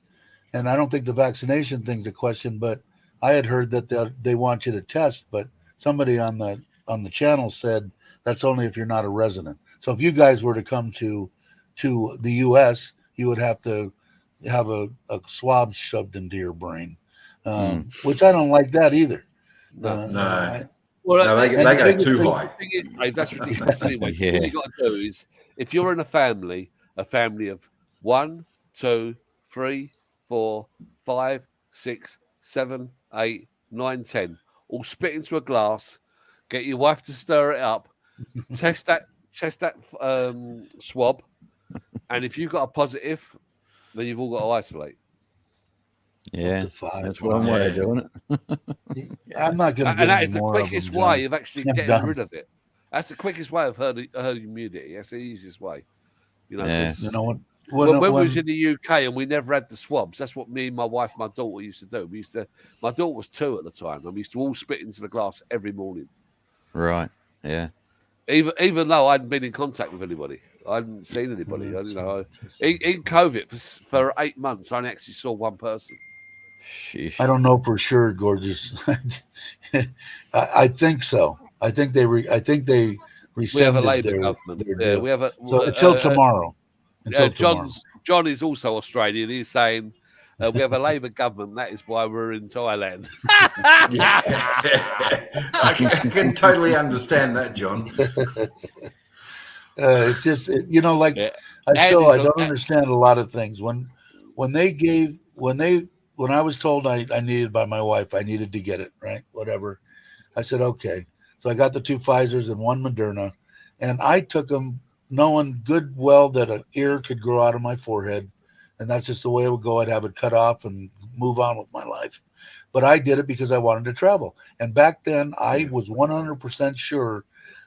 and I don't think the vaccination thing's a question, but I had heard that they want you to test, but somebody on the channel said that's only if you're not a resident. So if you guys were to come to the U.S., you would have to have a swab shoved into your brain, which I don't like that either. No. Well, they go too high. That's ridiculous anyway. Yeah. All you got to do is, if you're in a family of 1, 2, 3, 4, 5, 6, 7, 8, 9, 10, all spit into a glass, get your wife to stir it up, test that swab, and if you've got a positive, then you've all got to isolate. Yeah, that's one way of doing it. I'm not going to. And that is the quickest way of actually getting rid of it. That's the quickest way of herd immunity. That's the easiest way. When we was in the UK and we never had the swabs, that's what me and my wife, my daughter used to do. My daughter was 2 at the time, and we used to all spit into the glass every morning. Right. Yeah. Even though I hadn't been in contact with anybody, I hadn't seen anybody. In COVID for 8 months, I only actually saw one person. Sheesh. I don't know for sure, Gorgeous. I think so. I think they rescinded. We have a Labour government. Yeah, we have until tomorrow. John is also Australian. He's saying we have a Labour government. That is why we're in Thailand. I can totally understand that, John. It's just I don't understand a lot of things. When I was told I needed by my wife, I needed to get it, right? Whatever. I said, okay. So I got the 2 Pfizers and 1 Moderna, and I took them knowing good well that an ear could grow out of my forehead, and that's just the way it would go. I'd have it cut off and move on with my life. But I did it because I wanted to travel. And back then, I was 100% sure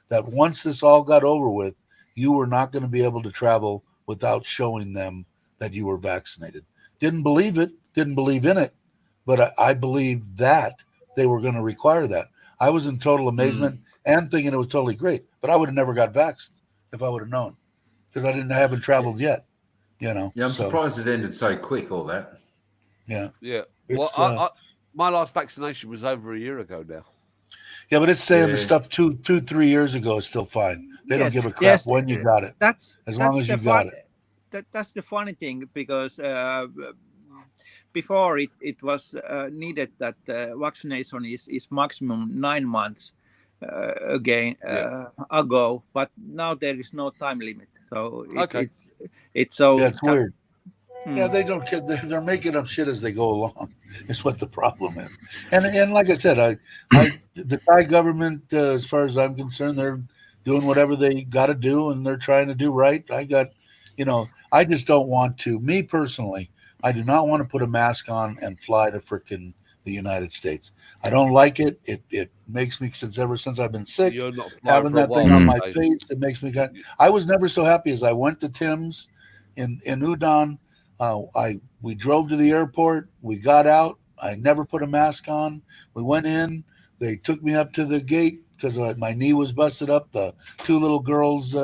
that once this all got over with, you were not going to be able to travel without showing them that you were vaccinated. Didn't believe it, didn't believe in it, but I believed that they were going to require that. I was in total amazement and thinking it was totally great, but I would have never got vaxxed if I would have known, because I haven't traveled yet. Yeah, I'm surprised it ended so quick. All that. Yeah. Well, my last vaccination was over a year ago now. Yeah, but it's saying the stuff 2-3 years ago is still fine. They don't give a crap when you got it. As long as you got it. That's the funny thing, because before it was needed that vaccination is maximum 9 months ago, but now there is no time limit. So it's weird. Yeah, they don't. They're making up shit as they go along. Is what the problem is. And like I said, the Thai government, as far as I'm concerned, they're doing whatever they got to do, and they're trying to do right. I just don't want to. Me personally, I do not want to put a mask on and fly to frickin' the United States. I don't like it. It makes me ever since I've been sick, having that thing on my face. It makes me. I was never so happy as I went to Tim's in Udon. We drove to the airport. We got out. I never put a mask on. We went in. They took me up to the gate because my knee was busted up. The 2 little girls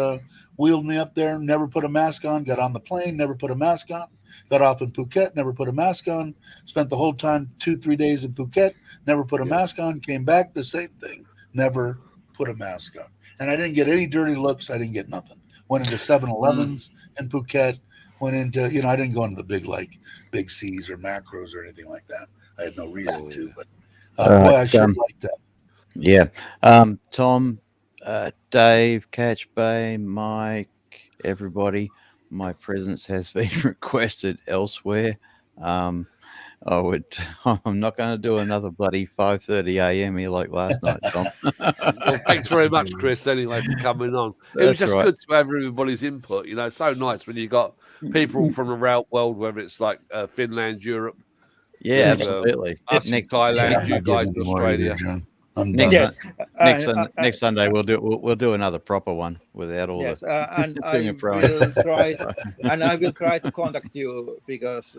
wheeled me up there. Never put a mask on. Got on the plane. Never put a mask on. Got off in Phuket. Never put a mask on. Spent the whole time 2-3 days in Phuket. Never put a mask on. Came back, the same thing. Never put a mask on. And I didn't get any dirty looks. I didn't get nothing. Went into 7-Elevens in Phuket. Went into, I didn't go into the big C's or macros or anything like that. I had no reason to, but boy, I should like that. Yeah. Tom, Dave, Catch Bay, Mike, everybody, my presence has been requested elsewhere. I'm not going to do another bloody 5:30 a.m. here like last night, Tom. Well, thanks very much, Chris, anyway, for coming on. It was just good to have everybody's input. It's so nice when you got people from around the world, whether it's like Finland, Europe. Yeah, absolutely. Us in Thailand, you guys in Australia. Next Sunday we'll do another proper one without all yes, the and I will try to contact you because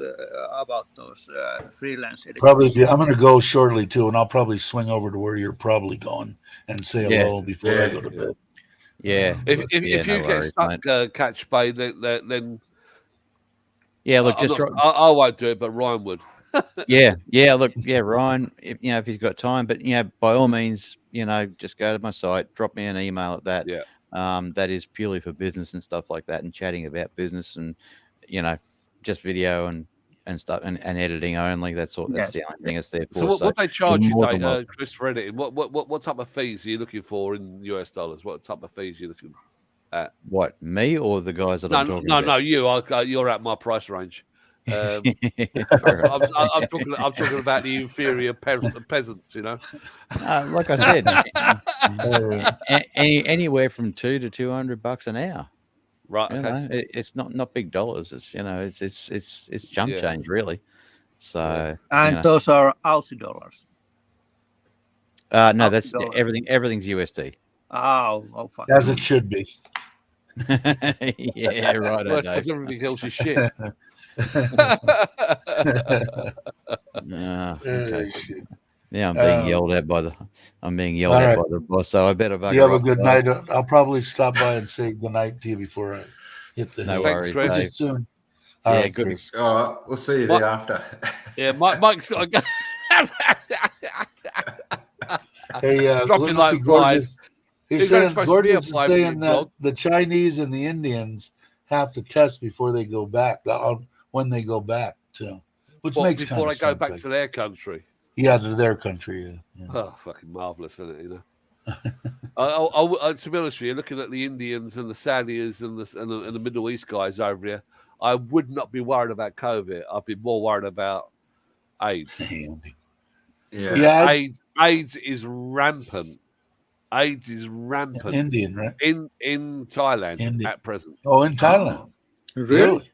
about those freelance editors. Probably, I'm going to go shortly too, and I'll probably swing over to where you're probably going and say hello before I go to bed. Yeah. If you get stuck, Catch Bay, then yeah, look, I won't do it, but Ryan would. Look, Ryan, if he's got time, but by all means, just go to my site, drop me an email at that. Yeah. That is purely for business and stuff like that, and chatting about business and just video and stuff and editing only. That's all. That's the only thing it's there for. So what they charge you, Chris, for editing? What type of fees are you looking for in US dollars? What type of fees are you looking at? What, me or the guys that I'm talking about? No, you. You're at my price range. I'm talking about the inferior peasants, Like I said, anywhere from $200 to $200 an hour. Right. Okay. It's not big dollars. It's it's jump change really. So and those are Aussie dollars. No, that's everything. Everything's USD. Oh, fuck. As it should be. Yeah, right. Well, because everything else is shit. Okay. Yeah, I'm being yelled at by the boss, so I better you have a good night. I'll probably stop by and say good night to you before I hit the worries, Chris. See you soon. All right, good. All right, we'll see you there after. Yeah, Mike's got to go. Hey, dropping like flies. He's saying, Gordon's saying that the Chinese and the Indians have to test before they go back, when they go back, too. Which makes before they sense, go back to their country. Yeah, to their country, yeah. Oh, fucking marvellous, isn't it, to be honest with you, looking at the Indians and the Saudis and the Middle East guys over here, I would not be worried about COVID. I'd be more worried about AIDS. Yeah. AIDS is rampant. AIDS is rampant. Indian, right? In Thailand at present. Oh, in Thailand. Really?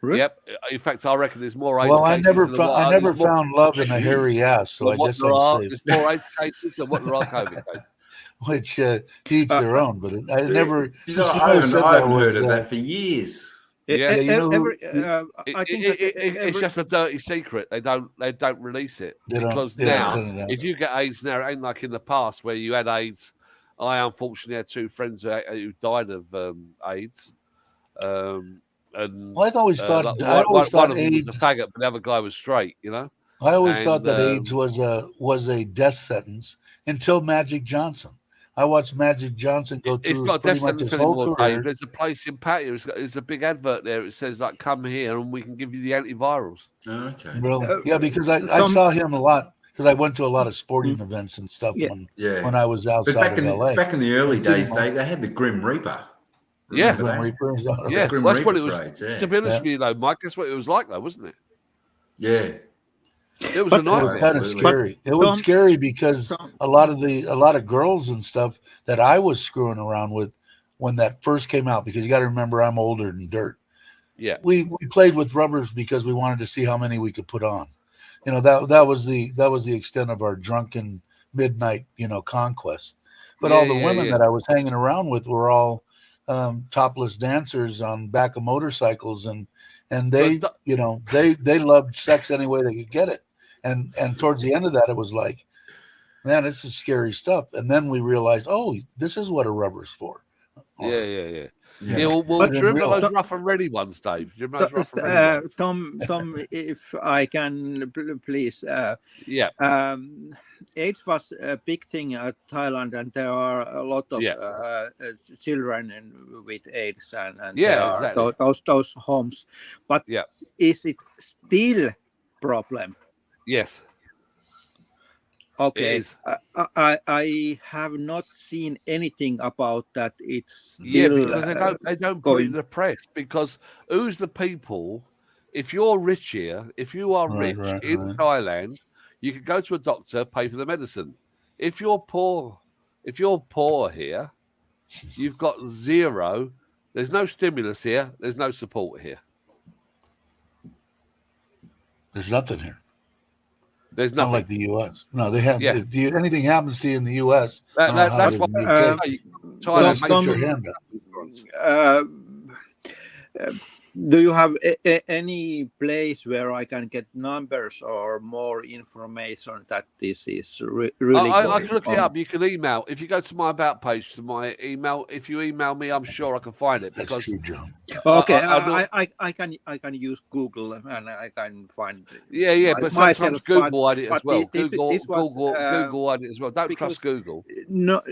Yep. In fact, I reckon there's more AIDS. Well, cases I never found love in a hairy ass, so I guess there's more AIDS cases than what there are COVID cases. Which to each their own, but I never. I haven't heard of that for years. Yeah, I think it's just a dirty secret. They don't release it because now, if you get AIDS now, it ain't like in the past where you had AIDS. I unfortunately had two friends who died of AIDS. And I always thought one of them AIDS was a faggot, but the other guy was straight. I always thought that AIDS was a death sentence until Magic Johnson. I watched Magic Johnson go through. It's not death sentence anymore, Dave. There's a place in Patio. There's a big advert there. It says like, "Come here, and we can give you the antivirals." Okay. Really? Yeah, because I saw him a lot because I went to a lot of sporting events and stuff when I was outside of LA. Back in the early days, they had the Grim Reaper. Yeah, Grim Reaper. Yeah, Grim that's Reaper what it was. parades, To be honest with you, though, Mike, that's what it was like, though, wasn't it? Yeah. It was a nightmare. It was kind of scary. It was scary because a lot of girls and stuff that I was screwing around with when that first came out, because you got to remember I'm older than dirt. Yeah, we played with rubbers because we wanted to see how many we could put on. That was the extent of our drunken midnight conquest. But all the women that I was hanging around with were all topless dancers on back of motorcycles, and they they loved sex any way they could get it. And towards the end of that, it was like, man, this is scary stuff. And then we realized, oh, this is what a rubber's for. Yeah. Well, do you remember those rough and ready ones, Dave? Do you remember those rough and ready ones? Tom, if I can please. AIDS was a big thing at Thailand, and there are a lot of children with AIDS, and exactly. those homes. But is it still problem? Yes. Okay. I have not seen anything about that. It's still, because they don't put it in the press, because who's the people? If you're rich here, if you are rich in Thailand, you can go to a doctor, pay for the medicine. If you're poor here, you've got zero. There's no stimulus here. There's no support here. There's nothing here. There's Not nothing. like the U.S. No, they have. Yeah. If anything happens to you in the U.S., that's what Thailand makes your hand up. Do you have any place where I can get numbers or more information that this is really I can look it up. You can email. If you go to my About page, to my email, if you email me, I'm sure I can find it. Because that's true, John. Okay, I can use Google and I can find. Yeah, but sometimes Google ID as well. Google ID as well. Don't trust Google. No,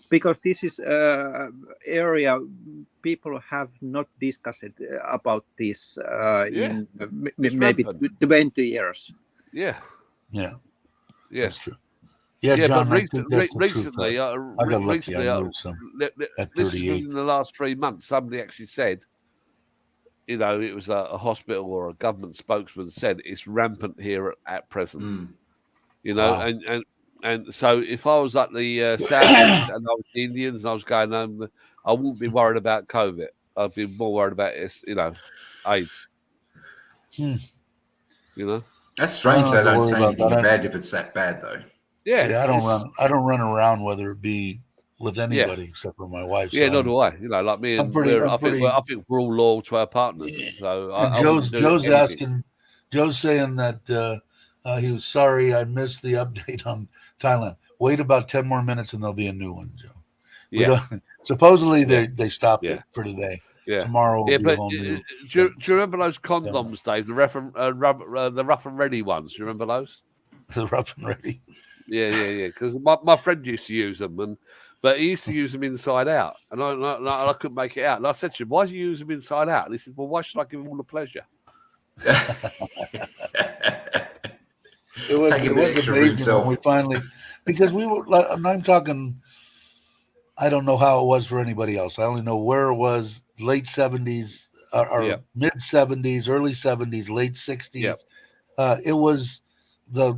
because this is area people have not discussed about this in maybe 20 years. Yeah. That's true. Yeah, John, but recently, this is in the last 3 months, somebody actually said, you know, it was a hospital or a government spokesman said it's rampant here at present. You know, and so if I was at the Saudis and I was the Indians and I was going home, I wouldn't be worried about COVID. I'd be more worried about AIDS. You know, that's strange. They don't say anything bad if it's that bad, though. Yeah, I don't run around whether it be with anybody except for my wife. Yeah, nor do I. You know, like me and I think we're all loyal to our partners. Yeah. So Joe's saying that he was sorry I missed the update on Thailand. Wait about 10 more minutes and there'll be a new one, Joe. Yeah. Supposedly they stopped it for today. Yeah. Tomorrow will be a whole new. Do you remember those condoms, Dave? The rough and ready ones. Do you remember those? The rough and ready. Yeah. Because my friend used to use them, but he used to use them inside out, and I couldn't make it out. And I said to him, "Why do you use them inside out?" And he said, "Well, why should I give him all the pleasure?" It was amazing when we finally, because we were, and I'm talking, I don't know how it was for anybody else. I only know where it was, late 70s or mid 70s, early 70s, late 60s. It was the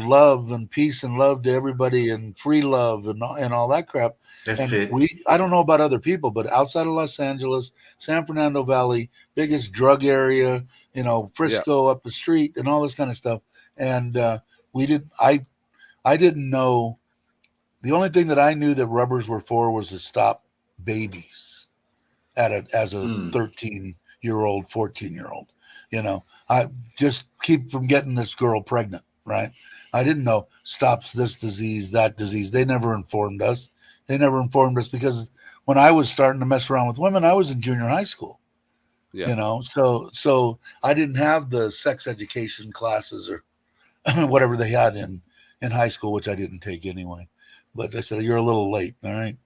love and peace and love to everybody and free love and all that crap. That's it. I don't know about other people, but outside of Los Angeles, San Fernando Valley, biggest drug area, Frisco up the street and all this kind of stuff. And I didn't know. The only thing that I knew that rubbers were for was to stop babies as a 13-year-old, 14-year-old. I just keep from getting this girl pregnant, right? I didn't know stops this disease, that disease. They never informed us. Because when I was starting to mess around with women, I was in junior high school. So I didn't have the sex education classes or whatever they had in high school, which I didn't take anyway. But they said, you're a little late. All right.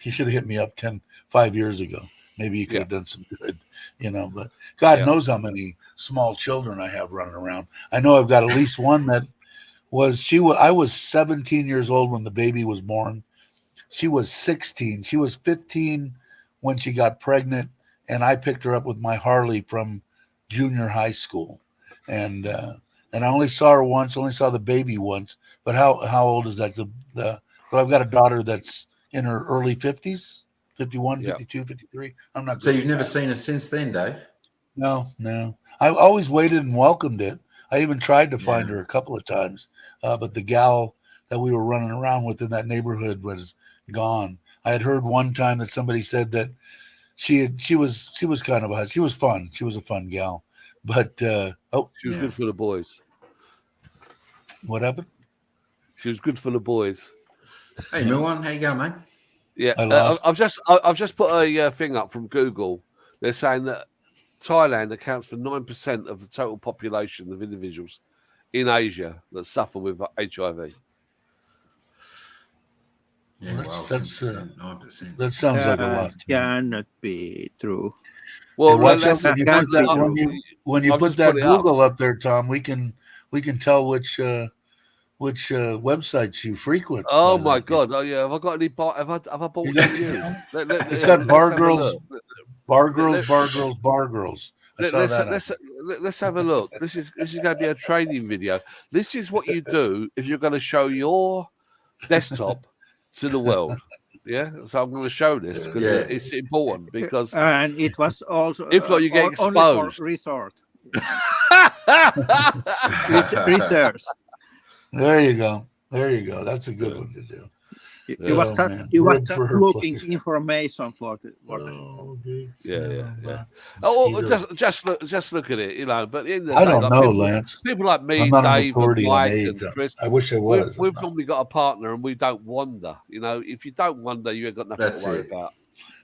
You should have hit me up 5 years ago. Maybe you could have done some good, but God knows how many small children I have running around. I know I've got at least one that I was 17 years old when the baby was born. She was 16. She was 15 when she got pregnant. And I picked her up with my Harley from junior high school. And I only saw her once, only saw the baby once. But how old is that? I've got a daughter that's in her early 50s, 51, 52, 53. I'm not. So you've never seen her since then, Dave? No. I always waited and welcomed it. I even tried to find her a couple of times, but the gal that we were running around with in that neighborhood was gone. I had heard one time that somebody said that she was kind of she was fun. She was a fun gal, but she was good for the boys. What happened? She was good for the boys. Hey, Milwan, how you going, mate? Yeah, I've just put a thing up from Google. They're saying that Thailand accounts for 9% of the total population of individuals in Asia that suffer with HIV. Yeah, that's 9%. That sounds like a lot. Cannot be true. Well, when you put that Google up there, Tom, we can tell which websites you frequent. Oh my God! Oh yeah, have I got any? Have I bought you? It's got bar girls. Let's have a look. This is going to be a training video. This is what you do if you're going to show your desktop to the world. Yeah, so I'm going to show this because it's important. Because and it was also if not, you get exposed. Resort. Research. There you go. There you go. That's a good one to do. You was just looking information for the. Just look at it, you know. But at the end of the I day, don't like know, Lance. People like me, I'm not an Dave, and authority on Mike, AIDS. and Chris. I wish I was. We've normally got a partner, and we don't wander. You know, if you don't wander, you ain't got nothing to worry about.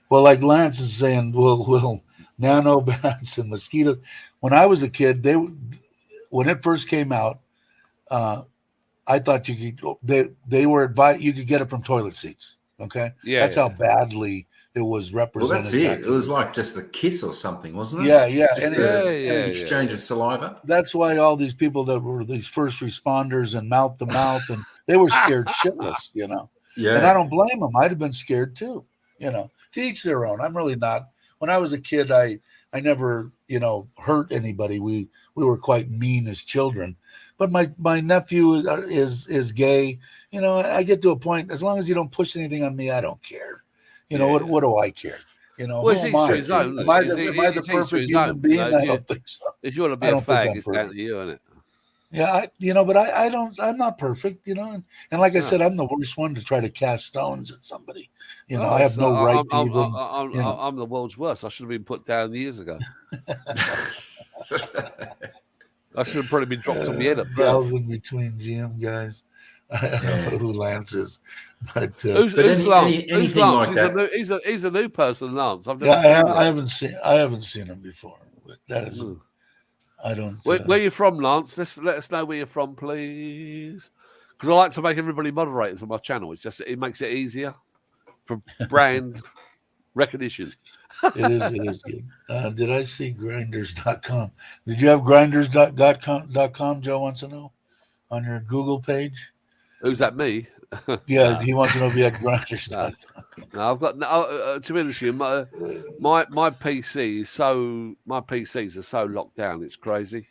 Well, like Lance is saying, will nanobats and mosquitoes. When I was a kid, when it first came out, I thought you could. They were advised you could get it from toilet seats. Okay, that's how badly it was represented. Well, that's it. It was like just a kiss or something, wasn't it? Yeah. Just an exchange of saliva. That's why all these people that were these first responders and mouth to mouth, and they were scared shitless, you know. Yeah. And I don't blame them. I'd have been scared too, you know. To each their own. I'm really not. When I was a kid, I never, you know, hurt anybody. We were quite mean as children. But my nephew is gay. You know, I get to a point. As long as you don't push anything on me, I don't care. You know what do I care? You know, well, who am I? Am I the perfect human being? I don't think so. If you want to be a fag, it's down to you, isn't it? Yeah, but I'm not perfect, you know, and like I said, I'm the worst one to try to cast stones at somebody. You know, I have no right to even. I'm the world's worst. I should have been put down years ago. I should have probably been dropped on the head at birth. In between GM guys. I don't know who Lance is, but who's Lance? Who's Lance? Like he's a new person, Lance. I haven't seen him before. But that is, I don't. Where you from, Lance? Let us know where you're from, please. Because I like to make everybody moderators on my channel. It makes it easier for brand recognition. It is good. Did I see grinders.com? Did you have grinders.com? Joe wants to know on your Google page. Who's that? Me? Yeah, he wants to know if you had grinders.com. No, I've got no. To be honest with you, my PCs are so locked down. It's crazy.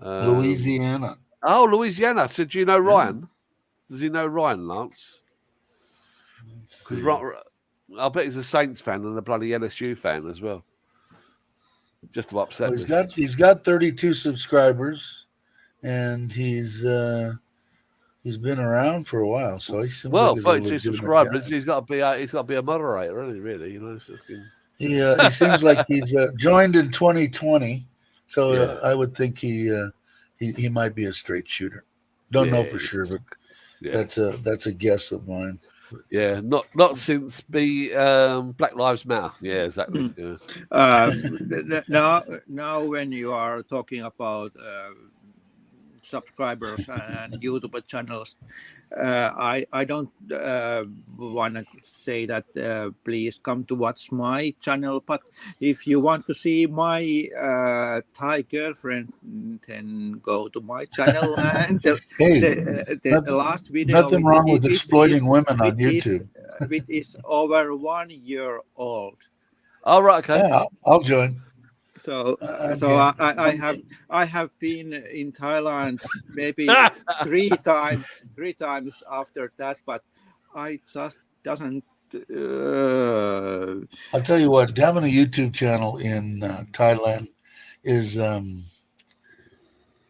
Louisiana. Oh, Louisiana. So do you know Ryan? Does he know Ryan, Lance? Because I bet he's a Saints fan and a bloody LSU fan as well. Just to upset me. He's got 32 subscribers, and he's been around for a while. So he's 32 subscribers. He's got to be a moderator, isn't he? Really, you know. He seems like he's joined in 2020, so I would think he might be a straight shooter. Don't know for sure, but that's a guess of mine. Yeah, not since the Black Lives Matter. Yeah, exactly. Yeah. Now, when you are talking about subscribers and YouTube channels, I don't want to say that please come to watch my channel, but if you want to see my Thai girlfriend, then go to my channel. And the last video. Nothing wrong with exploiting women on YouTube. It is over 1 year old. Oh, right, okay. Yeah, I'll join. So I have been in Thailand maybe three times after that, but I just doesn't. I'll tell you what, having a YouTube channel in Thailand is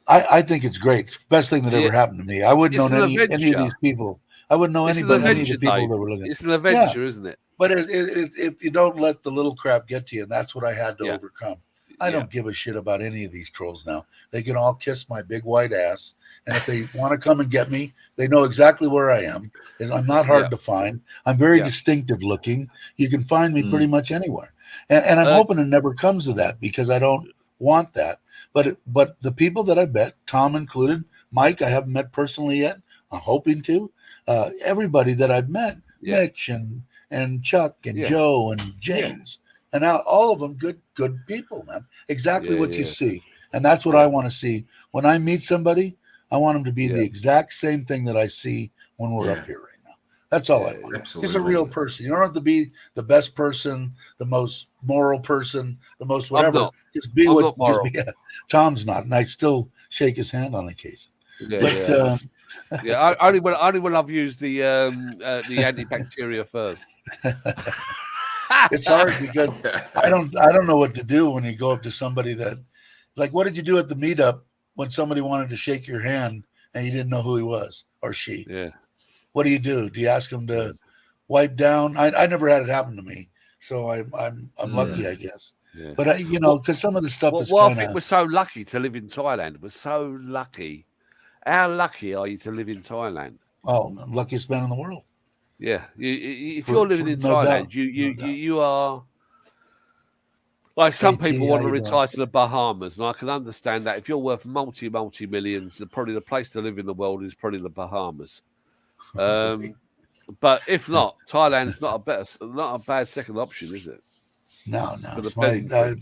I think it's great. Best thing that ever happened to me. I wouldn't know any of these people. I wouldn't know any of the people that were looking. It's an adventure, isn't it? But if you don't let the little crap get to you, and that's what I had to overcome. I don't give a shit about any of these trolls now. They can all kiss my big white ass. And if they want to come and get me, they know exactly where I am. And I'm not hard to find. I'm very distinctive looking. You can find me pretty much anywhere. And I'm hoping it never comes to that because I don't want that. But the people that I met, Tom included, Mike, I haven't met personally yet. I'm hoping to. Everybody that I've met, Mitch and Chuck and Joe and James. And now all of them good people, man. Exactly what you see. And that's what I want to see. When I meet somebody, I want them to be the exact same thing that I see when we're up here right now. That's all I want. Absolutely. He's a real person. You don't have to be the best person, the most moral person, the most whatever. Just be what Tom's not. And I still shake his hand on occasion. Only when I've used the antibacteria first. It's hard because I don't know what to do when you go up to somebody that, like, what did you do at the meetup when somebody wanted to shake your hand and you didn't know who he was or she. Yeah. What do? Do you ask them to wipe down? I never had it happen to me, so I'm lucky, I guess. Yeah. But you know, because some of the stuff is I kind think of. we're so lucky to live in Thailand. We're so lucky. How lucky are you to live in Thailand? Oh, luckiest man in the world. Yeah, if you're living in no Thailand, doubt. you are. Like some people want to retire to the Bahamas, and I can understand that. If you're worth multi millions, probably the place to live in the world is probably the Bahamas. But if not, Thailand's not a bad second option, is it? No. For the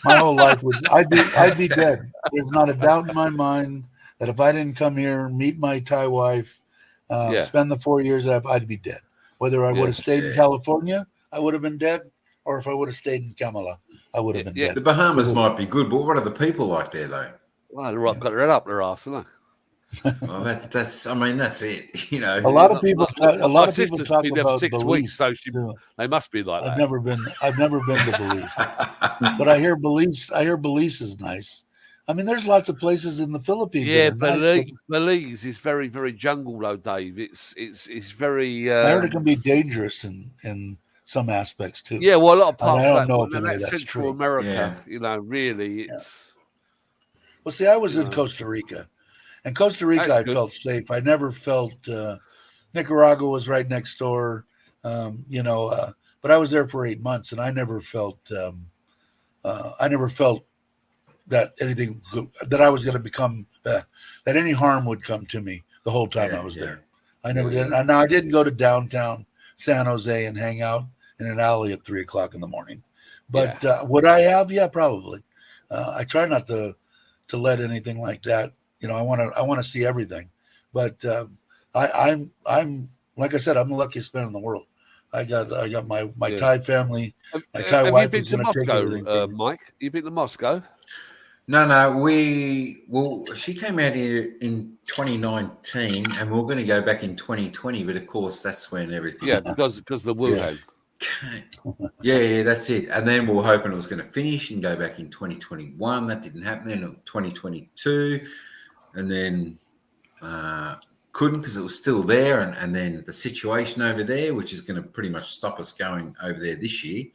my whole life was I'd be dead. There's not a doubt in my mind that if I didn't come here, meet my Thai wife, spend the 4 years, I'd be dead. Whether I would have stayed in California, I would have been dead, or if I would have stayed in Kamala, I would have been dead. The Bahamas might be good, but what are the people like there, though? Well, they're got their head up their arse, haven't they? Well, that's it. You know, a lot of people talk about 6 weeks, so they must be like that. I've never been to Belize, but I hear Belize is nice. I mean, there's lots of places in the Philippines. Yeah, Belize is very, very jungle, though, Dave. It's very. I heard it can be dangerous in some aspects too. Yeah, well, a lot of parts of that Central America, you know, really, it's. Well, see, I was in Costa Rica, and Costa Rica, I felt safe. I never felt. Nicaragua was right next door, you know, but I was there for 8 months, and I never felt. I never felt that anything that I was going to become that any harm would come to me the whole time I was there. I never did. And now I didn't go to downtown San Jose and hang out in an alley at 3 o'clock in the morning, but would I have? Yeah, probably. I try not to let anything like that. You know, I want to see everything, but I'm like I said, I'm the luckiest man in the world. I got my Thai family. My Thai wife is going to take everything. Mike, you been to Moscow? No. She came out here in 2019, and we're going to go back in 2020. But of course, that's when everything. Yeah, because the Wuhan. Yeah, that's it. And then we were hoping it was going to finish and go back in 2021. That didn't happen. Then 2022, and then couldn't because it was still there. And then the situation over there, which is going to pretty much stop us going over there this year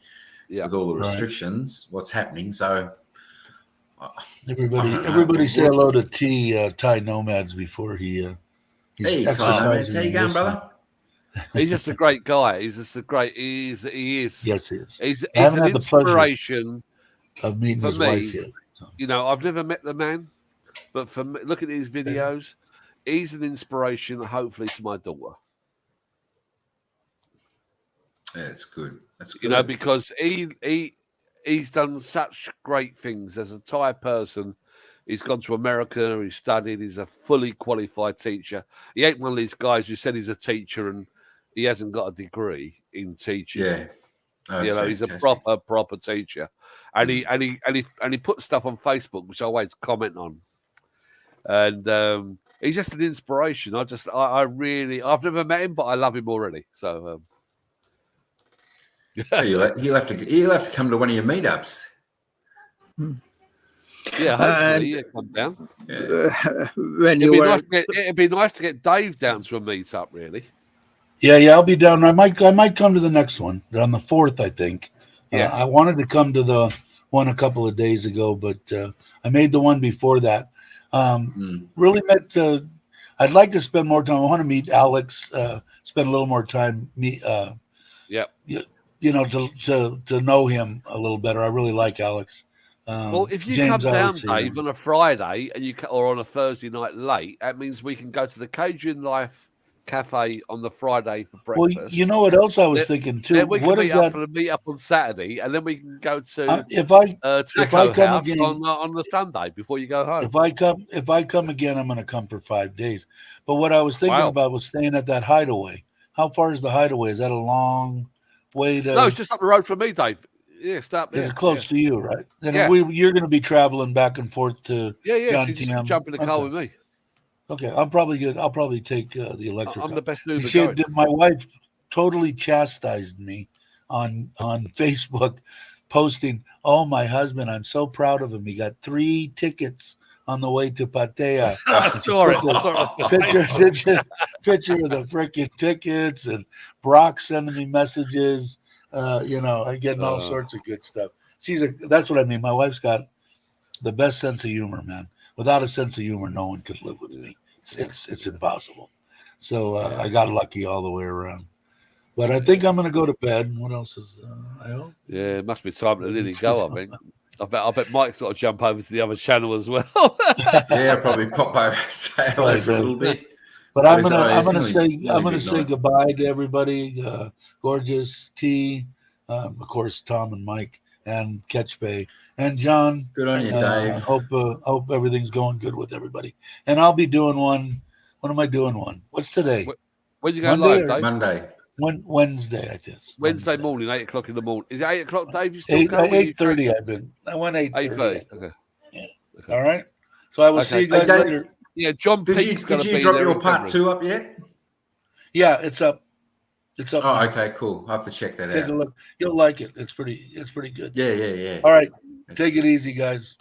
with all the restrictions. What's happening? So. Everybody say hello to Thai Nomads before he. Hey, Thai Nomads, how you going, brother? He's just a great guy. He's just a great. He is. Yes, he is. He's an inspiration of meeting his wife yet. So. You know, I've never met the man, but for me, look at these videos. He's an inspiration, hopefully, to my daughter. Yeah, it's good. That's good. You know, because he's done such great things as a Thai person. He's gone to America. He's studied. He's a fully qualified teacher. He ain't one of these guys who said he's a teacher and he hasn't got a degree in teaching. Yeah, you know, he's a proper teacher, and he puts stuff on Facebook which I always comment on, and he's just an inspiration. I've never met him, but I love him already. So. He'll have to come to one of your meetups. Yeah, hopefully come down. It'd be nice to get Dave down to a meetup, really. Yeah, I'll be down. I might come to the next one on the 4th, I think. Yeah, I wanted to come to the one a couple of days ago, but I made the one before that. Really met. I'd like to spend more time. I want to meet Alex. Spend a little more time. You know, to know him a little better. I really like Alex. Well, if you come down, Dave, on a Friday or on a Thursday night late, that means we can go to the Cajun Life Cafe on the Friday for breakfast. Well, you know what else I was thinking too? Then we can meet up for the meet up on Saturday, and then we can go to Taco House again, on the Sunday before you go home. If I come again, I'm going to come for 5 days. But what I was thinking about was staying at that hideaway. How far is the hideaway? Is that a long way to? No, it's just up the road from me, Dave. Yeah, stop there. It's close to you, right? And you're going to be traveling back and forth to so you just jump in the car with me. Okay, I'm probably good. I'll probably take the electric. I'm the best Uber. My wife totally chastised me on Facebook, posting, "Oh, my husband! I'm so proud of him. He got 3 tickets on the way to Pattaya. Picture of the freaking tickets, and Brock sending me messages. Getting all sorts of good stuff. That's what I mean. My wife's got the best sense of humor, man. Without a sense of humor, no one could live with me. It's impossible. So I got lucky all the way around. But I think I'm going to go to bed. What else is? I hope. Yeah, it must be time to really go. I think. I bet Mike's got to jump over to the other channel as well. Yeah, probably pop over, say hello for a little bit. But I'm gonna say goodbye to everybody. Gorgeous T, of course, Tom and Mike and Catch Bay and John. Good on you, Dave. Hope everything's going good with everybody. And I'll be doing one. When am I doing one? What's today? When you go live, Dave? Monday. Wednesday, I guess. Wednesday morning, 8 o'clock in the morning. Is it 8 o'clock, Dave? You still 8:30. I went 8:30. Okay. Yeah. Okay. All right. So I will see you guys later. Yeah, John Peake's going to be there. Did you drop your part 2 up yet? Yeah, it's up. It's up. Oh, now. Okay, cool. I'll have to check that out. Take a look. You'll like it. It's pretty good. Yeah. All right. Take it easy, guys.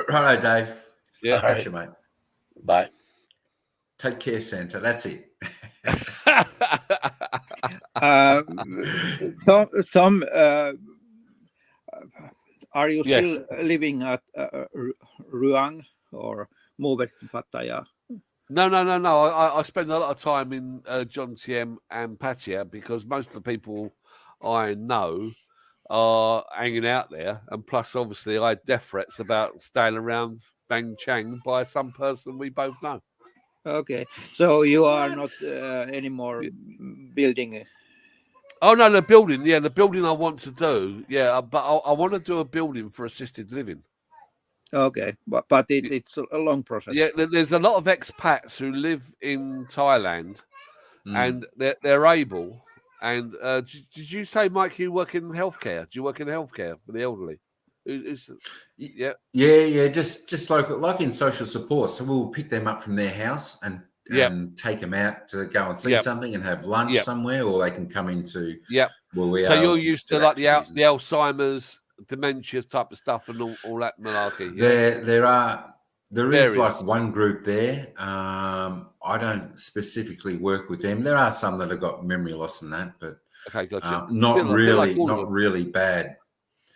Righto, Dave. Yeah. Catch you, mate. Bye. Take care, Santa. That's it. Tom, are you still living at Ruang or moved to Pattaya? No. I spend a lot of time in John Tiem and Pattaya because most of the people I know are hanging out there. And plus, obviously, I had death threats about staying around Bang Chang by some person we both know. Okay, so you are not anymore building. Oh no, the building. Yeah, the building I want to do. Yeah, but I want to do a building for assisted living. Okay, but it's a long process. Yeah, there's a lot of expats who live in Thailand, and they're able. And did you say, Mike, you work in healthcare? Do you work in healthcare for the elderly? Yeah. Just like in social support. So we'll pick them up from their house and take them out to go and see something and have lunch somewhere, or they can come into where we are. So you're used to like the Alzheimer's, dementia type of stuff and all that malarkey. There is like one group there. I don't specifically work with them. There are some that have got memory loss and that, but okay, gotcha. Not really bad.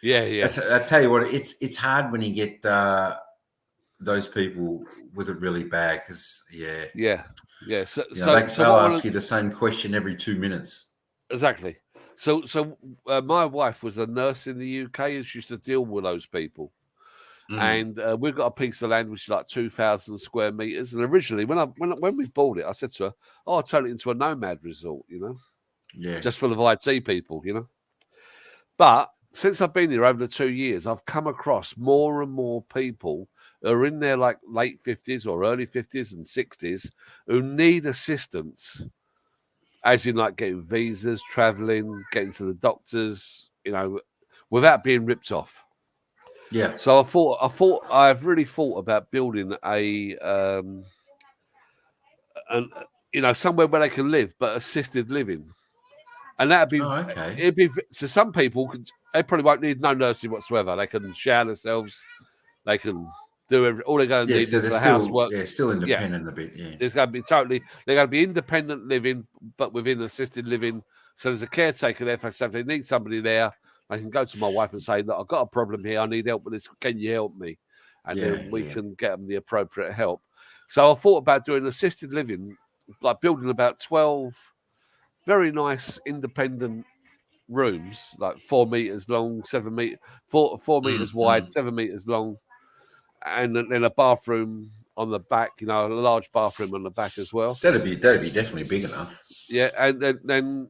Yeah. I tell you what, it's hard when you get those people with it really bad because So they'll ask you the same question every 2 minutes. Exactly. So my wife was a nurse in the UK and she used to deal with those people. And we've got a piece of land which is like 2,000 square meters. And originally, when we bought it, I said to her, "Oh, I'll turn it into a nomad resort, just full of IT people, But since I've been here over the 2 years, I've come across more and more people who are in their like late 50s or early 50s and 60s who need assistance, as in like getting visas, traveling, getting to the doctors, without being ripped off. Yeah. So I've really thought about building somewhere where they can live, but assisted living. And that'd be it'd be so some people they probably won't need no nursing whatsoever. They can shower themselves, they can do all they're going to need is the housework. Yeah, still independent a bit. Yeah, there's going to be they're going to be independent living, but within assisted living. So there's a caretaker there for if they need somebody there. I can go to my wife and say, "Look, I've got a problem here. I need help with this. Can you help me?" And then we can get them the appropriate help. So I thought about doing assisted living, like building about 12 very nice independent rooms, like 4 meters long, 4 meters wide, 7 meters long, and then a bathroom on the back. A large bathroom on the back as well. That'd be definitely big enough. Yeah, and then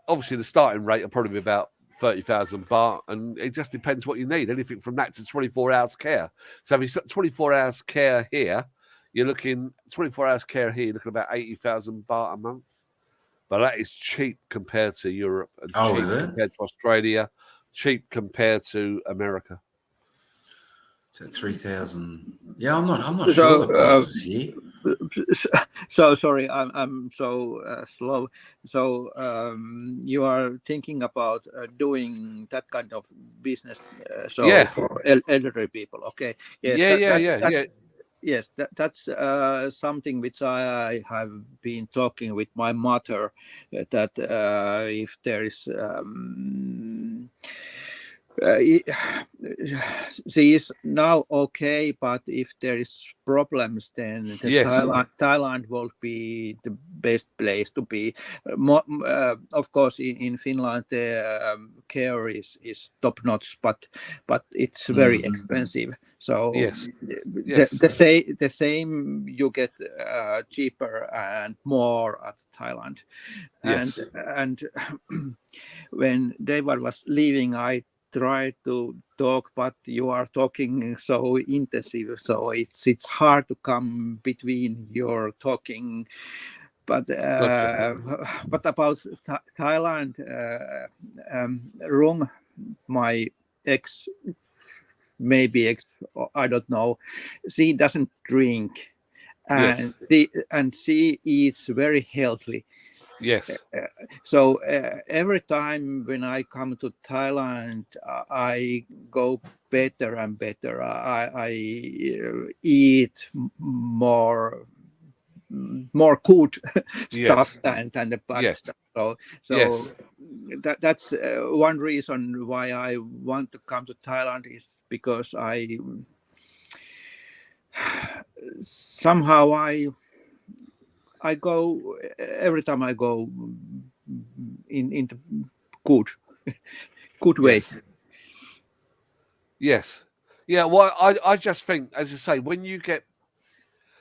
obviously the starting rate will probably be about 30,000 baht, and it just depends what you need. Anything from that to 24 hours care. So if you 24 hours care here, you're looking 24 hours care here. You're looking about 80,000 baht a month. But that is cheap compared to Europe, and cheap compared to Australia, cheap compared to America. So 3,000. Yeah, I'm not sure the prices here. So sorry, I'm so slow. So you are thinking about doing that kind of business, so for elderly people. Okay. Yes. Yeah. Yes, that's something which I have been talking with my mother, that if there is she is now okay, but if there is problems, then Thailand will be the best place to be. Of course, in Finland, the care is top notch, but it's very expensive. So the same you get cheaper and more at Thailand. And when David was leaving, I tried to talk, but you are talking so intensive, so it's hard to come between your talking. But about Thailand, Rung, my ex, I don't know, she doesn't drink, and she eats very healthy. Yes. So every time when I come to Thailand, I go better and better. I eat more good stuff than the bad stuff. So that's one reason why I want to come to Thailand, is because I somehow I go every time I go in the good way. Yes. Yeah. Well, I just think, as I say, when you get,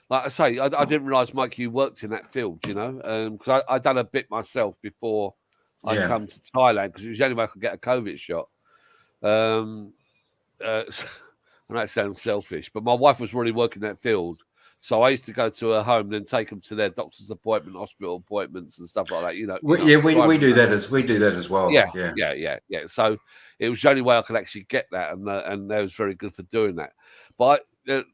like I say, I didn't realise, Mike, you worked in that field, you know, because I done a bit myself before I come to Thailand, because it was the only way I could get a COVID shot. And that sounds selfish, but my wife was really working that field. So I used to go to her home, then take them to their doctor's appointment, hospital appointments, and stuff like that. You know, we do that as well. Yeah. So it was the only way I could actually get that, and they was very good for doing that. But the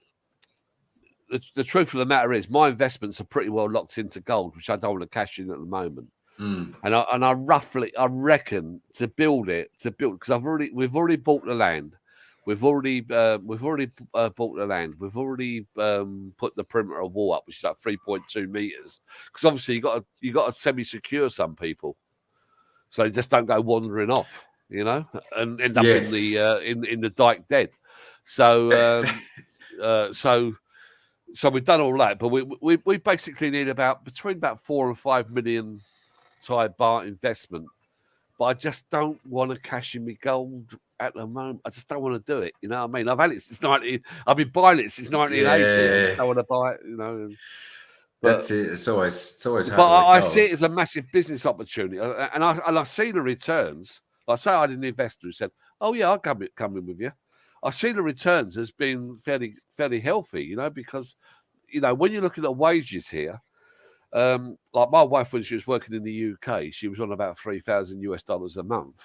truth of the matter is, my investments are pretty well locked into gold, which I don't want to cash in at the moment. And I reckon to build because we've already bought the land. We've already bought the land. We've already put the perimeter wall up, which is like 3.2 meters. Because obviously you got to semi-secure some people, so they just don't go wandering off, you know, and end up in the dike dead. So so we've done all that, but we basically need between 4 and 5 million Thai baht investment. But I just don't want to cash in my gold at the moment. I just don't want to do it. You know what I mean? I've had it since I've been buying it since 1980. I just don't want to buy it. You know. That's it. It's always hard. But I see it as a massive business opportunity, and I see the returns. Like, say I had an investor who said, "Oh yeah, I'll come in with you." I see the returns as being fairly healthy. You know, because you know when you look at the wages here. Like my wife, when she was working in the UK, she was on about $3,000 a month.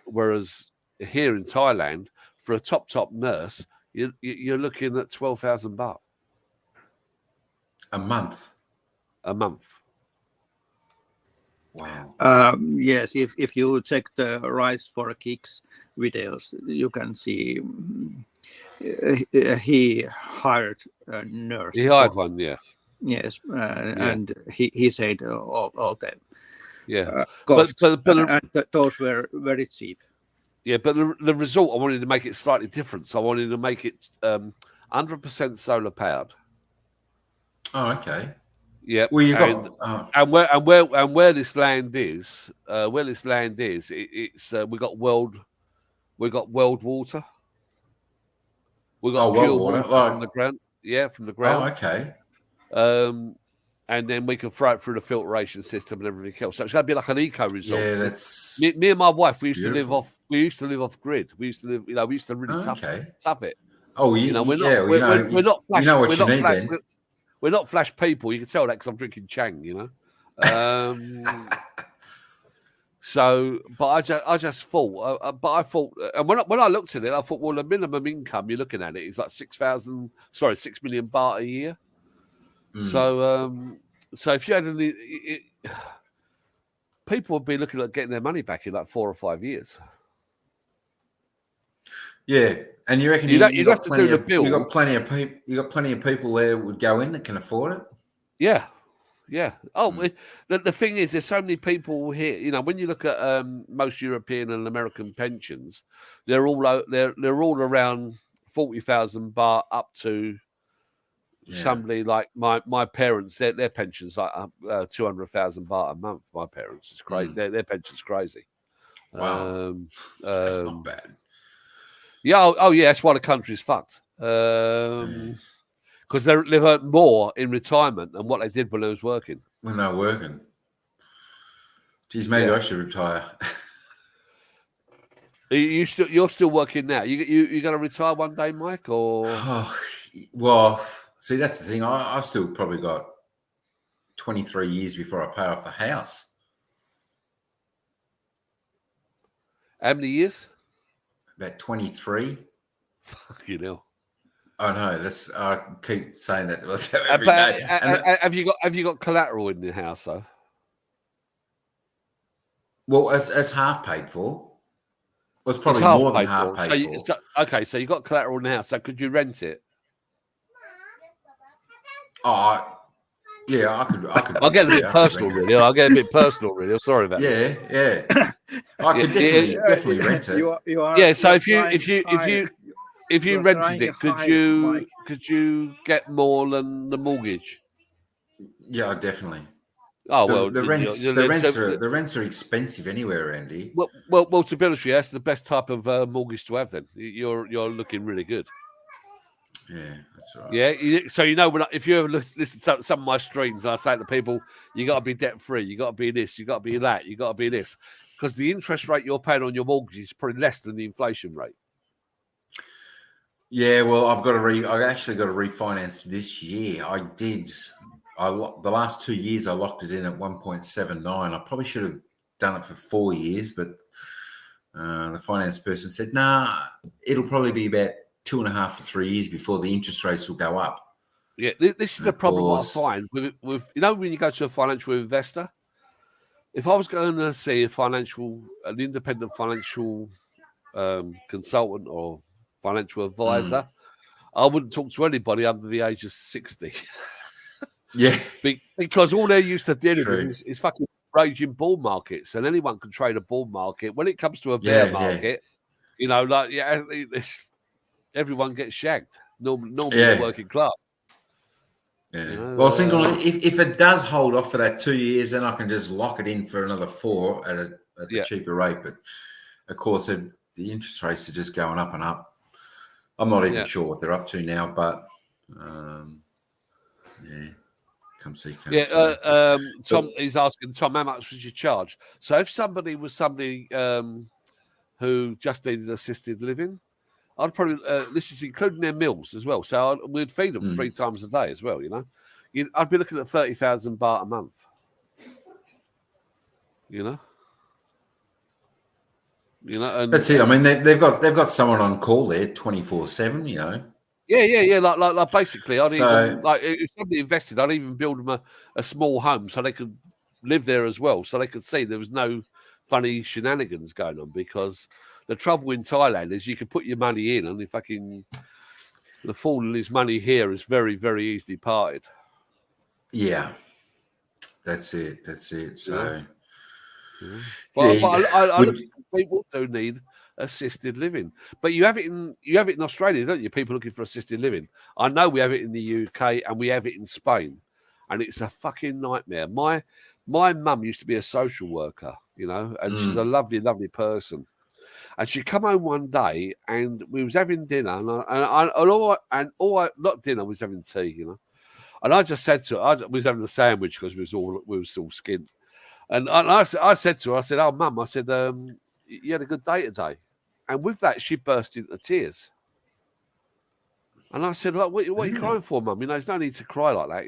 Whereas here in Thailand, for a top nurse, you're looking at 12,000 baht a month. Wow. Yes, if you check the Rise for Kicks videos, you can see he hired a nurse. He hired one, yeah. Yes, and he said all that. But those were very cheap. Yeah, but the result, I wanted to make it slightly different. So I wanted to make it 100% solar powered. Oh, okay. Yeah. Well, you and where this land is, it's we got world water. We got pure water from the ground. Yeah, from the ground. Oh, okay. And then we can throw it through the filtration system and everything else. So it's going to be like an eco resort. Yeah, that's me and my wife. We used to live off grid. We used to live. You know, we used to really tough it. Oh, you know, we're not flash. We're not flash people. You can tell that because I'm drinking Chang. You know. So, but I just thought, and when I looked at it, I thought, well, the minimum income you're looking at it is like 6 million baht a year. So if you had any, people would be looking at getting their money back in like 4 or 5 years. Yeah, and you reckon you'd have got to do the build. You got plenty of people there would go in that can afford it. Yeah. Oh, the thing is, there's so many people here. You know, when you look at most European and American pensions, they're all around 40,000 baht up to somebody like my parents. Their pensions like 200,000 baht a month. My parents, it's crazy. Their pension's crazy. Wow, that's not bad. Yeah. Oh, yeah. That's why the country's fucked. Because they've earned more in retirement than what they did when they was working. When they were working. Geez, maybe I should retire. You're still working now. You going to retire one day, Mike? Or well, see, that's the thing. I've still probably got 23 years before I pay off the house. How many years? About 23. Fucking hell. I know. I keep saying that to myself every day. Have you got collateral in the house though? Well, it's half paid for. Well, it's probably more than half paid for. Okay, so you got collateral in the house. So could you rent it? Oh, yeah, I could. I'll get a bit personal, really. I'll get a bit personal, really. I'm sorry about this. Yeah. I could definitely rent it. You are, yeah. So if you rented it, could you get more than the mortgage? Yeah, definitely. Oh well, the rents are expensive anywhere, Andy. Well, to be honest with you, that's the best type of mortgage to have. Then you're looking really good. Yeah, that's right. Yeah, so if you ever listen to some of my streams, I say to people, you got to be debt free, you got to be this, you got to be that, you got to be this, because the interest rate you're paying on your mortgage is probably less than the inflation rate. Yeah, well, I actually got to refinance this year. The last 2 years I locked it in at 1.79. I probably should have done it for 4 years, but the finance person said, nah, it'll probably be about 2.5 to 3 years before the interest rates will go up. Yeah, this is the problem what I find with when you go to a financial investor. If I was going to see an independent financial consultant or financial advisor, I wouldn't talk to anybody under the age of 60. Yeah, because all they're used to dealing with is fucking raging bull markets, and anyone can trade a bull market. When it comes to a bear market, everyone gets shagged. Normally, the working class. Yeah. Well, if it does hold off for that 2 years, then I can just lock it in for another 4 at a cheaper rate. But of course, the interest rates are just going up and up. I'm not even sure what they're up to now, but come see. Tom is asking, Tom, how much would you charge? So if somebody who just needed assisted living, I'd probably this is including their meals as well. So we'd feed them 3 times a day as well. I'd be looking at 30,000 baht a month. And that's it. I mean, they've got someone on call there 24/7. Yeah. Like basically, I'd even if somebody invested, I'd even build them a small home so they could live there as well, so they could see there was no funny shenanigans going on. Because the trouble in Thailand is you can put your money in, and the fool and his money here is very, very easily parted. Yeah, that's it. So, I look, people do need assisted living, but you have it in Australia, don't you? People looking for assisted living. I know we have it in the UK and we have it in Spain, and it's a fucking nightmare. My mum used to be a social worker, and she's a lovely, lovely person. And she come home one day, and we was having dinner, not dinner, we was having tea, And I just said to her, we was having a sandwich because we was all skint. And I said to her, I said, "Oh, Mum," I said, "you had a good day today." And with that, she burst into tears. And I said, "Look, what are you crying for, Mum? There's no need to cry like that.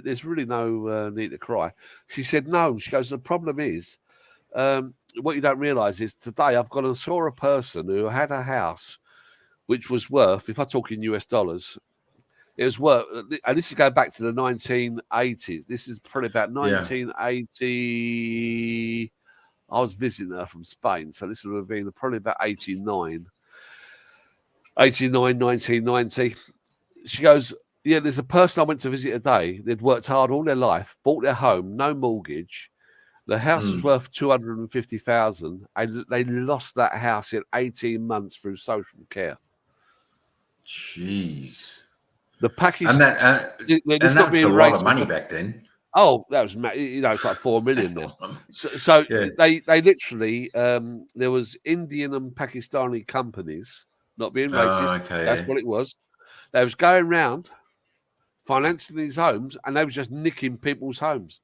There's really no need to cry." She said, "No." She goes, "The problem is, what you don't realise is today I've gone and saw a person who had a house which was worth, if I talk in US dollars, It was work, and this is going back to the 1980s. This is probably about 1980. I was visiting her from Spain, so this would have been probably about 89, 1990. She goes, yeah, there's a person I went to visit today. They'd worked hard all their life, bought their home, no mortgage. The house was worth 250,000, and they lost that house in 18 months through social care. Jeez. The package, and that's a lot of money back then. Oh, that was, it's like 4 million now. So they literally, there was Indian and Pakistani companies, not being racist. That's what it was. They was going around financing these homes, and they was just nicking people's homes.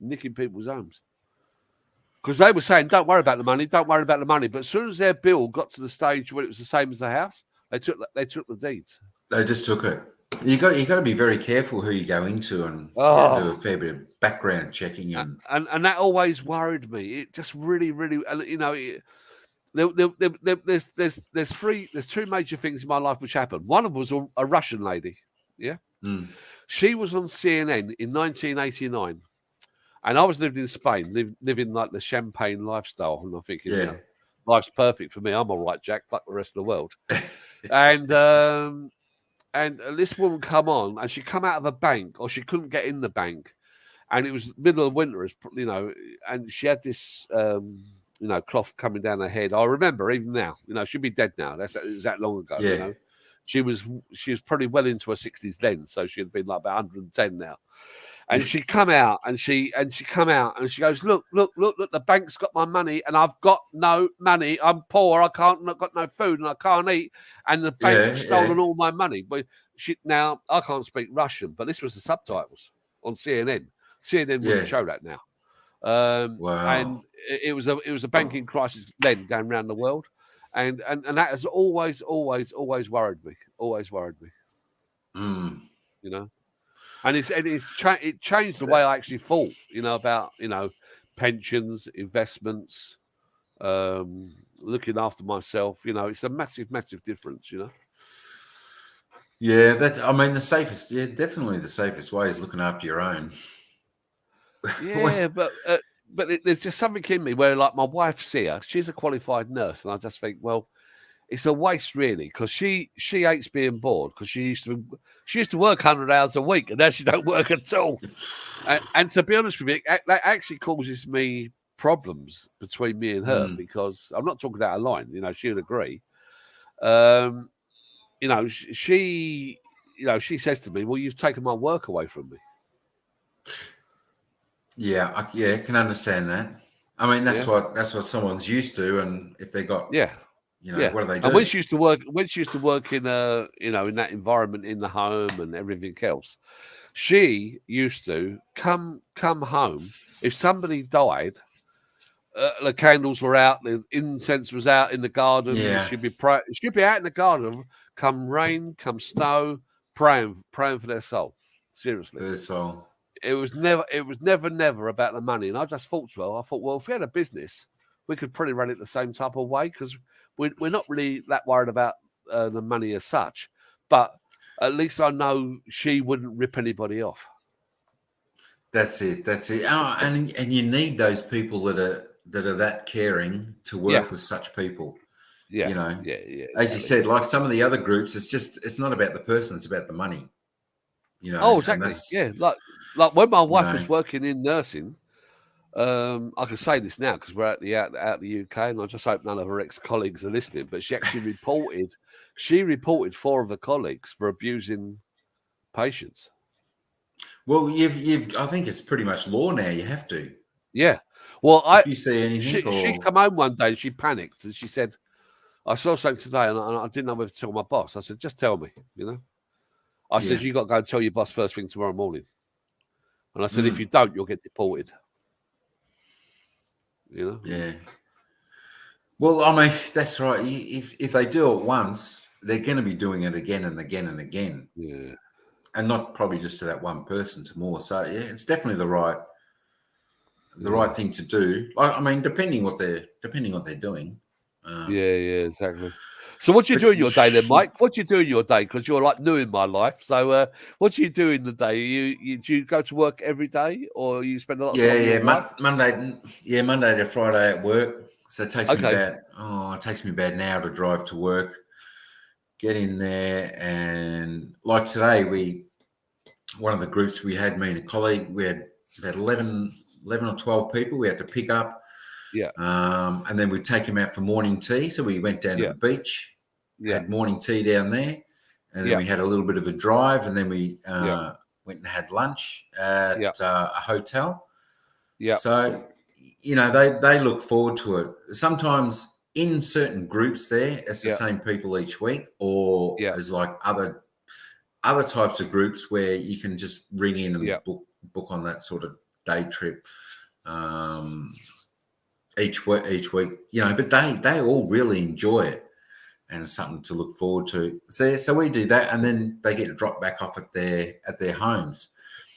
Because they were saying, don't worry about the money. But as soon as their bill got to the stage where it was the same as the house, they took the deeds. They just took it. You got to be very careful who you go into and do a fair bit of background checking. And that always worried me. It just really, there's two major things in my life which happened. One of them was a Russian lady. Yeah. She was on CNN in 1989. And I was living in Spain, living like the champagne lifestyle. And I'm thinking, life's perfect for me. I'm all right, Jack. Fuck the rest of the world. And this woman come on, and she come out of a bank, or she couldn't get in the bank. And it was middle of winter, and she had this, cloth coming down her head. I remember even now, she'd be dead now. It was that long ago, She was probably well into her 60s then, so she'd been like about 110 now. And she come out and she goes, look, the bank's got my money and I've got no money. I'm poor. I've got no food and I can't eat. And the bank's stolen all my money. But now I can't speak Russian, but this was the subtitles on CNN. CNN wouldn't show that now. Wow. And it was a banking crisis then going around the world. And that has always worried me. And it changed the way I actually thought, about pensions, investments, looking after myself. It's a massive difference. Yeah, the safest. Yeah, definitely the safest way is looking after your own. Yeah, but there's just something in me where, like, my wife's here. She's a qualified nurse, and I just think, well, it's a waste, really, because she hates being bored, because she used to work 100 hours a week, and now she don't work at all. And to be honest with you, that actually causes me problems between me and her, because I'm not talking out of line. She would agree. She says to me, "Well, you've taken my work away from me." Yeah, I can understand that. I mean, that's what someone's used to, and if they got what do they do? And when she used to work in in that environment in the home and everything else, she used to come home if somebody died. The candles were out, the incense was out in the garden. She'd be out in the garden, come rain, come snow, praying for their soul. Seriously, their soul. It was never about the money. And I just thought to her, well, if we had a business, we could probably run it the same type of way, because we're not really that worried about the money as such. But at least I know she wouldn't rip anybody off. That's it. Oh, and you need those people that are that caring to work with such people. Yeah. As you said, like some of the other groups, it's not about the person, it's about the money. Oh, exactly. Yeah. Like when my wife was working in nursing, I can say this now because we're out the UK, and I just hope none of her ex-colleagues are listening, but she actually reported 4 of her colleagues for abusing patients. Well, I think it's pretty much law now. You have to. Yeah. Well, if you see anything, she come home one day and she panicked and she said, "I saw something today and I didn't know whether to tell my boss." I said, "Just tell me." I said, "You got to go and tell your boss first thing tomorrow morning." And I said, "If you don't, you'll get deported." Yeah. Well, I mean, that's right. If they do it once, they're going to be doing it again and again and again. Yeah. And not probably just to that one person, to more. So yeah, it's definitely the right thing to do. I mean, depending what they're doing. Yeah, exactly. So what do you do in your day then, Mike? What do you do in your day? Because you're like new in my life. So what do you do in the day? Do you go to work every day, or you spend a lot of time with your wife? Monday to Friday at work. So it takes me about an hour to drive to work. Get in there, and like today, one of the groups we had, me and a colleague, we had about 11 or 12 people we had to pick up. Yeah. And then we'd take them out for morning tea. So we went down to the beach, had morning tea down there, and then we had a little bit of a drive, and then we went and had lunch at a hotel. Yeah. So, they look forward to it. Sometimes in certain groups there, it's the same people each week, or there's like other types of groups where you can just ring in and book on that sort of day trip. Each week, but they all really enjoy it, and it's something to look forward to. So we do that, and then they get dropped back off at their homes.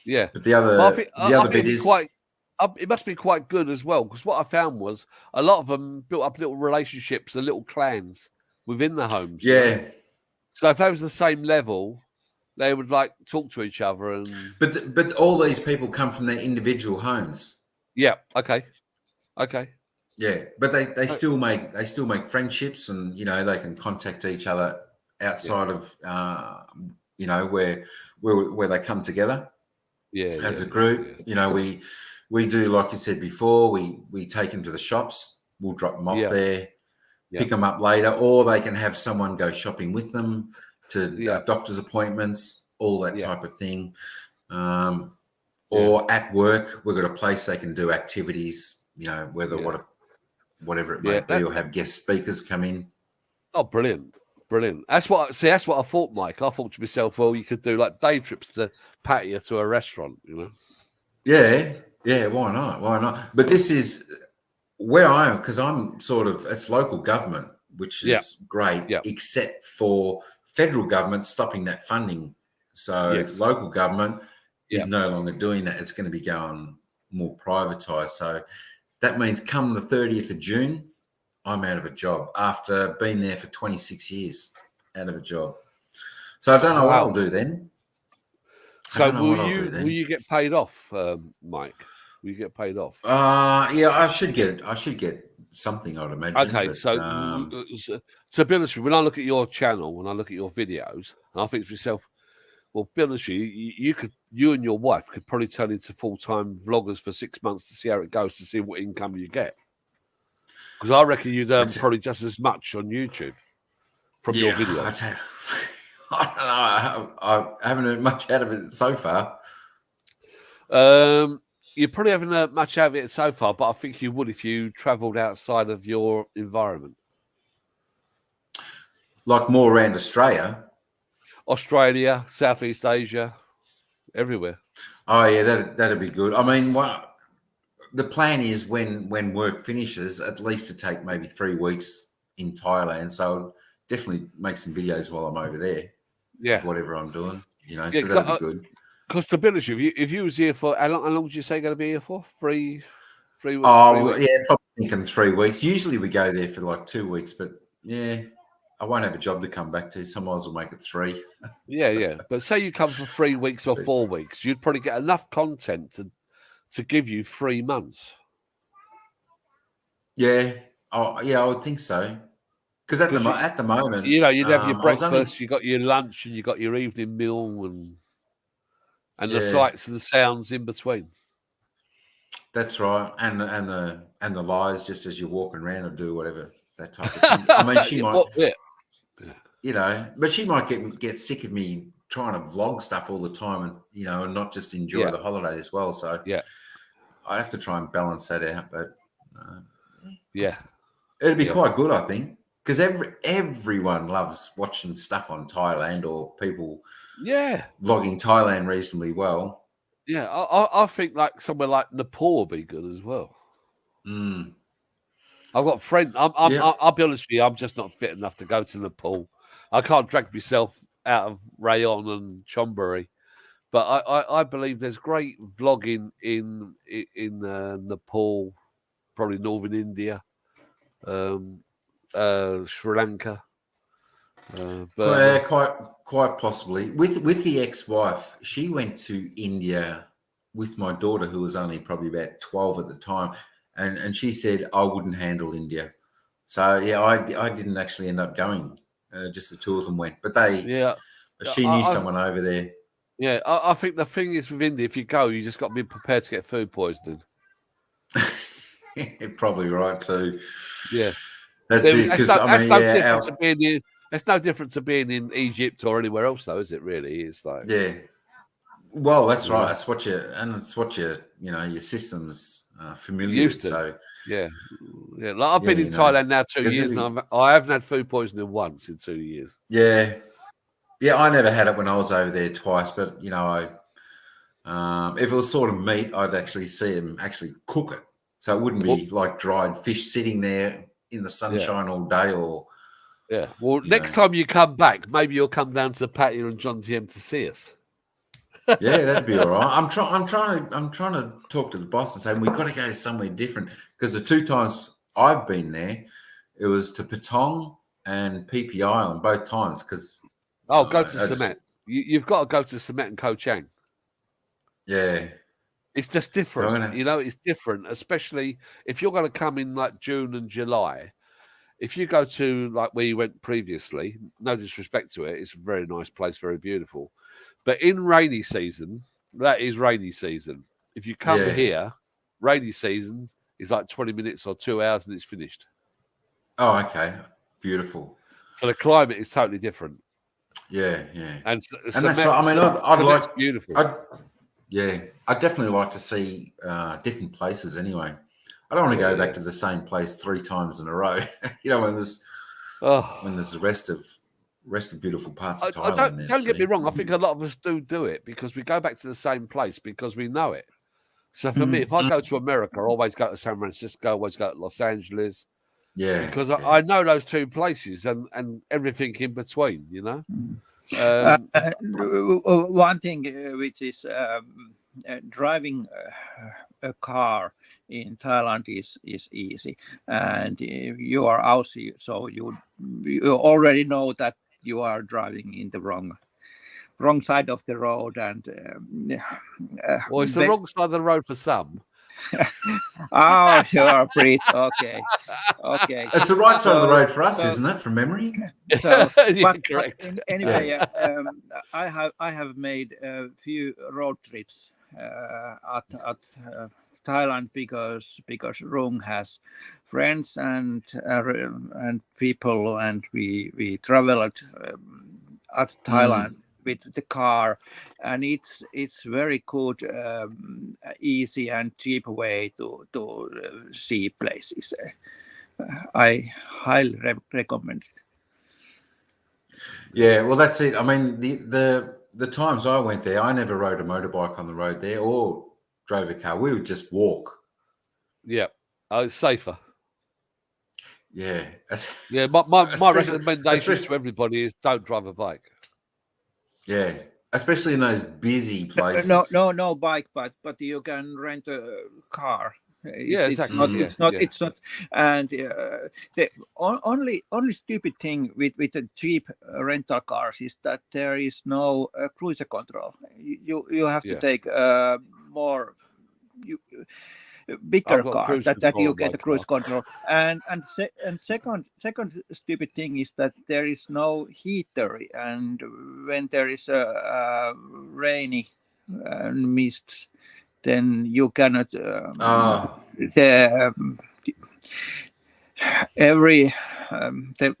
Yeah, but the other bit is it must be quite good as well, because what I found was a lot of them built up little relationships and little clans within the homes. Yeah. So if they was the same level, they would like talk to each other and. But all these people come from their individual homes. Yeah. Okay. Yeah, but they still make friendships, and they can contact each other outside of where they come together. As a group. We do, like you said before, we take them to the shops. We'll drop them off there, pick them up later, or they can have someone go shopping with them to doctor's appointments, all that type of thing. Or at work, we've got a place they can do activities. Whatever it may be, or have guest speakers come in. Oh, brilliant. That's what I thought, Mike. I thought to myself, well, you could do like day trips to patio to a restaurant, Yeah, why not? But this is where I am, because I'm it's local government, which is great, except for federal government stopping that funding. So local government is no longer doing that. It's going to be going more privatised. So that means come the 30th of June, I'm out of a job after being there for 26 years, out of a job. So I don't know what I'll do then. So will you get paid off, Mike? Will you get paid off? Yeah, I should get something, I'd imagine. Okay, but, so be honest with you, when I look at your channel, when I look at your videos, and I think to myself, well, be honest with you, you and your wife could probably turn into full-time vloggers for 6 months to see how it goes, to see what income you get. Because I reckon you'd earn probably just as much on YouTube from your videos. I don't know. I haven't earned much out of it so far. You probably haven't earned much out of it so far, but I think you would if you travelled outside of your environment. Like more around Australia? Australia, Southeast Asia, everywhere. Oh, yeah, that'd be good. I mean, the plan is when work finishes, at least to take maybe 3 weeks in Thailand. So I'll definitely make some videos while I'm over there. Yeah. Whatever I'm doing, so that'd be good. Because to be honest with you, if you was here for, how long would you say you're going to be here for? 3 weeks? Oh, yeah, probably thinking 3 weeks. Usually we go there for like 2 weeks, but yeah, I won't have a job to come back to. Sometimes we'll make it 3. Yeah. But say you come for 3 weeks or 4 weeks, you'd probably get enough content to give you 3 months. Yeah. Oh, yeah, I would think so. Because at the moment, you'd have your breakfast, you got your lunch, and you got your evening meal, and the sights and the sounds in between. That's right, and the lies just as you're walking around or do whatever, that type of thing. I mean, she might, but she might get sick of me trying to vlog stuff all the time, and and not just enjoy the holiday as well. So I have to try and balance that out. But it'd be quite good, I think. Because everyone loves watching stuff on Thailand, or people vlogging Thailand reasonably well. Yeah, I think like somewhere like Nepal would be good as well. I've got friends. I'll be honest with you, I'm just not fit enough to go to Nepal. I can't drag myself out of Rayon and Chonburi, but I believe there's great vlogging in Nepal, probably northern India. Sri Lanka. Quite possibly. With the ex-wife, she went to India with my daughter, who was only probably about 12 at the time, and she said I wouldn't handle India. So yeah, I didn't actually end up going. Just the two of them went, but she knew someone over there. Yeah, I think the thing is with India, if you go, you just got to be prepared to get food poisoning. Probably right too. Yeah, that's it. Because it's no different to being in Egypt or anywhere else, though, is it? Really, it's like Well, that's right. That's what your system's familiar with. So yeah. Like I've been in Thailand now 2 years, and I haven't had food poisoning once in 2 years. Yeah, I never had it when I was over there twice, but if it was sort of meat, I'd actually see them actually cook it, so it wouldn't be like dried fish sitting there in the sunshine all day. Or well, next time you come back, maybe you'll come down to Pattaya and John TM to see us. Yeah, that'd be all right. I'm trying to talk to the boss and say we've got to go somewhere different, because the 2 times I've been there, it was to Patong and PPI on both times. Because go to Semet. You've got to go to Semet and Koh Chang. Yeah, it's just different. It's different, especially if you're going to come in like June and July. If you go to like where you went previously, no disrespect to it, it's a very nice place, very beautiful. But in rainy season, that is rainy season. If you come here, rainy season is like 20 minutes or 2 hours and it's finished. Oh, okay. Beautiful. So the climate is totally different. Yeah. And that's right. I mean, I'd like beautiful. I'd definitely like to see different places anyway. I don't want to go back to the same place 3 times in a row. When there's the rest of beautiful parts of Thailand. Don't get me wrong. I think a lot of us do it because we go back to the same place because we know it. So for me, if I go to America, I always go to San Francisco, always go to Los Angeles. Yeah. Because I know those 2 places and everything in between, One thing which is driving a car in Thailand is easy, and you are Aussie, so you already know that you are driving in the wrong side of the road, and well, it's the wrong side of the road for some. Oh, sure, Pete. Okay. It's the right side of the road for us, isn't it? From memory. So, correct. Anyway, I have made a few road trips at Thailand because Rung has friends and people, and we traveled at Thailand with the car, and it's very good, easy and cheap way to see places. I highly recommend it. Yeah, well, that's it. I mean, the times I went there, I never rode a motorbike on the road there or drove a car. We would just walk. Yeah, it's safer. Yeah. My recommendation to everybody is don't drive a bike. Yeah, especially in those busy places. No bike, but you can rent a car. Exactly. It's not. And the only stupid thing with the cheap rental cars is that there is no cruise control. You have to take more bigger car that you get the cruise control. And second stupid thing is that there is no heater, and when there is a rainy mists, then you cannot. The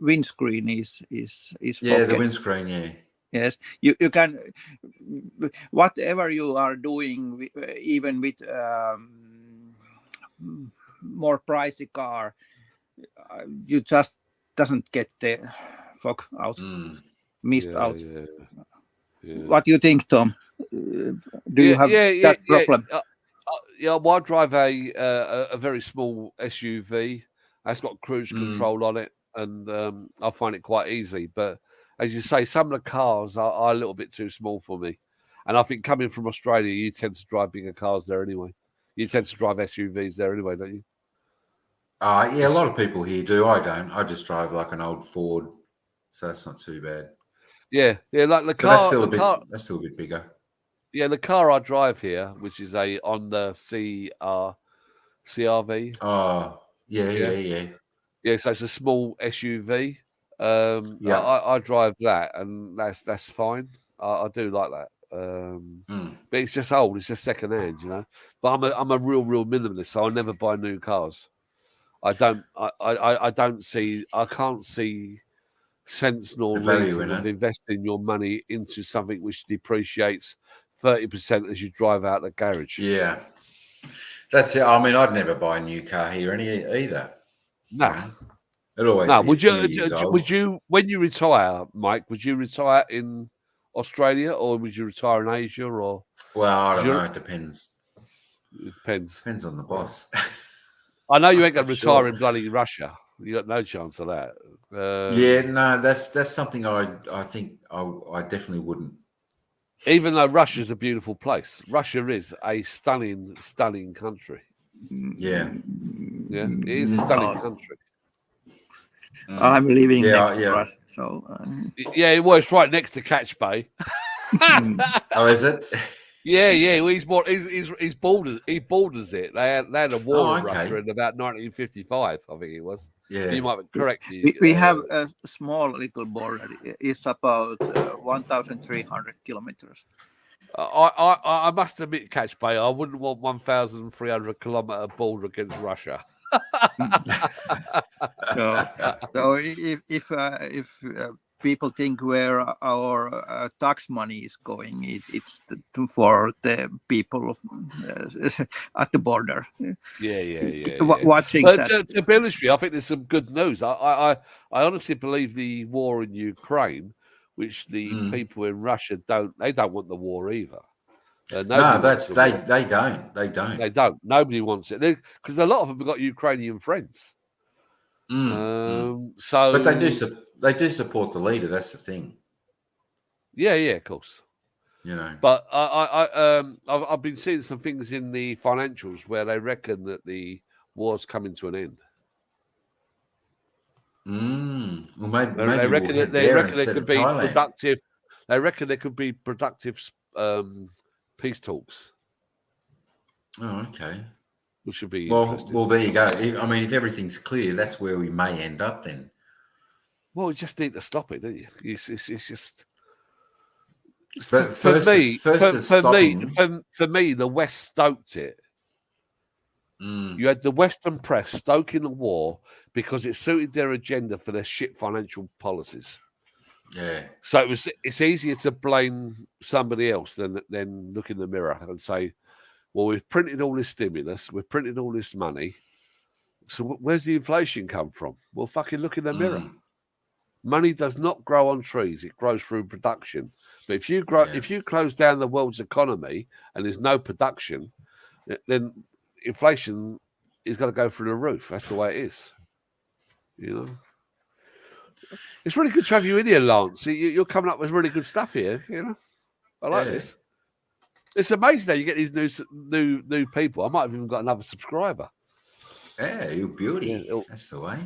windscreen is the windscreen. Yeah. Yes, you can, whatever you are doing, even with more pricey car, you just doesn't get the fog out, mist out. What do you think, Tom? Do you have that problem? Well, I drive a very small SUV. That's got cruise control on it, and I find it quite easy. But as you say, some of the cars are a little bit too small for me. And I think coming from Australia, you tend to drive bigger cars there anyway. You tend to drive SUVs there anyway, don't you? Yeah, a lot of people here do. I don't. I just drive like an old Ford so that's not too bad. Yeah, like the But car. That's still a bit bigger. Yeah, the car I drive here, which is a Honda CRV. Oh, yeah. Yeah, so it's a small SUV. Yeah. I drive that, and that's fine. I do like that. But it's just old. It's just second hand, you know. But I'm a real minimalist, so I never buy new cars. I can't see sense nor The value reason in of it. investing your money into something which depreciates 30% as you drive out the garage. Yeah, that's it. I mean, I'd never buy a new car here either. No. You know? It'll always be a few years old. Would you, when you retire, Mike, would you retire in Australia or would you retire in Asia or? Well, I don't know. It depends. It depends. Depends on the boss. I know you ain't going to retire in bloody Russia. You got no chance of that. Yeah, no, that's something I think I definitely wouldn't. Even though Russia's a beautiful place, Russia is a stunning country. Yeah, it is a stunning country. I'm living next to us, so yeah, well, it's right next to Catch Bay. Oh, is it? Yeah. Well, he's borders it. They had a war in Russia in about 1955, I think it was. Yeah, you might be correct. We have a small little border. It's about 1,300 kilometers. I must admit, Catch Bay, I wouldn't want 1,300 kilometer border against Russia. So if people think where our tax money is going, it's for the people at the border. Yeah. Watching but that. To be honest with you, I think there's some good news. I honestly believe the war in Ukraine, which the people in Russia don't want the war either. No, they don't. They don't. Nobody wants it because a lot of them have got Ukrainian friends. So, but they do support the leader. That's the thing. Yeah, of course. You know, but I've been seeing some things in the financials where they reckon that the war's coming to an end. Well, maybe they reckon we'll there could be Thailand. productive. They reckon there could be productive peace talks. Oh, okay. Which should be interesting. Well, there you go. I mean, if everything's clear, that's where we may end up then. Well, you just need to stop it, don't you? It's just. But for me, the West stoked it. You had the Western press stoking the war because it suited their agenda for their shit financial policies. Yeah. So it's easier to blame somebody else than look in the mirror and say, well, we've printed all this stimulus, we've printed all this money. So where's the inflation come from? Well, fucking look in the mirror. Money does not grow on trees; it grows through production. But if you close down the world's economy and there's no production, then inflation is going to go through the roof. That's the way it is. You know. It's really good to have you in here, Lance. You're coming up with really good stuff here. You know, I like this. It's amazing that you get these new people. I might have even got another subscriber. Yeah, you beauty. Yeah, that's the way.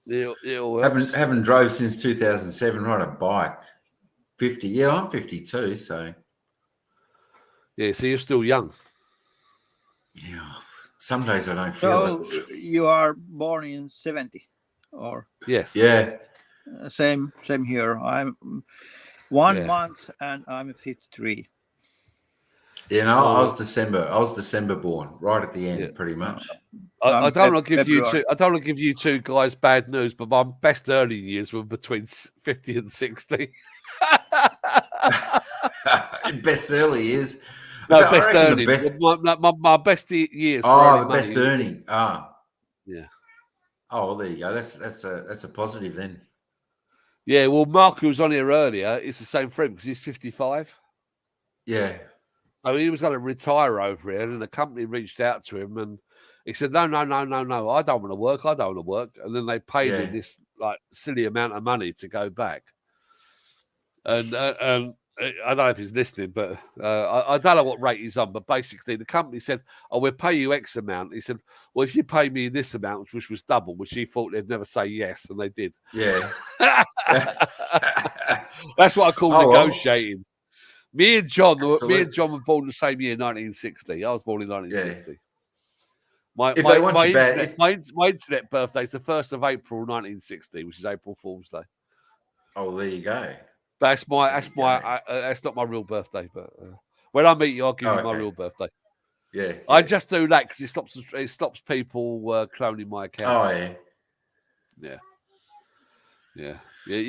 It haven't drove since 2007. Ride a bike. 50. Yeah, I'm 52. So. Yeah, so you're still young. Yeah. Some days I don't feel it. You are born in 70, or yes. Yeah. Same here. I'm 1 month and I'm 53. You know, I was December born, right at the end, pretty much. I don't want to give you two. I don't want to give you two guys bad news, but my best early years were between 50 and 60. Best early years. No, best earning. My best years. The best earning. Yeah. Oh, well, there you go. That's a positive then. Yeah. Well, Mark, who was on here earlier, it's the same for him because he's 55. Yeah. So he was going to retire over here, and the company reached out to him, and he said, "No, I don't want to work. And then they paid him this like silly amount of money to go back, and I don't know if he's listening, but I don't know what rate he's on. But basically, the company said, "Oh, we'll pay you X amount." He said, "Well, if you pay me this amount, which was double," which he thought they'd never say yes, and they did. Yeah. That's what I call negotiating. Well. Me and John were born the same year, 1960. I was born in 1960. Yeah. My internet birthday is the 1st of April, 1960, which is April Fool's Day. Oh, there you go. That's not my real birthday, but when I meet you, I'll give you my real birthday. Yeah, I just do that because it stops people cloning my accounts. Oh yeah. But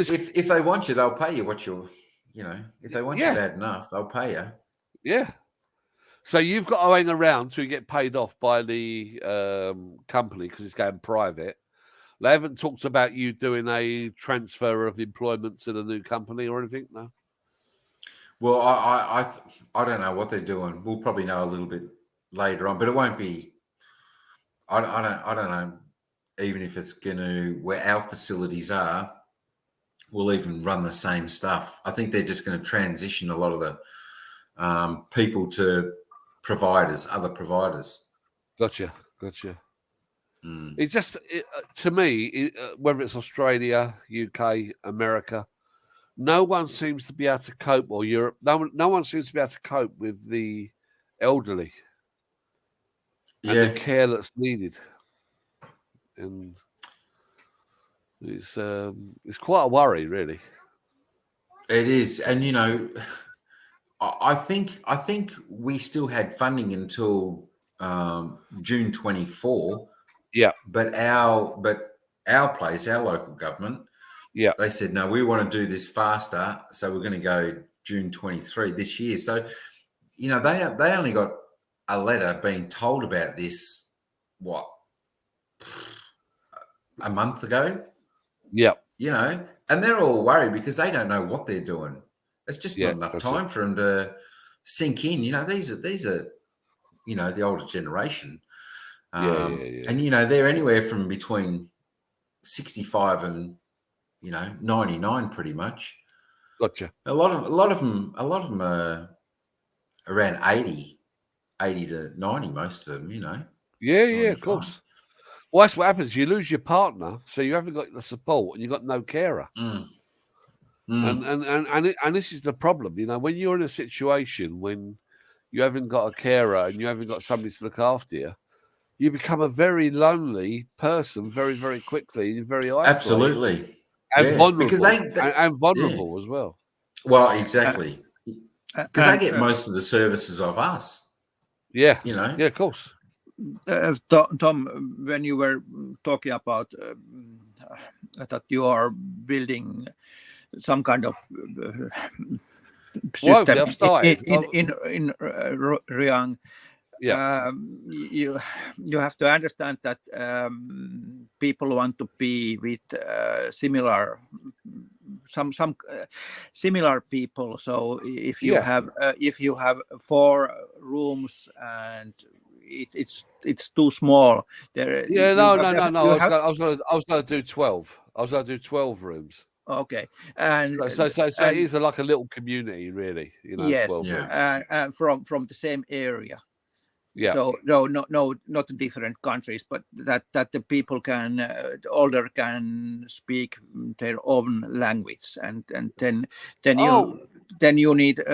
if they want you, they'll pay you what you're. If they want you bad enough, they'll pay you. Yeah. So you've got to hang around to get paid off by the company because it's going private. They haven't talked about you doing a transfer of employment to the new company or anything, no? Well, I don't know what they're doing. We'll probably know a little bit later on, but it won't be. I don't know. Even if it's going to where our facilities are, we'll even run the same stuff. I think they're just going to transition a lot of the people to other providers. Gotcha. It's just to me, whether it's Australia, UK, America, no one seems to be able to cope, or Europe. No one seems to be able to cope with the elderly and the care that's needed. And it's quite a worry, really. It is, and I think we still had funding until June 24. Yeah, but our place, our local government, they said no, we want to do this faster, so we're going to go June 23 this year. So they only got a letter being told about this a month ago. And they're all worried because they don't know what they're doing. It's just not enough time for them to sink in. These are the older generation. And they're anywhere from between 65 and 99 pretty much. Gotcha. A lot of them are around 80 to 90, most of them, of course. Well, that's what happens. You lose your partner, so you haven't got the support and you've got no carer. And this is the problem, when you're in a situation when you haven't got a carer and you haven't got somebody to look after you, you become a very lonely person very, very quickly. You're very isolated. Absolutely. And vulnerable. Because and vulnerable as well. Well, exactly. Because they get most of the services of us. Yeah. Yeah, of course. Tom, when you were talking about that you are building some kind of system in Riang, you have to understand that people want to be with similar people. So if you have 4 rooms and it's too small, no. I was going to do 12. I was going to do 12 rooms. Okay, and so it is like a little community, really. Yes, 12 and from the same area. Yeah. So no, not different countries, but that the people older can speak their own language, and then you need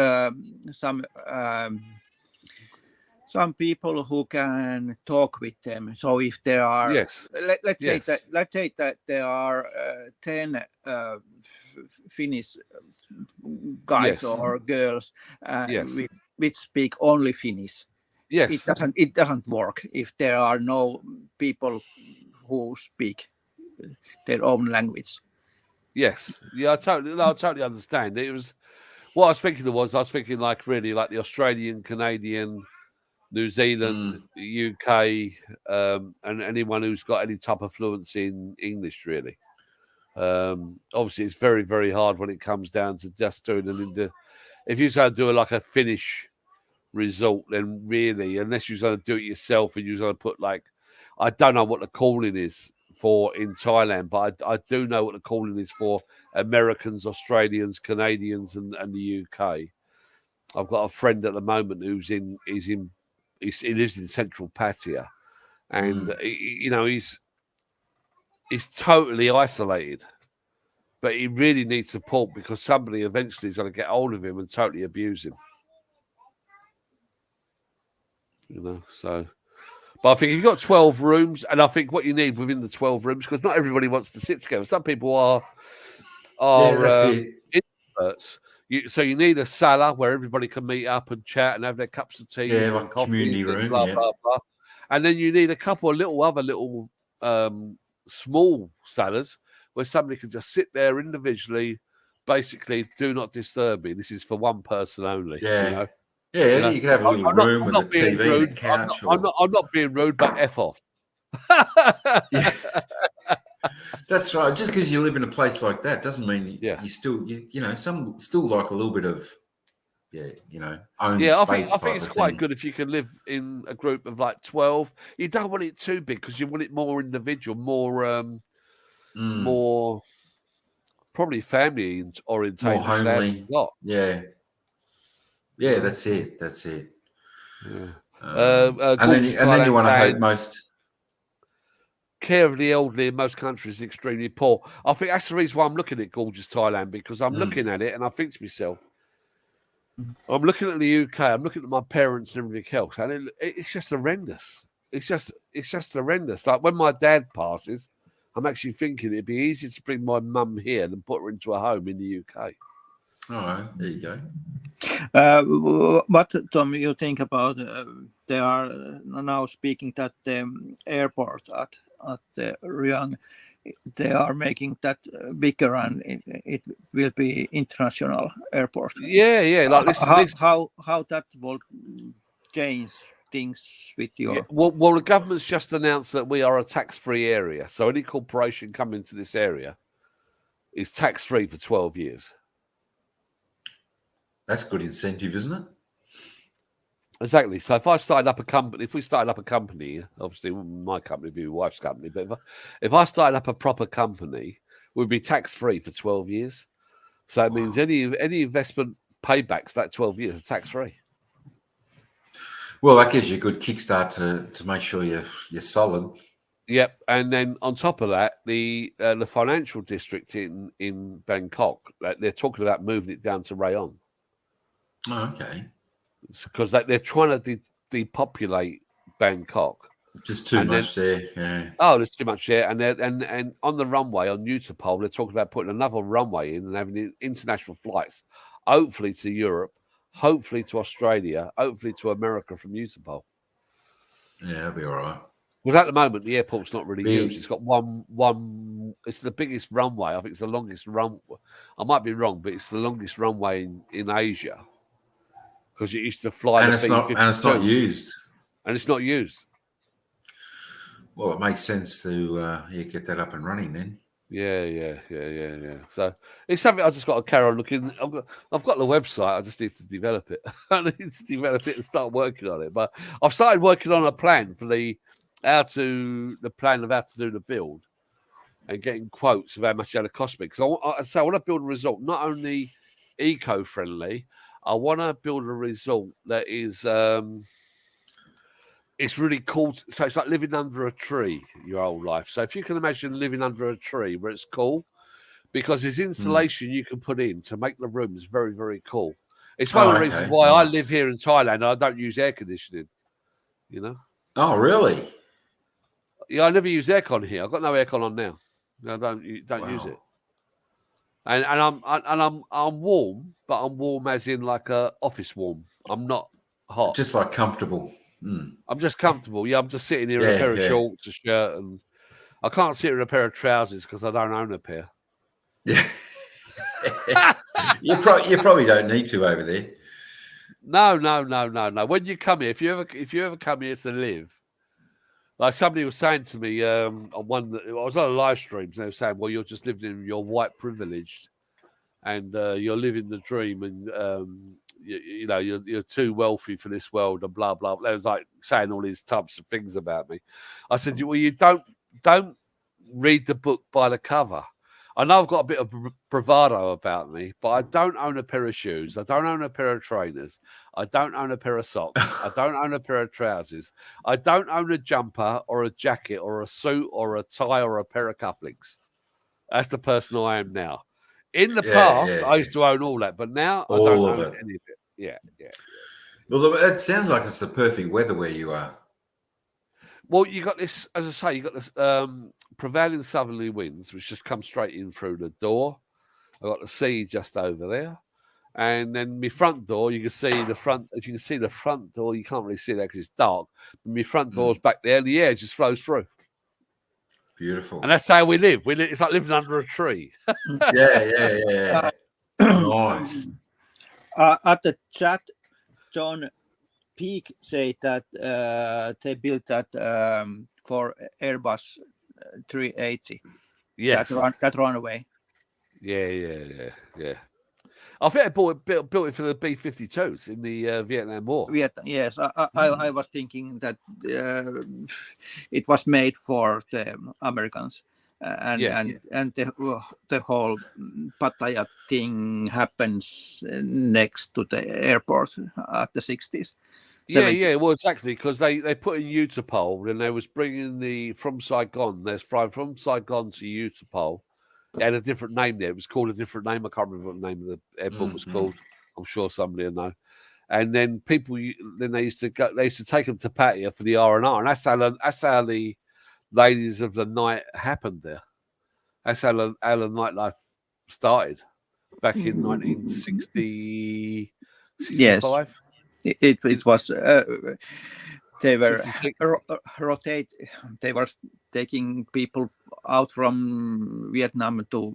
some people who can talk with them. So if there are, let's say that there are 10 Finnish guys or girls which speak only Finnish. Yes, it doesn't work if there are no people who speak their own language. Yes, I totally understand. It was what I was thinking. I was thinking like the Australian, Canadian, New Zealand, UK, and anyone who's got any type of fluency in English, really. Obviously, it's very, very hard when it comes down to just doing them if you start doing like a Finnish result, then really, unless you're going to do it yourself and you're going to put I don't know what the calling is for in Thailand, but I do know what the calling is for Americans, Australians, Canadians, and the UK. I've got a friend at the moment he lives in Central Pattaya, and he's totally isolated, but he really needs support because somebody eventually is going to get hold of him and totally abuse him. So. But I think you've got 12 rooms, and I think what you need within the 12 rooms, because not everybody wants to sit together. Some people are introverts. So you need a sala where everybody can meet up and chat and have their cups of tea and like coffee, community room, blah blah blah. And then you need a couple of other little small salas where somebody can just sit there individually, basically do not disturb me. This is for one person only. Yeah. Yeah, you can have a little room with a TV and a couch. I'm not being rude, but F off. Yeah. That's right. Just because you live in a place like that doesn't mean you still, some still like a little bit of, own space. I think it's quite good if you can live in a group of like 12. You don't want it too big because you want it more individual, more probably family orientated. More homely. Yeah. Yeah, that's it. Yeah. And then you want to hope most care of the elderly in most countries is extremely poor. I think that's the reason why I'm looking at gorgeous Thailand, because I'm looking at it and I think to myself, I'm looking at the UK, I'm looking at my parents and everything else, and it's just horrendous. It's just horrendous. Like when my dad passes, I'm actually thinking it'd be easier to bring my mum here than put her into a home in the UK. All right, there you go. What, Tom, you think about? They are now speaking that the airport at Riyadh, they are making that bigger, and it will be international airport. Yeah. Like how that will change things with your? Yeah, well, the government's just announced that we are a tax-free area, so any corporation coming to this area is tax-free for 12 years. That's good incentive, isn't it? Exactly. So if we started up a company, obviously my company would be my wife's company, but if I started up a proper company, we'd be tax-free for 12 years. So it means any investment paybacks for that 12 years are tax-free. Well, that gives you a good kickstart to make sure you're solid. Yep, and then on top of that, the financial district in Bangkok, they're talking about moving it down to Rayon. Oh, okay. Because they're trying to depopulate Bangkok. Just too much there. Yeah. Oh, there's too much there, and on the runway on Utapole, they're talking about putting another runway in and having international flights, hopefully to Europe, hopefully to Australia, hopefully to America from Utapole. Yeah, that'll be all right. Well, at the moment, the airport's not really used. It's got one. It's the biggest runway. I think it's the longest run. I might be wrong, but it's the longest runway in Asia. Because it used to fly, and it's not used. And it's not used. Well, it makes sense to get that up and running then. Yeah. So it's something I just got to carry on looking. I've got the website. I just need to develop it. I need to develop it and start working on it. But I've started working on a plan for how to do the build and getting quotes of how much it's going to cost me. Because I want to build a resort not only eco-friendly. I want to build a resort that is it's really cool. So it's like living under a tree your whole life. So if you can imagine living under a tree where it's cool, because there's insulation you can put in to make the rooms very, very cool. It's one of the reasons why I live here in Thailand and I don't use air conditioning, Oh, really? Yeah, I never use aircon here. I've got no aircon on now. I don't use it. And I'm warm, but I'm warm as in like a office warm. I'm not hot. Just like comfortable. I'm just comfortable. Yeah, I'm just sitting here in a pair of shorts, a shirt, and I can't sit in a pair of trousers because I don't own a pair. Yeah. you probably don't need to over there. No. When you come here, if you ever come here to live, like somebody was saying to me I was on a live stream, and they were saying, "Well, you're just living in your white privileged, and you're living the dream, and you're too wealthy for this world, and blah blah." They was like saying all these types of things about me. I said, "Well, you don't read the book by the cover. I know I've got a bit of bravado about me, but I don't own a pair of shoes. I don't own a pair of trainers. I don't own a pair of socks. I don't own a pair of trousers. I don't own a jumper or a jacket or a suit or a tie or a pair of cufflinks. That's the person I am now. In the past, I used to own all that, but now I don't own any of it. Yeah. Well, it sounds like it's the perfect weather where you are. Well, you got this, as I say, you got this prevailing southerly winds, which just come straight in through the door. I've got the sea just over there. And then my front door, you can see the front. If you can see the front door, you can't really see that because it's dark. But my front door's back there, and the air just flows through. Beautiful. And that's how we live. It's like living under a tree. Yeah. Nice. At the chat, John Peak said that they built that for Airbus 380. Yes. That runway. Yeah. I think they built it for the B-52s in the Vietnam War. Yes, I was thinking that it was made for the Americans, and the whole Pattaya thing happens next to the airport at the 60s. 70s. Yeah, well, exactly, because they put in Utapole, and they was bringing from Saigon. There's flying from Saigon to Utapole. It had a different name there. It was called a different name. I can't remember what the name of the airport was called. I'm sure somebody will know. And then they used to take them to Pattaya for the R&R, and that's how the ladies of the night happened there. That's how the nightlife started back in 1960, 65. Yes. It was they were rotate. They were taking people out from Vietnam to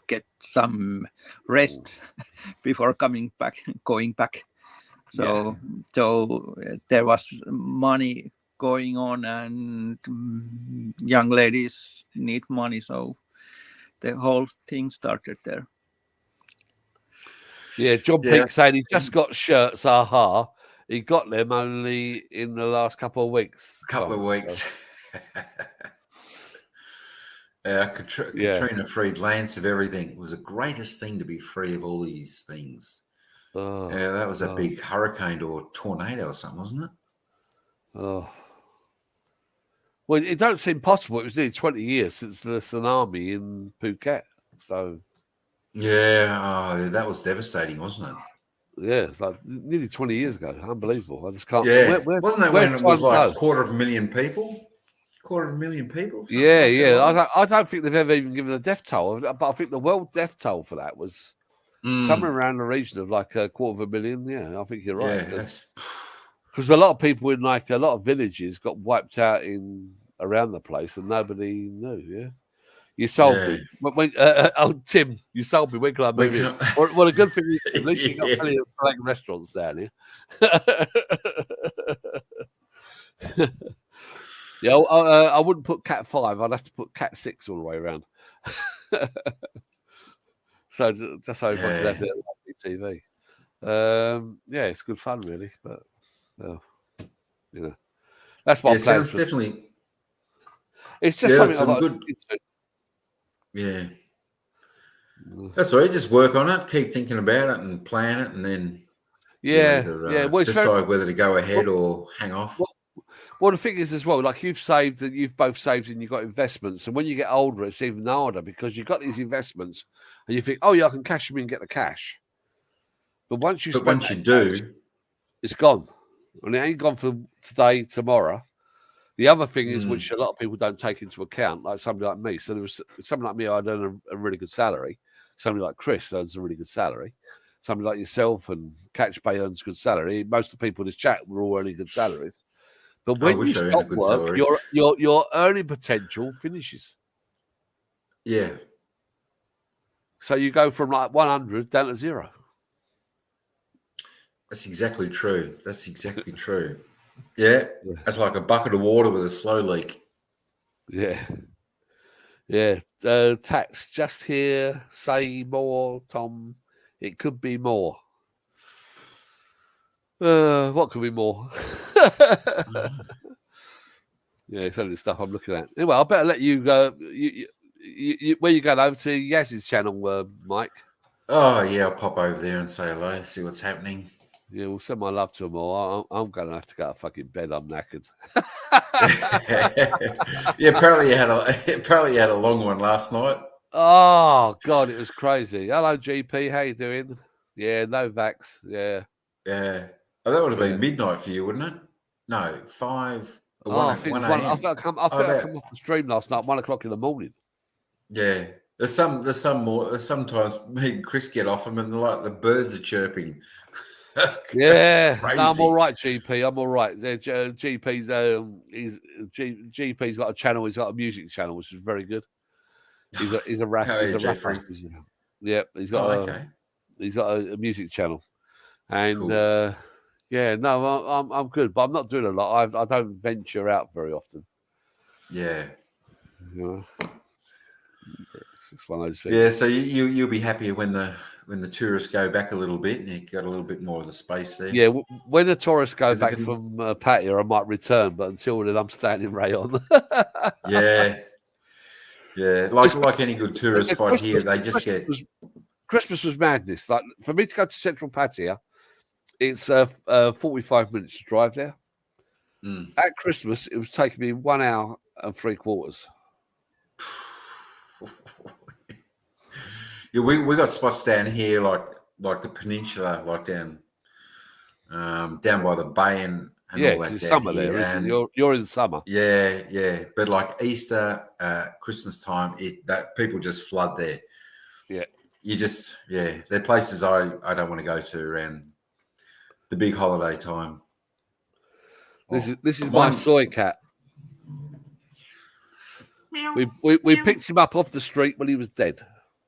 get some rest before going back. So there was money going on, and young ladies need money. So the whole thing started there. Yeah, John Peake saying he just got shirts. Aha. He got them only in the last couple of weeks. Katrina freed Lance of everything. It was the greatest thing to be free of all these things. That was a big hurricane or tornado or something, wasn't it? Oh. Well, it don't seem possible. It was nearly 20 years since the tsunami in Phuket. So. Yeah, that was devastating, wasn't it? Yeah, it's like nearly 20 years ago. Unbelievable. I just can't. Yeah, wasn't that when it was like 250,000 people? 250,000 people? Yeah. I don't think they've ever even given a death toll, but I think the world death toll for that was somewhere around the region of like 250,000. Yeah, I think you're right. Because a lot of people in like a lot of villages got wiped out around the place and nobody knew. Yeah. You sold me. Tim, you sold me. When can I move in? Well, a good thing is at least you got plenty of black restaurants down here. Yeah, I wouldn't put Cat 5. I'd have to put Cat 6 all the way around. So just so everyone can have their lovely TV. Yeah, it's good fun, really. But that's my plan. Definitely. It's just something I've got good. Yeah. That's all right. Just work on it, keep thinking about it and plan it, and then decide whether to go ahead or hang off. Well, the thing is as well, like you've both saved and you've got investments. And when you get older, it's even harder because you've got these investments and you think, oh, yeah, I can cash them in and get the cash. But once you do, it's gone. And it ain't gone for today, tomorrow. The other thing is, which a lot of people don't take into account, like somebody like me. So there was somebody like me, I'd earn a really good salary. Somebody like Chris earns a really good salary. Somebody like yourself and Catch Bay earns a good salary. Most of the people in this chat were all earning good salaries. But when you stop work, your earning potential finishes. Yeah. So you go from like 100 down to 0. That's exactly true. Yeah, that's like a bucket of water with a slow leak. Yeah. Tax just here. Say more, Tom. It could be more. What could be more? Yeah, it's only the stuff I'm looking at. Anyway, I better let you go. Where you going over to Yaz's channel, Mike? Oh yeah, I'll pop over there and say hello, see what's happening. Yeah, we'll send my love to them all. I'm going to have to go to fucking bed. I'm knackered. Yeah, apparently you had a long one last night. Oh God, it was crazy. Hello, GP. How you doing? Yeah, no vax. Yeah. Yeah. Oh, that would have been midnight for you, wouldn't it? No, 5. I think it was 1 a.m. I think I come off the stream last night, 1 o'clock in the morning. Yeah. There's sometimes me and Chris get off them and like the birds are chirping. Yeah, no, I'm all right, GP. I'm all right. GP's GP's got a channel. He's got a music channel, which is very good. He's a rapper. Oh, he's a Jeffrey. rapper. Yeah, he's got a music channel, and cool. yeah, no, I'm good, but I'm not doing a lot. I don't venture out very often. Yeah. You know? It's one of those things. Yeah, so you'll be happier when the tourists go back a little bit and you got a little bit more of the space there. Yeah, when the tourists go back from Pattaya, I might return, but until then, I'm staying in Rayon. Yeah, like any good tourist spot here, they just get. Christmas was madness. Like for me to go to Central Pattaya, it's 45 minutes to drive there. At Christmas, it was taking me 1 hour and 3/4. Yeah, we got spots down here like the peninsula, like down by the bay and yeah, all that. It's summer there, isn't it? You're in summer. Yeah. But like Easter, Christmas time, that people just flood there. Yeah. They're places I don't want to go to around the big holiday time. This is my soy cat. We picked him up off the street when he was dead.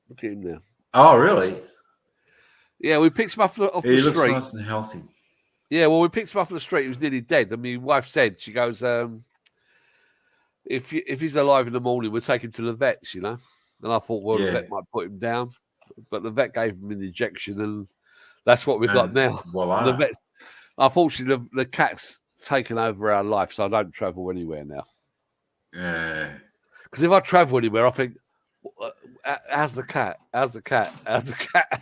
Look at him now. Oh, really? Yeah, we picked him up off the street. He looks nice and healthy. Yeah, well, we picked him up off the street. He was nearly dead. And my wife said, she goes, if he's alive in the morning, we'll take him to the vets, you know. And I thought, well, the vet might put him down. But the vet gave him an injection, and that's what we've got now. Voila. The vets, unfortunately, the cat's taken over our life, so I don't travel anywhere now. Yeah. Because if I travel anywhere, I think, how's the cat? How's the cat? How's the cat?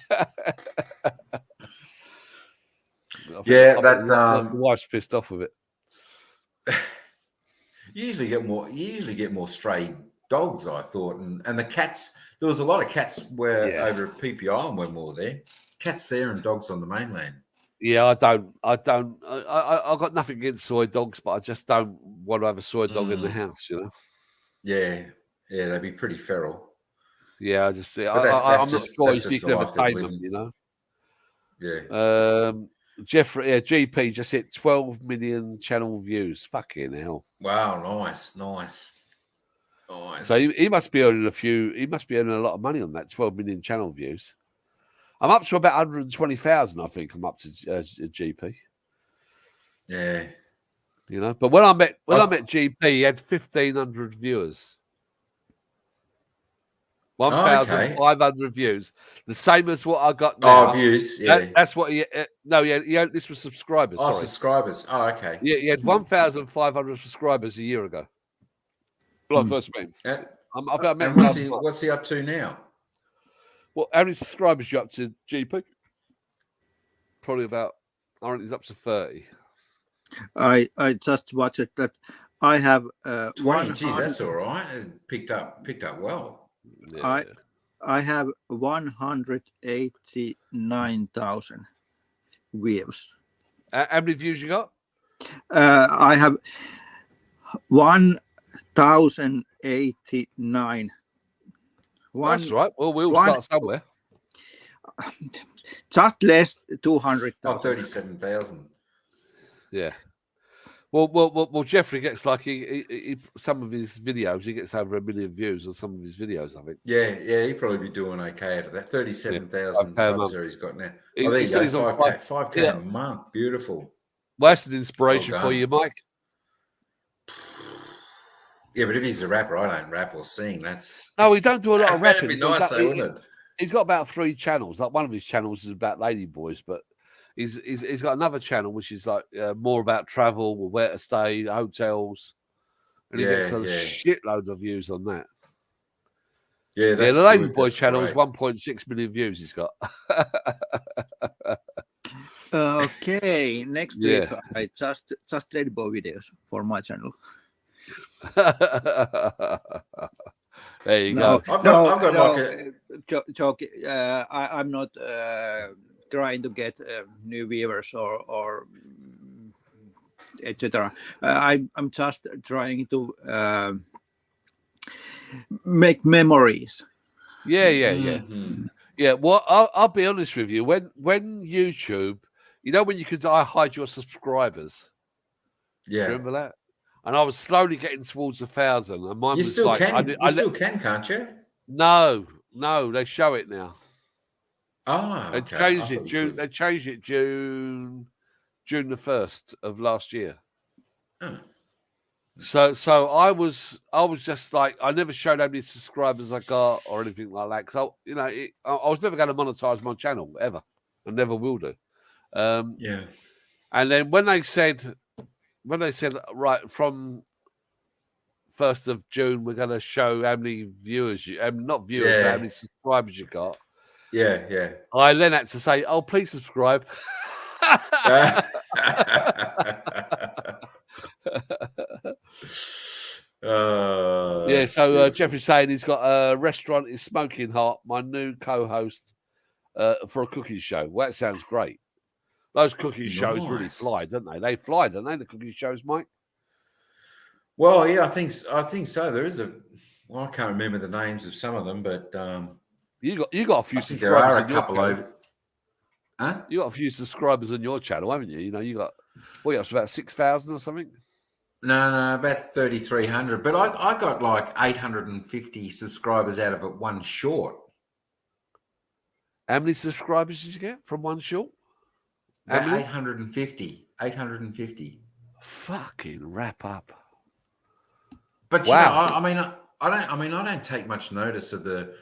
The wife's pissed off with it. You usually get more stray dogs, I thought, and the cats. There was a lot of cats over at PP Island when we were there. Cats there and dogs on the mainland. Yeah, I got nothing against soy dogs, but I just don't want to have a soy dog in the house, you know. Yeah, they'd be pretty feral. Yeah, I just I'm not sure you can ever tame them, you know. Yeah. Jeffrey, GP just hit 12 million channel views. Fucking hell! Wow, nice. So he must be earning He must be earning a lot of money on that 12 million channel views. I'm up to about 120,000. I think I'm up to GP. Yeah. You know, but when I met GP, he had 1,500 viewers. 1,500 views, the same as what I got now. Oh, views, yeah. That's what he. This was subscribers. Oh, sorry. Subscribers. Oh, okay. Yeah, he had 1,500 subscribers a year ago. When I first met him. What's he up to now? Well, how many subscribers you up to, GP? Probably about. I think he's up to 30. I just watched it. That I have 20. Geez, that's all right. It picked up well. Yeah. I have 189,000 views. How many views you got? I have 1,089. That's right. Well, we'll start somewhere. Just less 200,000. Oh, 37,000. Yeah. Well, Jeffrey gets like he some of his videos, he gets over 1 million views on some of his videos, I think. Yeah, he'd probably be doing okay out of that. 37,000 subs he's got now. There you go, 5K a month. Beautiful. Well, that's an inspiration for you, Mike. Yeah, but if he's a rapper, I don't rap or sing. No, we don't do a lot of rapping. That'd be nice, though, wouldn't it? He's got about 3 channels. Like one of his channels is about ladyboys, but he's got another channel which is like more about travel, where to stay, hotels, and he gets a shitload of views on that. Yeah, that's the Lazy Boy that's channel is great. 1.6 million views. He's got. Okay, next week I just Lazy Boy videos for my channel. There you go. Joke. I'm not trying to get new viewers or etc. I'm just trying to make memories. Yeah. Mm-hmm. Yeah. Well, I'll be honest with you. When YouTube, when you could hide your subscribers. Yeah. Remember that? And I was slowly getting towards 1,000, and mine you was still like, can. You still can, can't you? No, they show it now. Oh, They okay. changed it June. They changed it June the 1st of last year. Oh. So I was just like, I never showed how many subscribers I got or anything like that, because I was never going to monetize my channel ever, and never will do. Yeah. And then when they said right from 1st of June, we're going to show how many viewers not viewers, but how many subscribers you got. Yeah. I then had to say, "Oh, please subscribe." So Jeffrey's saying he's got a restaurant is Smoking Hot, my new co-host for a cooking show. Well, that sounds great. Those cooking shows really fly, don't they? They fly, don't they? The cooking shows, Mike. Well, yeah, I think so. There is I can't remember the names of some of them, but you got a few. I think there are a couple over. Huh? You got a few subscribers on your channel, haven't you? You got about 6,000 or something. No, about 3,300. But I got like 850 subscribers out of it one short. How many subscribers did you get from one short? About 850. 850. Fucking wrap up. But wow. I don't take much notice of the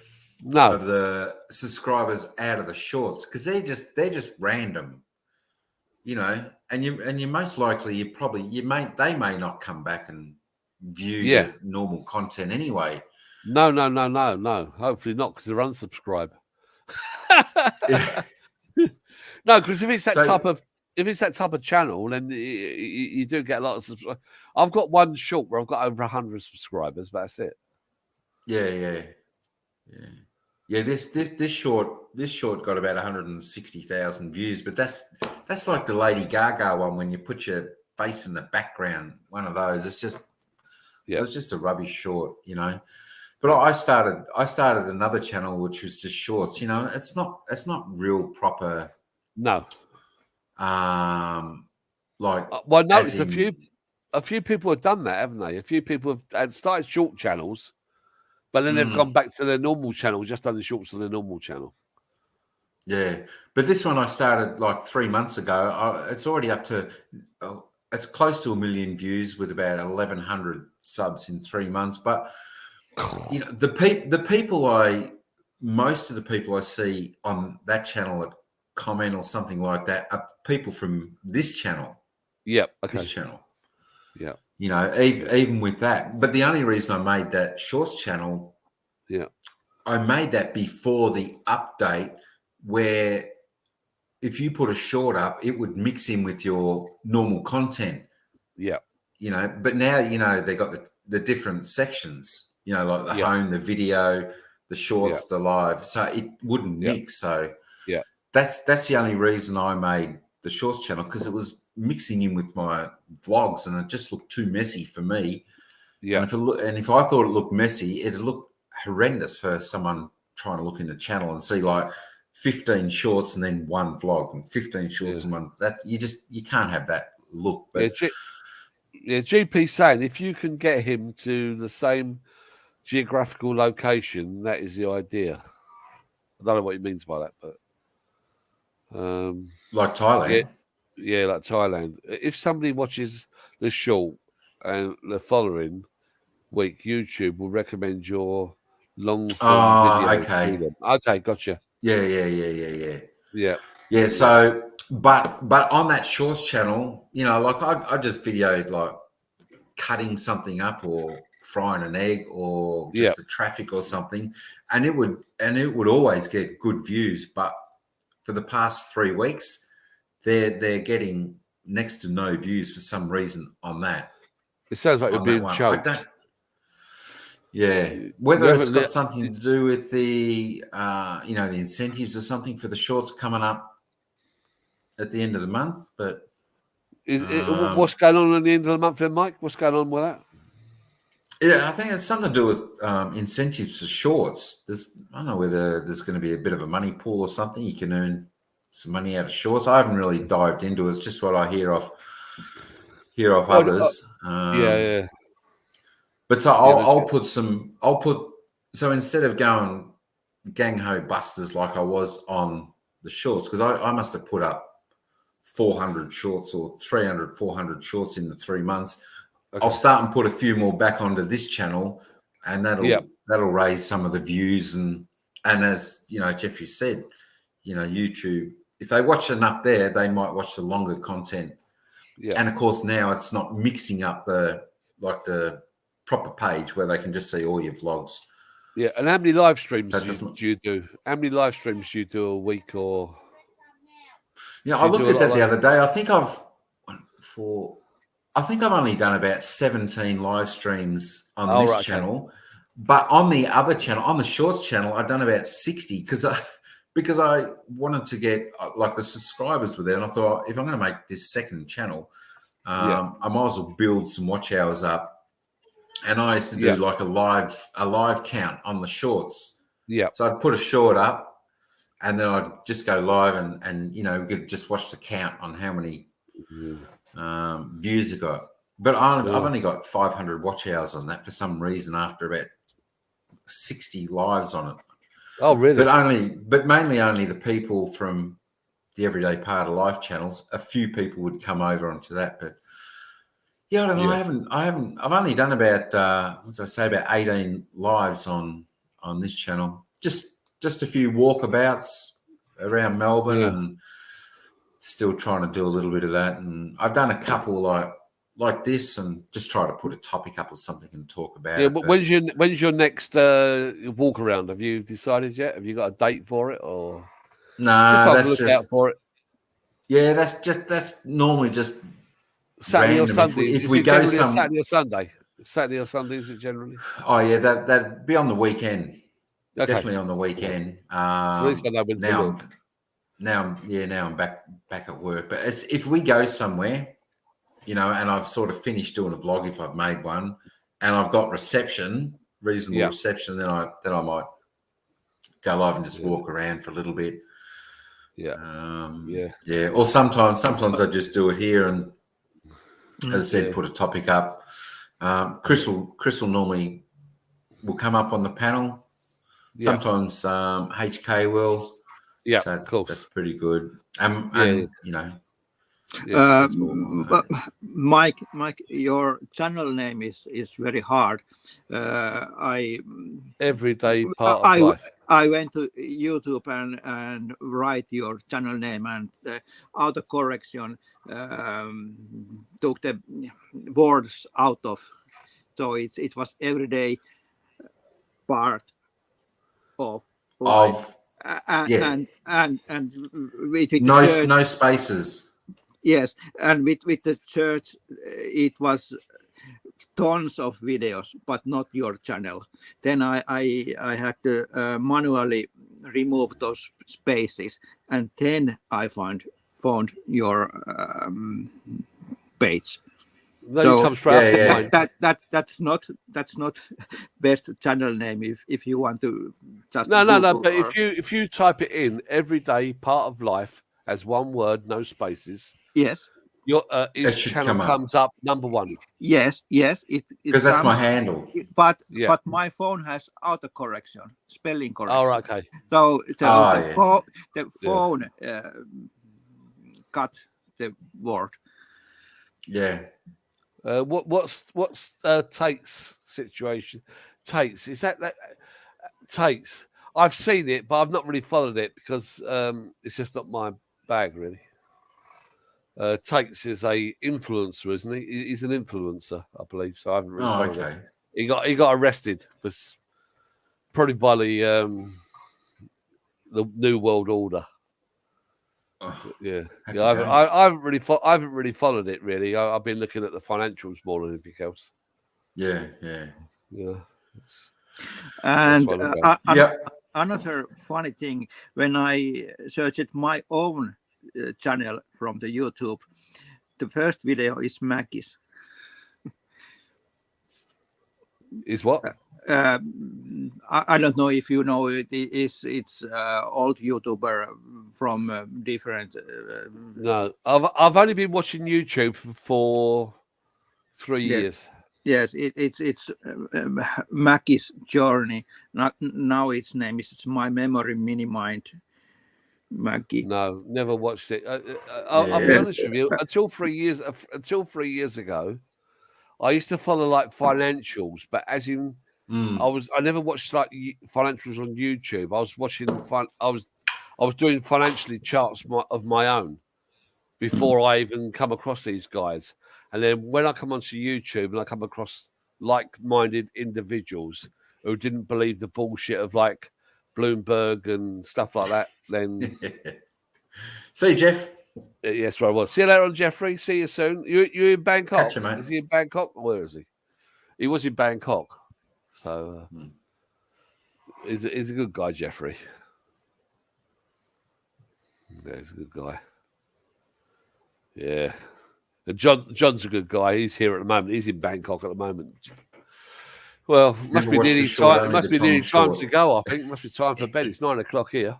subscribers out of the shorts, because they're just random, and you most likely they may not come back and view your normal content anyway. No. Hopefully not, because they're unsubscribe. No, because if it's that type of channel, then you do get a lot of subscribers. I've got one short where I've got over 100 subscribers, but that's it. Yeah. This short got about 160,000 views, but that's like the Lady Gaga one, when you put your face in the background. One of those. It's just it was just a rubbish short, But I started another channel which was just shorts. It's not real proper. No. Well, notice a few people have done that, haven't they? A few people have started short channels, but then they've gone back to their normal channel, just done the shorts on their normal channel. Yeah, but this one I started like 3 months ago. It's already up to, it's close to 1 million views with about 1,100 subs in 3 months. But most of the people I see on that channel at comment or something like that are people from this channel. Yep. Okay. This channel. Yeah. Even with that. But the only reason I made that shorts channel, I made that before the update, where if you put a short up, it would mix in with your normal content. Yeah. But now, they got the different sections, like the home, the video, the shorts, the live. So it wouldn't mix. So that's the only reason I made the shorts channel, because it was mixing in with my vlogs, and it just looked too messy for me. Yeah. And if I thought it looked messy, it'd look horrendous for someone trying to look in the channel and see like 15 shorts and then one vlog, and 15 shorts and one. That you can't have that look. But GP saying if you can get him to the same geographical location, that is the idea. I don't know what he means by that, but like Thailand. Yeah, like Thailand. If somebody watches the short and the following week, YouTube will recommend your long form video. Okay. Okay, gotcha. Yeah. So, but on that shorts channel, like I just videoed like a cutting something up or frying an egg or just the traffic or something, and it would always get good views. But for the past 3 weeks, they're getting next to no views for some reason on that. It sounds like you're being choked. Whether it's got something to do with the the incentives or something for the shorts coming up at the end of the month, but what's going on at the end of the month then, Mike? What's going on with that? Yeah, I think it's something to do with incentives for shorts. I don't know whether there's going to be a bit of a money pool or something. You can earn some money out of shorts. I haven't really dived into it. It's just what I hear off others. But so I'll put. So instead of going gang ho busters like I was on the shorts, because I must have put up 400 shorts or 300, 400 shorts in the 3 months. Okay. I'll start and put a few more back onto this channel, and that'll raise some of the views. And as Jeffrey said, YouTube, if they watch enough there, they might watch the longer content. Yeah. And of course now it's not mixing up the proper page where they can just see all your vlogs. Yeah. And how many live streams do you do? How many live streams do you do a week or? Yeah, I looked at that the other day. I think I've only done about 17 live streams on this channel. Okay. But on the other channel, on the shorts channel, I've done about 60 because I wanted to get the subscribers were there, and I thought if I'm going to make this second channel, I might as well build some watch hours up. And I used to do like a live count on the shorts. Yeah. So I'd put a short up, and then I'd just go live, and we could just watch the count on how many views I got. But I've only got 500 watch hours on that for some reason after about 60 lives on it. Oh, really? But mainly only the people from the Everyday Part of Life channels. A few people would come over onto that, but I don't know. I've only done about about 18 lives on this channel. Just a few walkabouts around Melbourne, and still trying to do a little bit of that. And I've done a couple like this, and just try to put a topic up or something and talk about it. But when's your next walk around? Have you decided yet? Have you got a date for it, or that's look out for it? Yeah, that's normally just Saturday random. or Sunday. If we go Saturday or Sunday. Saturday or Sunday is it generally? Oh yeah, that'd be on the weekend. Okay. Definitely on the weekend. So at least I know when to look. Now I'm back at work. But if we go somewhere, and I've sort of finished doing a vlog if I've made one, and I've got reasonable reception, then I might go live and just walk around for a little bit. Yeah. Or sometimes I just do it here, and as I said, put a topic up. Chris will normally come up on the panel. Sometimes HK will. Yeah, so cool. That's pretty good. Mike, your channel name is very hard. Everyday Part of Life. I went to YouTube and write your channel name, and autocorrection took the words out of. So it was Everyday Part of Life. And with no spaces. Yes, and with the church, it was tons of videos, but not your channel. Then I had to manually remove those spaces, and then I found your page. Then so, comes straight that's not best channel name if you want to just no. But if you type it in, Everyday Part of Life as one word, no spaces. Yes. Your his channel comes up number one. Yes. Because that's my handle. But my phone has autocorrection, spelling correction. Oh, right, okay. So the phone cut the word. Yeah. What's Tate's situation? Tate's, is that Tate's? I've seen it, but I've not really followed it because it's just not my bag, really. Takes is a influencer, isn't he? He's an influencer, I believe. So I haven't really followed it. He got arrested for probably by the New World Order. Oh, yeah. I haven't really followed it really. I've been looking at the financials more than anything else. Yeah. And another funny thing, when I searched my own channel from the YouTube, the first video is Maggie's. Is what? I don't know if you know it. It's old YouTuber from different. No, I've only been watching YouTube for 3 years. Yes, it's Maggie's journey. Now its name is My Memory Mini Mind. Maggie. No, never watched it. I'll be honest with you. Until 3 years ago, I used to follow like financials, but as in, I never watched like financials on YouTube. I was watching I was doing financially charts of my own before I even come across these guys. And then when I come onto YouTube and I come across like-minded individuals who didn't believe the bullshit of like Bloomberg and stuff like that, then see you, Jeff. Yes, where I was. See you later on, Jeffrey. See you soon. You in Bangkok? Catch you, mate. Is he in Bangkok? Where is he? He was in Bangkok. So he's a good guy, Jeffrey. Yeah, he's a good guy. Yeah. And John's a good guy. He's here at the moment. He's in Bangkok at the moment. Well, must be nearly time. It must be nearly time to go. I think it must be time for bed. It's 9 o'clock here.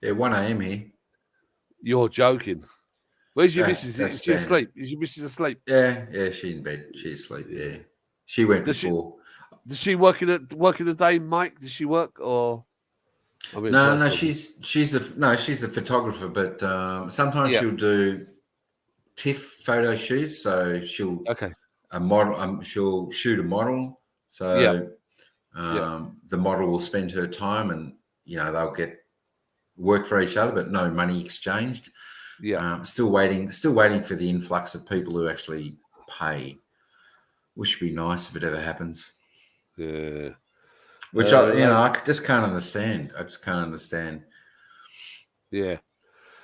Yeah, 1 a.m. here. You're joking. Where's your missus? Is she asleep? Is your missus asleep? Yeah, she's in bed. She's asleep. Yeah, she went before. Does she work in the day, Mike? Does she work or? I mean, no. She's a photographer, but sometimes she'll do TIFF photo shoots. So she'll a model. She'll shoot a model. So the model will spend her time, and they'll get work for each other, but no money exchanged. Yeah. Still waiting for the influx of people who actually pay, which would be nice if it ever happens. Yeah. Which I just can't understand. Yeah.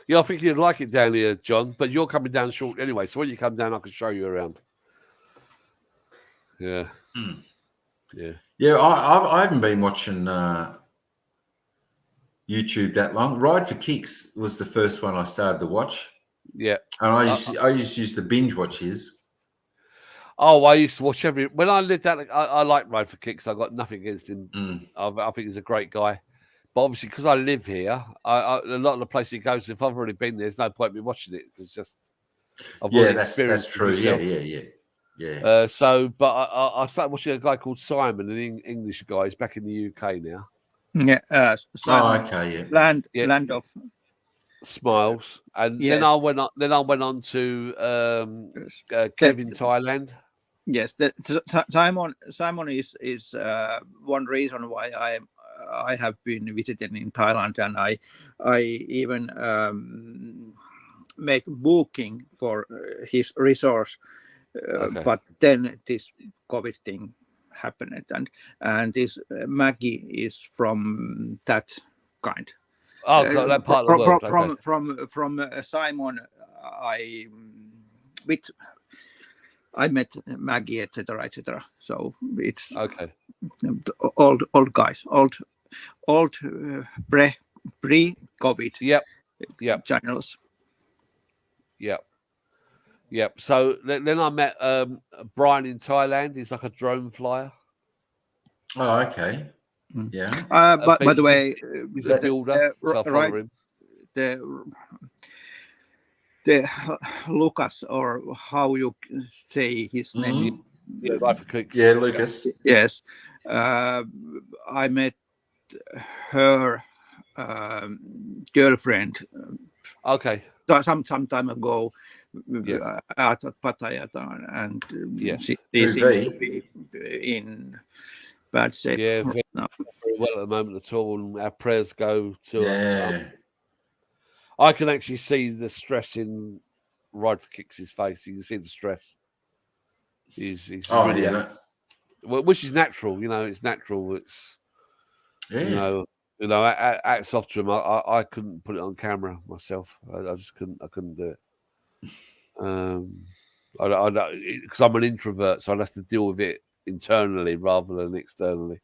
Yeah, I think you'd like it down here, John, but you're coming down short anyway. So when you come down, I can show you around. Yeah. Yeah. Yeah, I haven't been watching YouTube that long. Ride for Kicks was the first one I started to watch. Yeah. And I used to binge watch his. Oh, I used to watch when I lived out. I like Ride for Kicks. I got nothing against him. I think he's a great guy. But obviously, because I live here, a lot of the places he goes, if I've already been there, there's no point in me watching it. It's just that's true. Yeah. But I started watching a guy called Simon, an English guy. He's back in the UK now. Yeah. Simon, Land of Smiles, and then I went on to Kevin Thailand. Yes, Simon is one reason why I have been visiting in Thailand, and I even make booking for his resource, but then this COVID thing happened, and this Maggie is from that kind. Oh, that part of the world. From Simon, I met Maggie, etc. So it's old guys, old pre-COVID. Yep. Channels. Yep. So then I met Brian in Thailand. He's like a drone flyer. Oh, okay. Yeah. By the way, he's a builder. So I follow him. The Lucas, or how you say his name? Yeah, Ride for Kicks. Yeah, Lucas. Yes. I met her girlfriend. Okay. Some time ago at Pattaya, and she seems to be in bad shape. Yeah, very well at the moment at all. And our prayers go to. I can actually see the stress in Ride for Kicks' face. You can see the stress. He's really yeah, which is natural. You know, it's natural. It's yeah. you know. Hats off to him. I couldn't put it on camera myself. I just couldn't. I couldn't do it. I because I'm an introvert, so I'd have to deal with it internally rather than externally.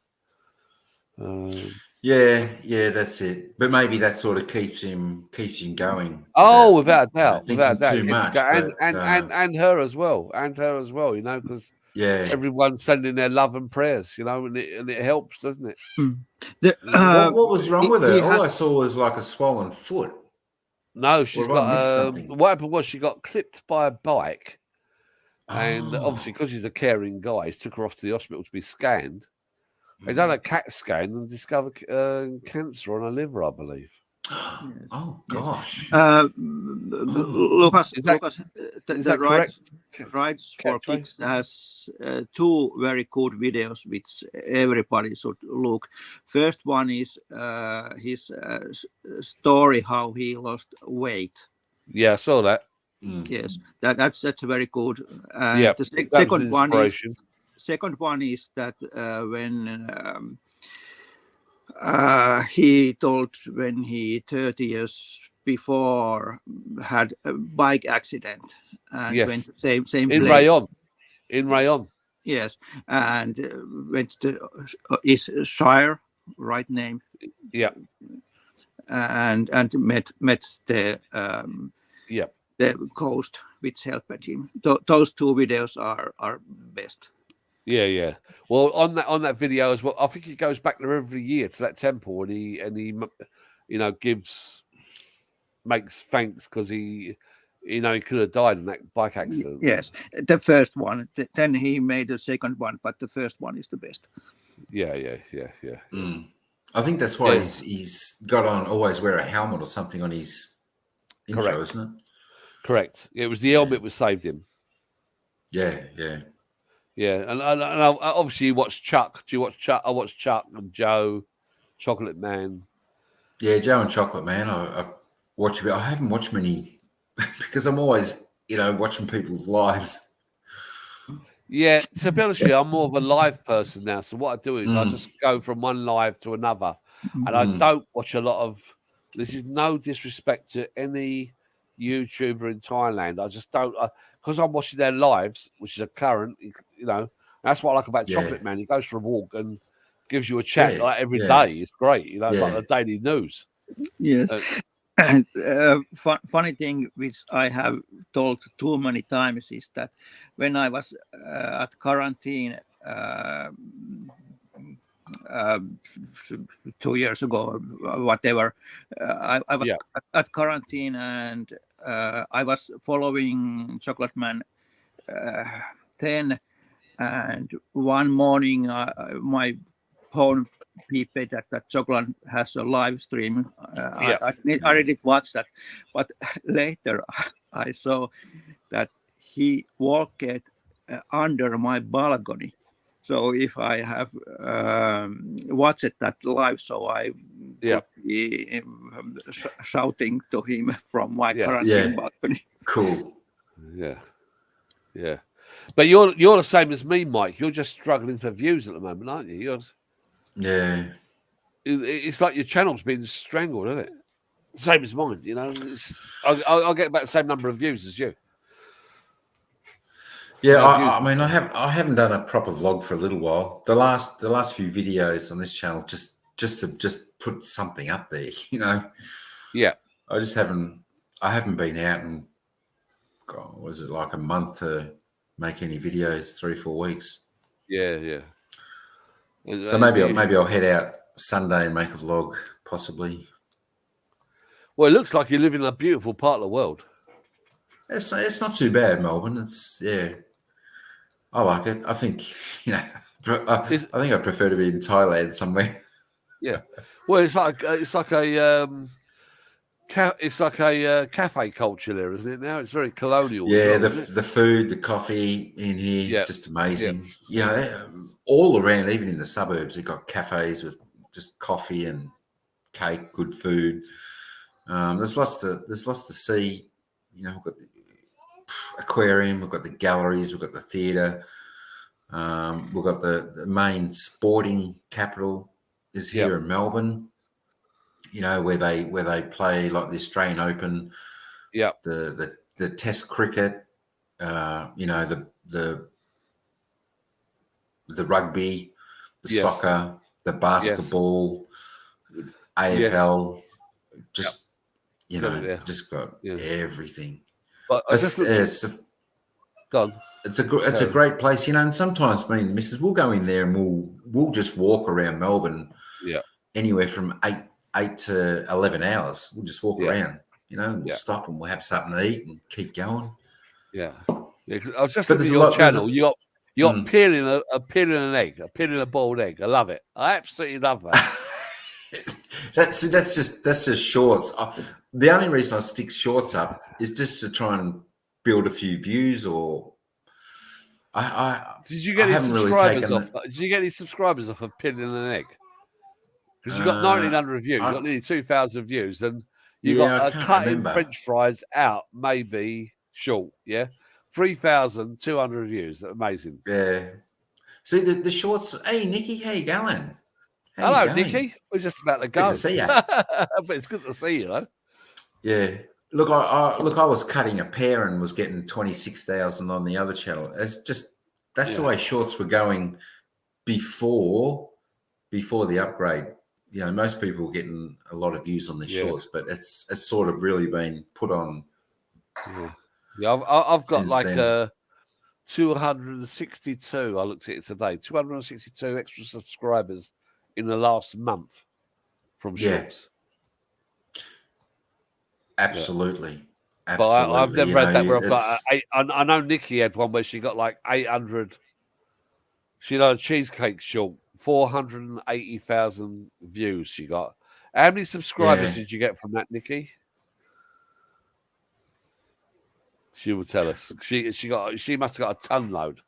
Yeah, that's it. But maybe that sort of keeps him going. Oh, without a doubt, thinking without a doubt. too much. And her as well, you know, because everyone's sending their love and prayers, you know, and it helps, doesn't it? What was wrong with her? All I saw was like a swollen foot. No, she's got. What happened was she got clipped by a bike, and obviously because he's a caring guy, he took her off to the hospital to be scanned. They done a CAT scan and discovered cancer on her liver, I believe. Oh gosh! Lucas, is that correct? Rides for Kicks has 2 very good videos which everybody should look. First one is his story how he lost weight. Yeah, I saw that. Yes, that's very good. Yeah, the second one is that when he told when he 30 years before had a bike accident and went to same in place. In Rayon. Yes, and went to his Shire, right name. Yeah, and met the the coast which helped him. Those 2 videos are best. Yeah. Well, on that video as well, I think he goes back there every year to that temple, and he you know makes thanks because he could have died in that bike accident. Yes, the first one. Then he made the second one, but the first one is the best. Yeah. I think that's why he's got on always wear a helmet or something on his intro, isn't it? Correct. It was the helmet which saved him. Yeah. And I obviously you watch Chuck. Do you watch Chuck? I watch Chuck and Joe, Chocolate Man. Yeah, Joe and Chocolate Man. I've watched a bit. I haven't watched many because I'm always, watching people's lives. Yeah, to be honest with you, I'm more of a live person now. So what I do is I just go from one live to another, and I don't watch a lot of. This is no disrespect to any YouTuber in Thailand. I just don't because I'm watching their lives, which is a current. That's what I like about Chocolate Man. He goes for a walk and gives you a chat like every day. It's great. It's like the daily news. Yes. And funny thing which I have told too many times is that when I was at quarantine 2 years ago or whatever, I was at quarantine and I was following Chocolate Man 10, and one morning my phone beeped that Chocolate has a live stream. I didn't watch that, but later I saw that he walked under my balcony. So if I have watched that live, so I would be shouting to him from my quarantine balcony. Cool. Yeah. But you're the same as me, Mike. You're just struggling for views at the moment, aren't you? It's like your channel's been strangled, isn't it? Same as mine, I'll get about the same number of views as you. Yeah, I mean, I haven't done a proper vlog for a little while. The last few videos on this channel just to put something up there, Yeah. I haven't been out and was it like a month to make any videos, 3-4 weeks. Yeah. So maybe I'll head out Sunday and make a vlog, possibly. Well, it looks like you live in a beautiful part of the world. It's not too bad, Melbourne. I like it. I think I think I prefer to be in Thailand somewhere. Yeah. Well, it's like a cafe culture there, isn't it? Now it's very colonial. Yeah, the food, the coffee in here, just amazing. All around, even in the suburbs, you've got cafes with just coffee and cake, good food. There's lots to see. You know, we've got the aquarium, we've got the galleries, we've got the theatre, we've got the main sporting capital is here in Melbourne. You know, where they play like the Australian Open, the Test cricket, you know, the rugby, the soccer, the basketball, AFL, just you know, just got everything. But it's a great place, you know. And sometimes me and the missus will go in there and we'll just walk around Melbourne, anywhere from 8 to 11 hours. We'll just walk around, you know, and we'll stop and we'll have something to eat and keep going. Yeah. Cause I was just looking at your channel. You got peeling an egg, peeling a boiled egg. I love it. I absolutely love that. That's just shorts. The only reason I stick shorts up is just to try and build a few views. Or did you get any subscribers off? Did you get any subscribers off of peeling an egg? Because you got 1,900 views, you got nearly 2,000 views, and you got cutting French fries out, maybe short, 3,200 views. Amazing. Yeah. See the shorts. Hey, Nikki, how you going? Hello, Nikki. We're just about to go. Good to see you. But it's good to see you, though. Yeah. Look, I was cutting a pear and was getting 26,000 on the other channel. It's just that's the way shorts were going before the upgrade. You know, most people were getting a lot of views on the shorts, but it's sort of really been put on. Yeah, I've got like 262. I looked at it today. 262 extra subscribers in the last month from shorts. Absolutely. But I've never read that where I've got I know Nikki had one where she got like 800. She had a cheesecake short, 480,000 views she got. How many subscribers did you get from that, Nikki? She will tell us. She must have got a ton load.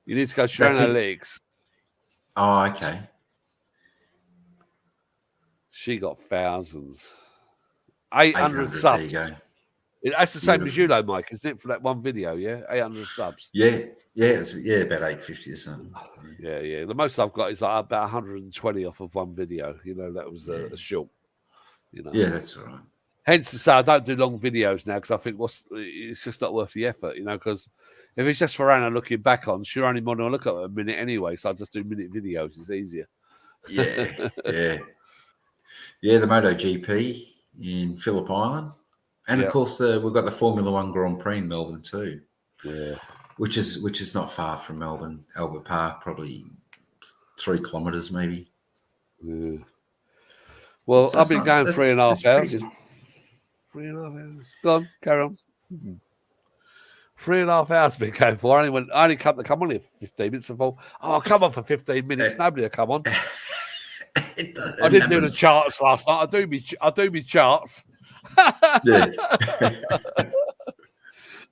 You need to go to your analytics. Oh, okay. She got thousands. 800 subs. There you go. That's the same as you, though, Mike, isn't it? For that one video, 800 subs. It's about 850 or something. Yeah. The most I've got is like about 120 off of one video. You know, that was a short. You know. Yeah, that's all right. Hence to say I don't do long videos now because I think it's just not worth the effort. You know, because if it's just for Anna looking back on, she'll only want to look at it a minute anyway. So I just do minute videos. It's easier. Yeah. The MotoGP in Phillip Island. And of course, we've got the Formula One Grand Prix in Melbourne too. Yeah, which is not far from Melbourne, Albert Park, probably 3 kilometres maybe. Yeah. Well, I've been going 3.5 hours. 3.5 hours. Go on, carry on. 3.5 hours been going for. I only come on here for 15 minutes. And thought, I'll come on for 15 minutes. Nobody will come on. I didn't do the charts last night. I do me charts.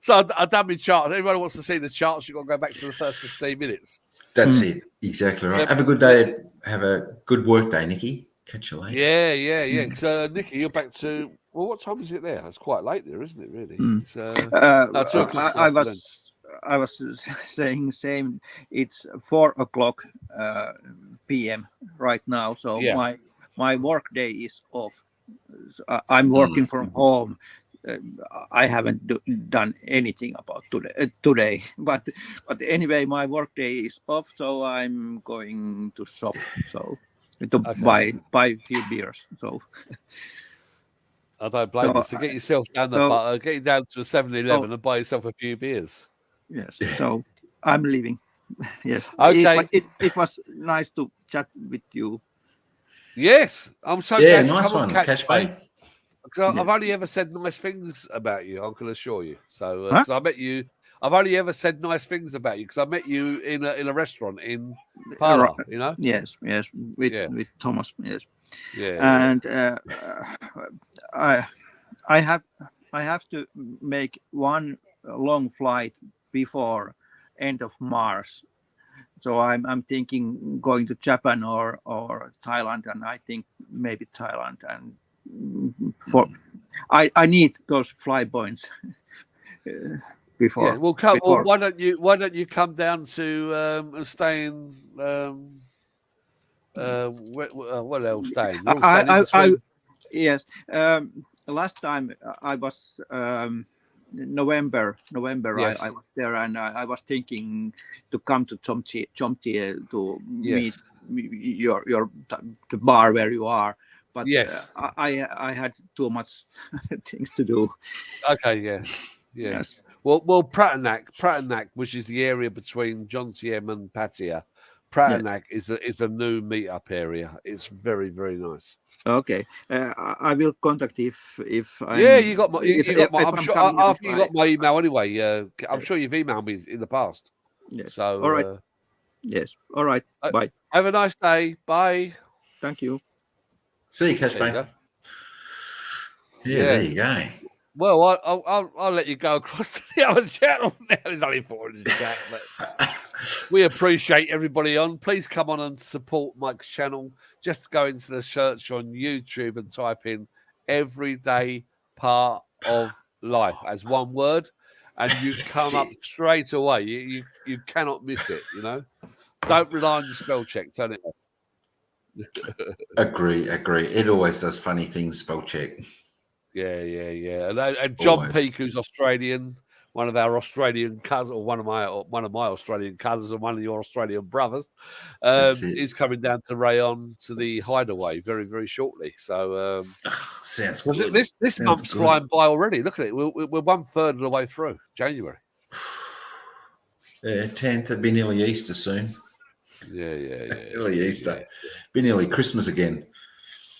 So I done my charts. Everybody wants to see the charts. You've got to go back to the first 15 minutes. That's it. Exactly right. Have a good day. Have a good work day, Nikki. Catch you later. Yeah. So, Nikki, you're back to... Well, what time is it there? It's quite late there, isn't it, really? It's, I was saying same. It's 4:00 p.m. right now. So my work day is off. I'm working from home. I haven't done anything about today, but anyway, my work day is off, so I'm going to shop, so to buy a few beers. So I don't blame you. So get yourself down the butter, get you down to a 7-Eleven and buy yourself a few beers. Yes. So I'm leaving. Yes. Okay. It was nice to chat with you. Yes, I'm so glad nice you come one. on Catch me. Because I've only ever said nice things about you. I can assure you. So because I met you, I've only ever said nice things about you because I met you in a restaurant in Parla. You know. Yes, with Thomas. Yes. Yeah. And I have to make one long flight before end of March. So I'm thinking going to Japan or Thailand, and I think maybe Thailand. And I need those fly points before. Yeah, well, come. Well, why don't you come down to and stay in? What else staying? We're all staying in between. Yes. Last time I was November. Yes. I was there, and I was thinking to come to Chomti to Yes. meet your the bar where you are. But yes, I had too much things to do. Okay, yeah. Yes. Well, Prattanack, which is the area between Jontiem and Pattaya. Prattanack is a new meetup area. It's very, very nice. Okay, I will contact if I'm, you got my. I'm sure after you got my email anyway. I'm sure you've emailed me in the past. Yes. So all right. Yes. All right. Bye. Have a nice day. Bye. Thank you. See you, Cash Bank. Yeah, there you go. Well, I'll let you go across to the other channel now. There's only 4 in the chat, but we appreciate everybody on. Please come on and support Mike's channel. Just go into the search on YouTube and type in "everyday part of life" as one word, and you come up straight away. You cannot miss it. You know, don't rely on your spell check. Turn it off. Agree. It always does funny things, spell check. Yeah. And John Peake, who's Australian, one of our Australian cousins, or one of my Australian cousins, and one of your Australian brothers, is coming down to Rayon to the Hideaway very, very shortly. So sounds good. This month's flying by already. Look at it. We're 1/3 of the way through January. Yeah, 10th. It'll be nearly Easter soon. Yeah. Nearly Easter. Be nearly Christmas again.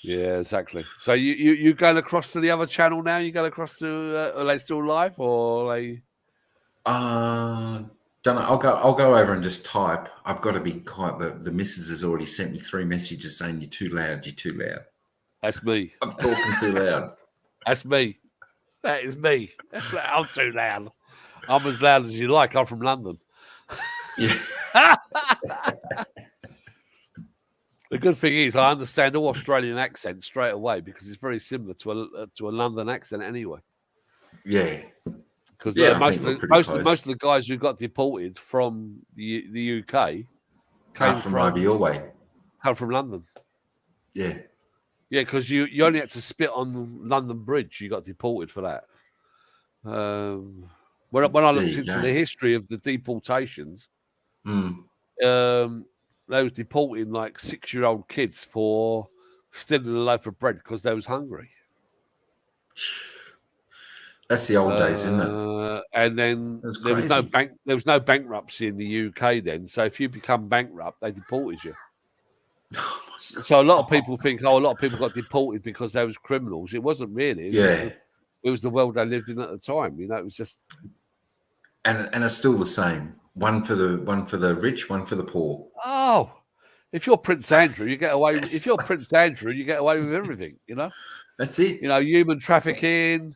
Yeah, exactly. So you going across to the other channel now? You going across to? Are they still live or are they? Don't know. I'll go over and just type. I've got to be quiet. The missus has already sent me 3 messages saying you're too loud. You're too loud. That's me. I'm talking too loud. That's me. That is me. I'm too loud. I'm as loud as you like. I'm from London. Yeah. The good thing is I understand all Australian accents straight away because it's very similar to a London accent anyway. Yeah. Because most of the guys who got deported from the UK came from over your way. Come from London. Yeah. Yeah, because you only had to spit on London Bridge. You got deported for that. When I looked into the history of the deportations, they was deporting like 6-year-old kids for stealing a loaf of bread because they was hungry. That's the old days, isn't it? And then there was no bankruptcy in the UK then. So if you become bankrupt, they deported you. So a lot of people think, a lot of people got deported because they was criminals. It wasn't really. It was the world they lived in at the time. You know, it was just. And it's still the same. One for the rich, one for the poor. Oh, if you're Prince Andrew, you get away. If you're Prince Andrew, you get away with everything. You know. That's it. You know, human trafficking,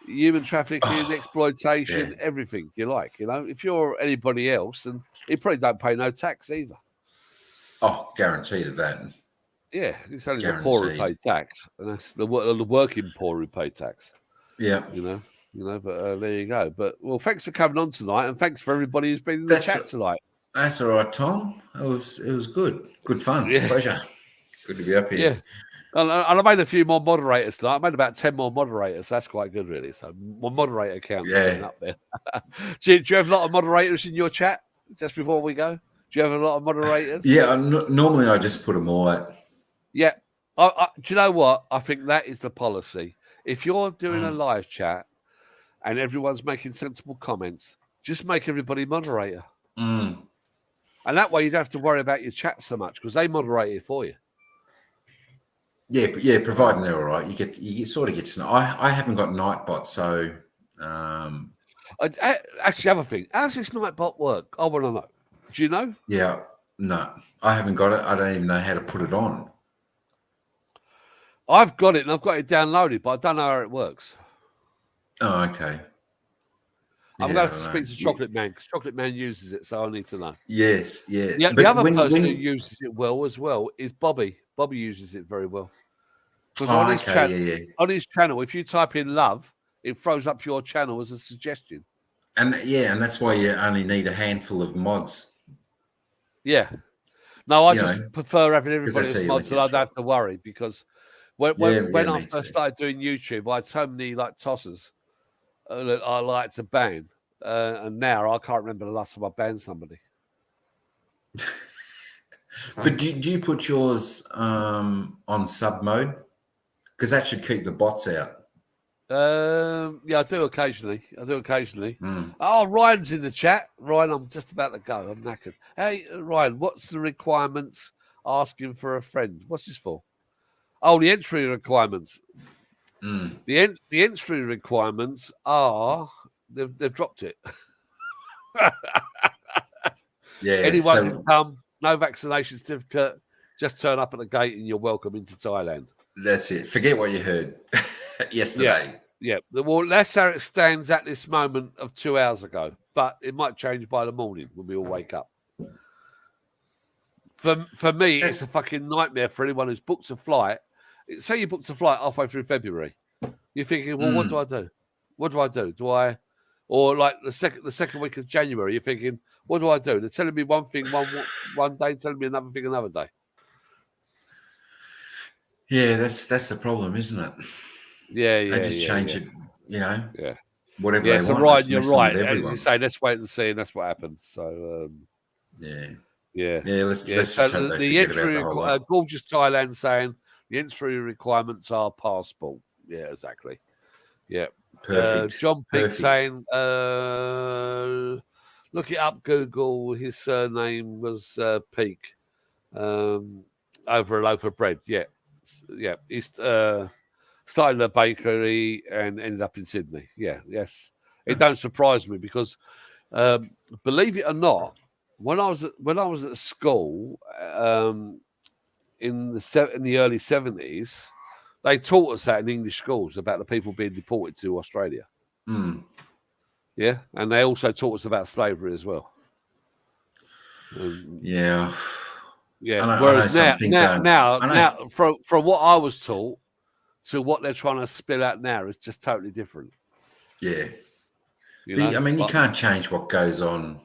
exploitation, everything you like. You know, if you're anybody else, and you probably don't pay no tax either. Oh, guaranteed of that. Yeah, it's only the poor who pay tax, and that's the working poor who pay tax. Yeah, you know. But there you go. But well, thanks for coming on tonight, and thanks for everybody who's been in the chat tonight. That's all right, Tom. It was good fun, pleasure. Good to be up here. Yeah. And I made a few more moderators tonight. I made about 10 more moderators. That's quite good, really. So my moderator count is getting up there. do you have a lot of moderators in your chat? Just before we go, do you have a lot of moderators? Yeah. Normally, I just put them all out. Yeah. Do you know what? I think that is the policy. If you're doing a live chat and everyone's making sensible comments, just make everybody moderator. And that way you don't have to worry about your chat so much because they moderate it for you. Yeah, providing they're all right, you sort of get to know. I haven't got Nightbot, so that's the other thing. How's this Nightbot work? I want to know. Do you know? Yeah, no, I haven't got it. I don't even know how to put it on. I've got it and I've got it downloaded, but I don't know how it works. Oh, okay. I'm going to have to speak to Chocolate Man because Chocolate Man uses it, so I need to know. Yes, yeah. The other person who uses it well as well is Bobby. Bobby uses it very well. Because on his channel, if you type in love, it throws up your channel as a suggestion. And and that's why you only need a handful of mods. Yeah. No, I just prefer having everybody as mods, so I don't have to worry. Because when I first started doing YouTube, I had so many like tossers that I like to ban, and now I can't remember the last time I banned somebody. But do you put yours on sub mode? Because that should keep the bots out. Yeah, I do occasionally. Oh, Ryan's in the chat. Ryan, I'm just about to go. I'm knackered. Hey, Ryan, what's the requirements asking for a friend? What's this for? Oh, the entry requirements. The entry requirements are they've dropped it. Anyone can come. No vaccination certificate. Just turn up at the gate and you're welcome into Thailand. That's it. Forget what you heard yesterday. Yeah. Well, that's how it stands at this moment of 2 hours ago. But it might change by the morning when we all wake up. For me, it's a fucking nightmare for anyone who's booked a flight. Say you booked a flight halfway through February. You're thinking, well, what do I do? What do I do? Or like the second week of January, you're thinking, what do I do? They're telling me one thing one day, telling me another thing another day. Yeah, that's the problem, isn't it? Yeah. They just change it, Yeah. Whatever they so want. Ryan, you're right. As you say, let's wait and see, and that's what happened. So Yeah. So Let's just hope they forget about the whole lot. Gorgeous Thailand saying the entry requirements are passport. Yeah, exactly. Yeah. Perfect. John Pig saying, look it up, Google. His surname was Peak. Over a loaf of bread. Yeah. He's started a bakery and ended up in Sydney. Yeah. Yes. It don't surprise me because, believe it or not, when I was at school in the early 70s, they taught us that in English schools about the people being deported to Australia. Yeah, and they also taught us about slavery as well. Yeah. Whereas now, from what I was taught to what they're trying to spill out now is just totally different. Yeah. You can't change what goes on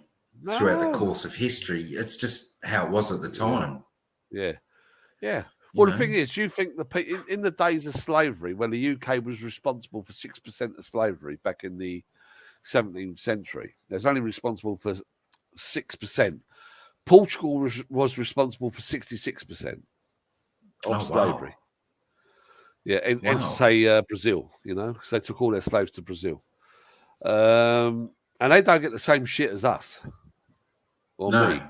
throughout the course of history. It's just how it was at the time. Yeah. Well, the thing is, you think in the days of slavery, when the UK was responsible for 6% of slavery back in the 17th century, it was only responsible for 6%. Portugal was responsible for 66% of slavery. Wow. Yeah, and say Brazil, because they took all their slaves to Brazil. And they don't get the same shit as us, or me,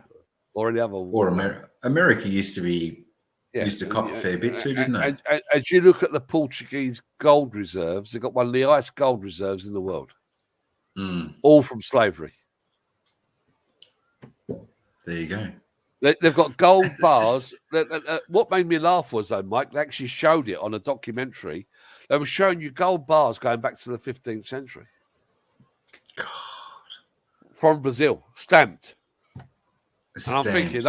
or any other. Or America. America used to cop a fair bit too, didn't they? As you look at the Portuguese gold reserves, they've got one of the highest gold reserves in the world, all from slavery. There you go. They've got gold bars. What made me laugh was, though, Mike, they actually showed it on a documentary. They were showing you gold bars going back to the 15th century. God. From Brazil, stamped. And I'm thinking,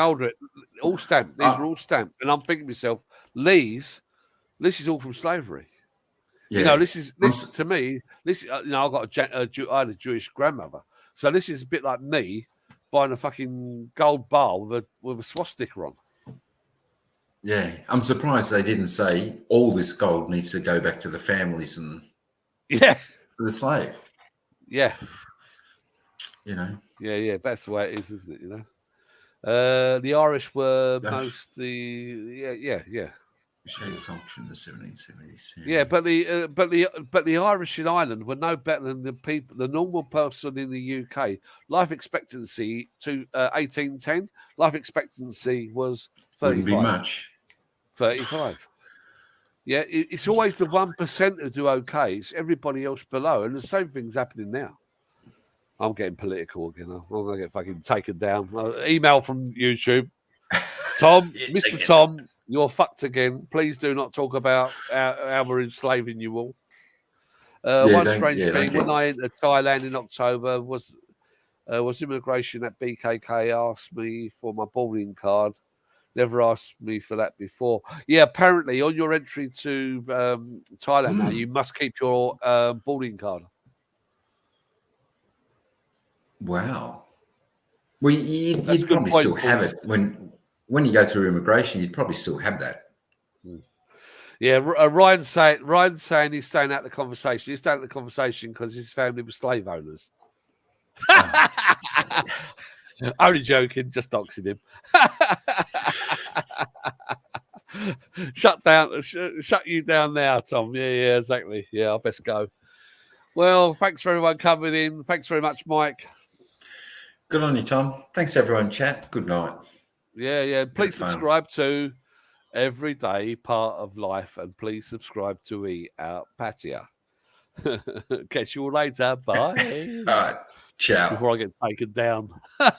all stamped. These are all stamped. And I'm thinking to myself, this is all from slavery. Yeah. To me, I got I had a Jewish grandmother. So this is a bit like me buying a fucking gold bar with a swastika on. Yeah. I'm surprised they didn't say all this gold needs to go back to the families and the slave. Yeah. Yeah. That's the way it is, isn't it? The Irish were mostly, Shade culture in the 1770s. Yeah, but the Irish in Ireland were no better than the normal person in the UK. Life expectancy to 1810. Life expectancy was 35. Wouldn't be much. 35. Yeah, it's always the 1% who do okay. It's everybody else below, and the same thing's happening now. I'm getting political again. I'm going to get fucking taken down. Email from YouTube. Tom, Mr. Tom, you're fucked again. Please do not talk about how we're enslaving you all. One strange thing, when I entered Thailand in October, was immigration at BKK asked me for my boarding card. Never asked me for that before. Yeah, apparently on your entry to Thailand now, you must keep your boarding card. Wow. Well, you'd probably still have it when you go through immigration. You'd probably still have that. Yeah, Ryan's saying he's staying out of the conversation. He's staying out of the conversation because his family was slave owners. Only joking, just doxing him. Shut you down now, Tom. Yeah, exactly. Yeah, I best go. Well, thanks for everyone coming in. Thanks very much, Mike. Good on you, Tom. Thanks, everyone. Chat. Good night. Yeah. Please subscribe to Everyday Part of Life, and please subscribe to Eat Out Patio. Catch you all later. Bye. All right. Ciao. Before I get taken down.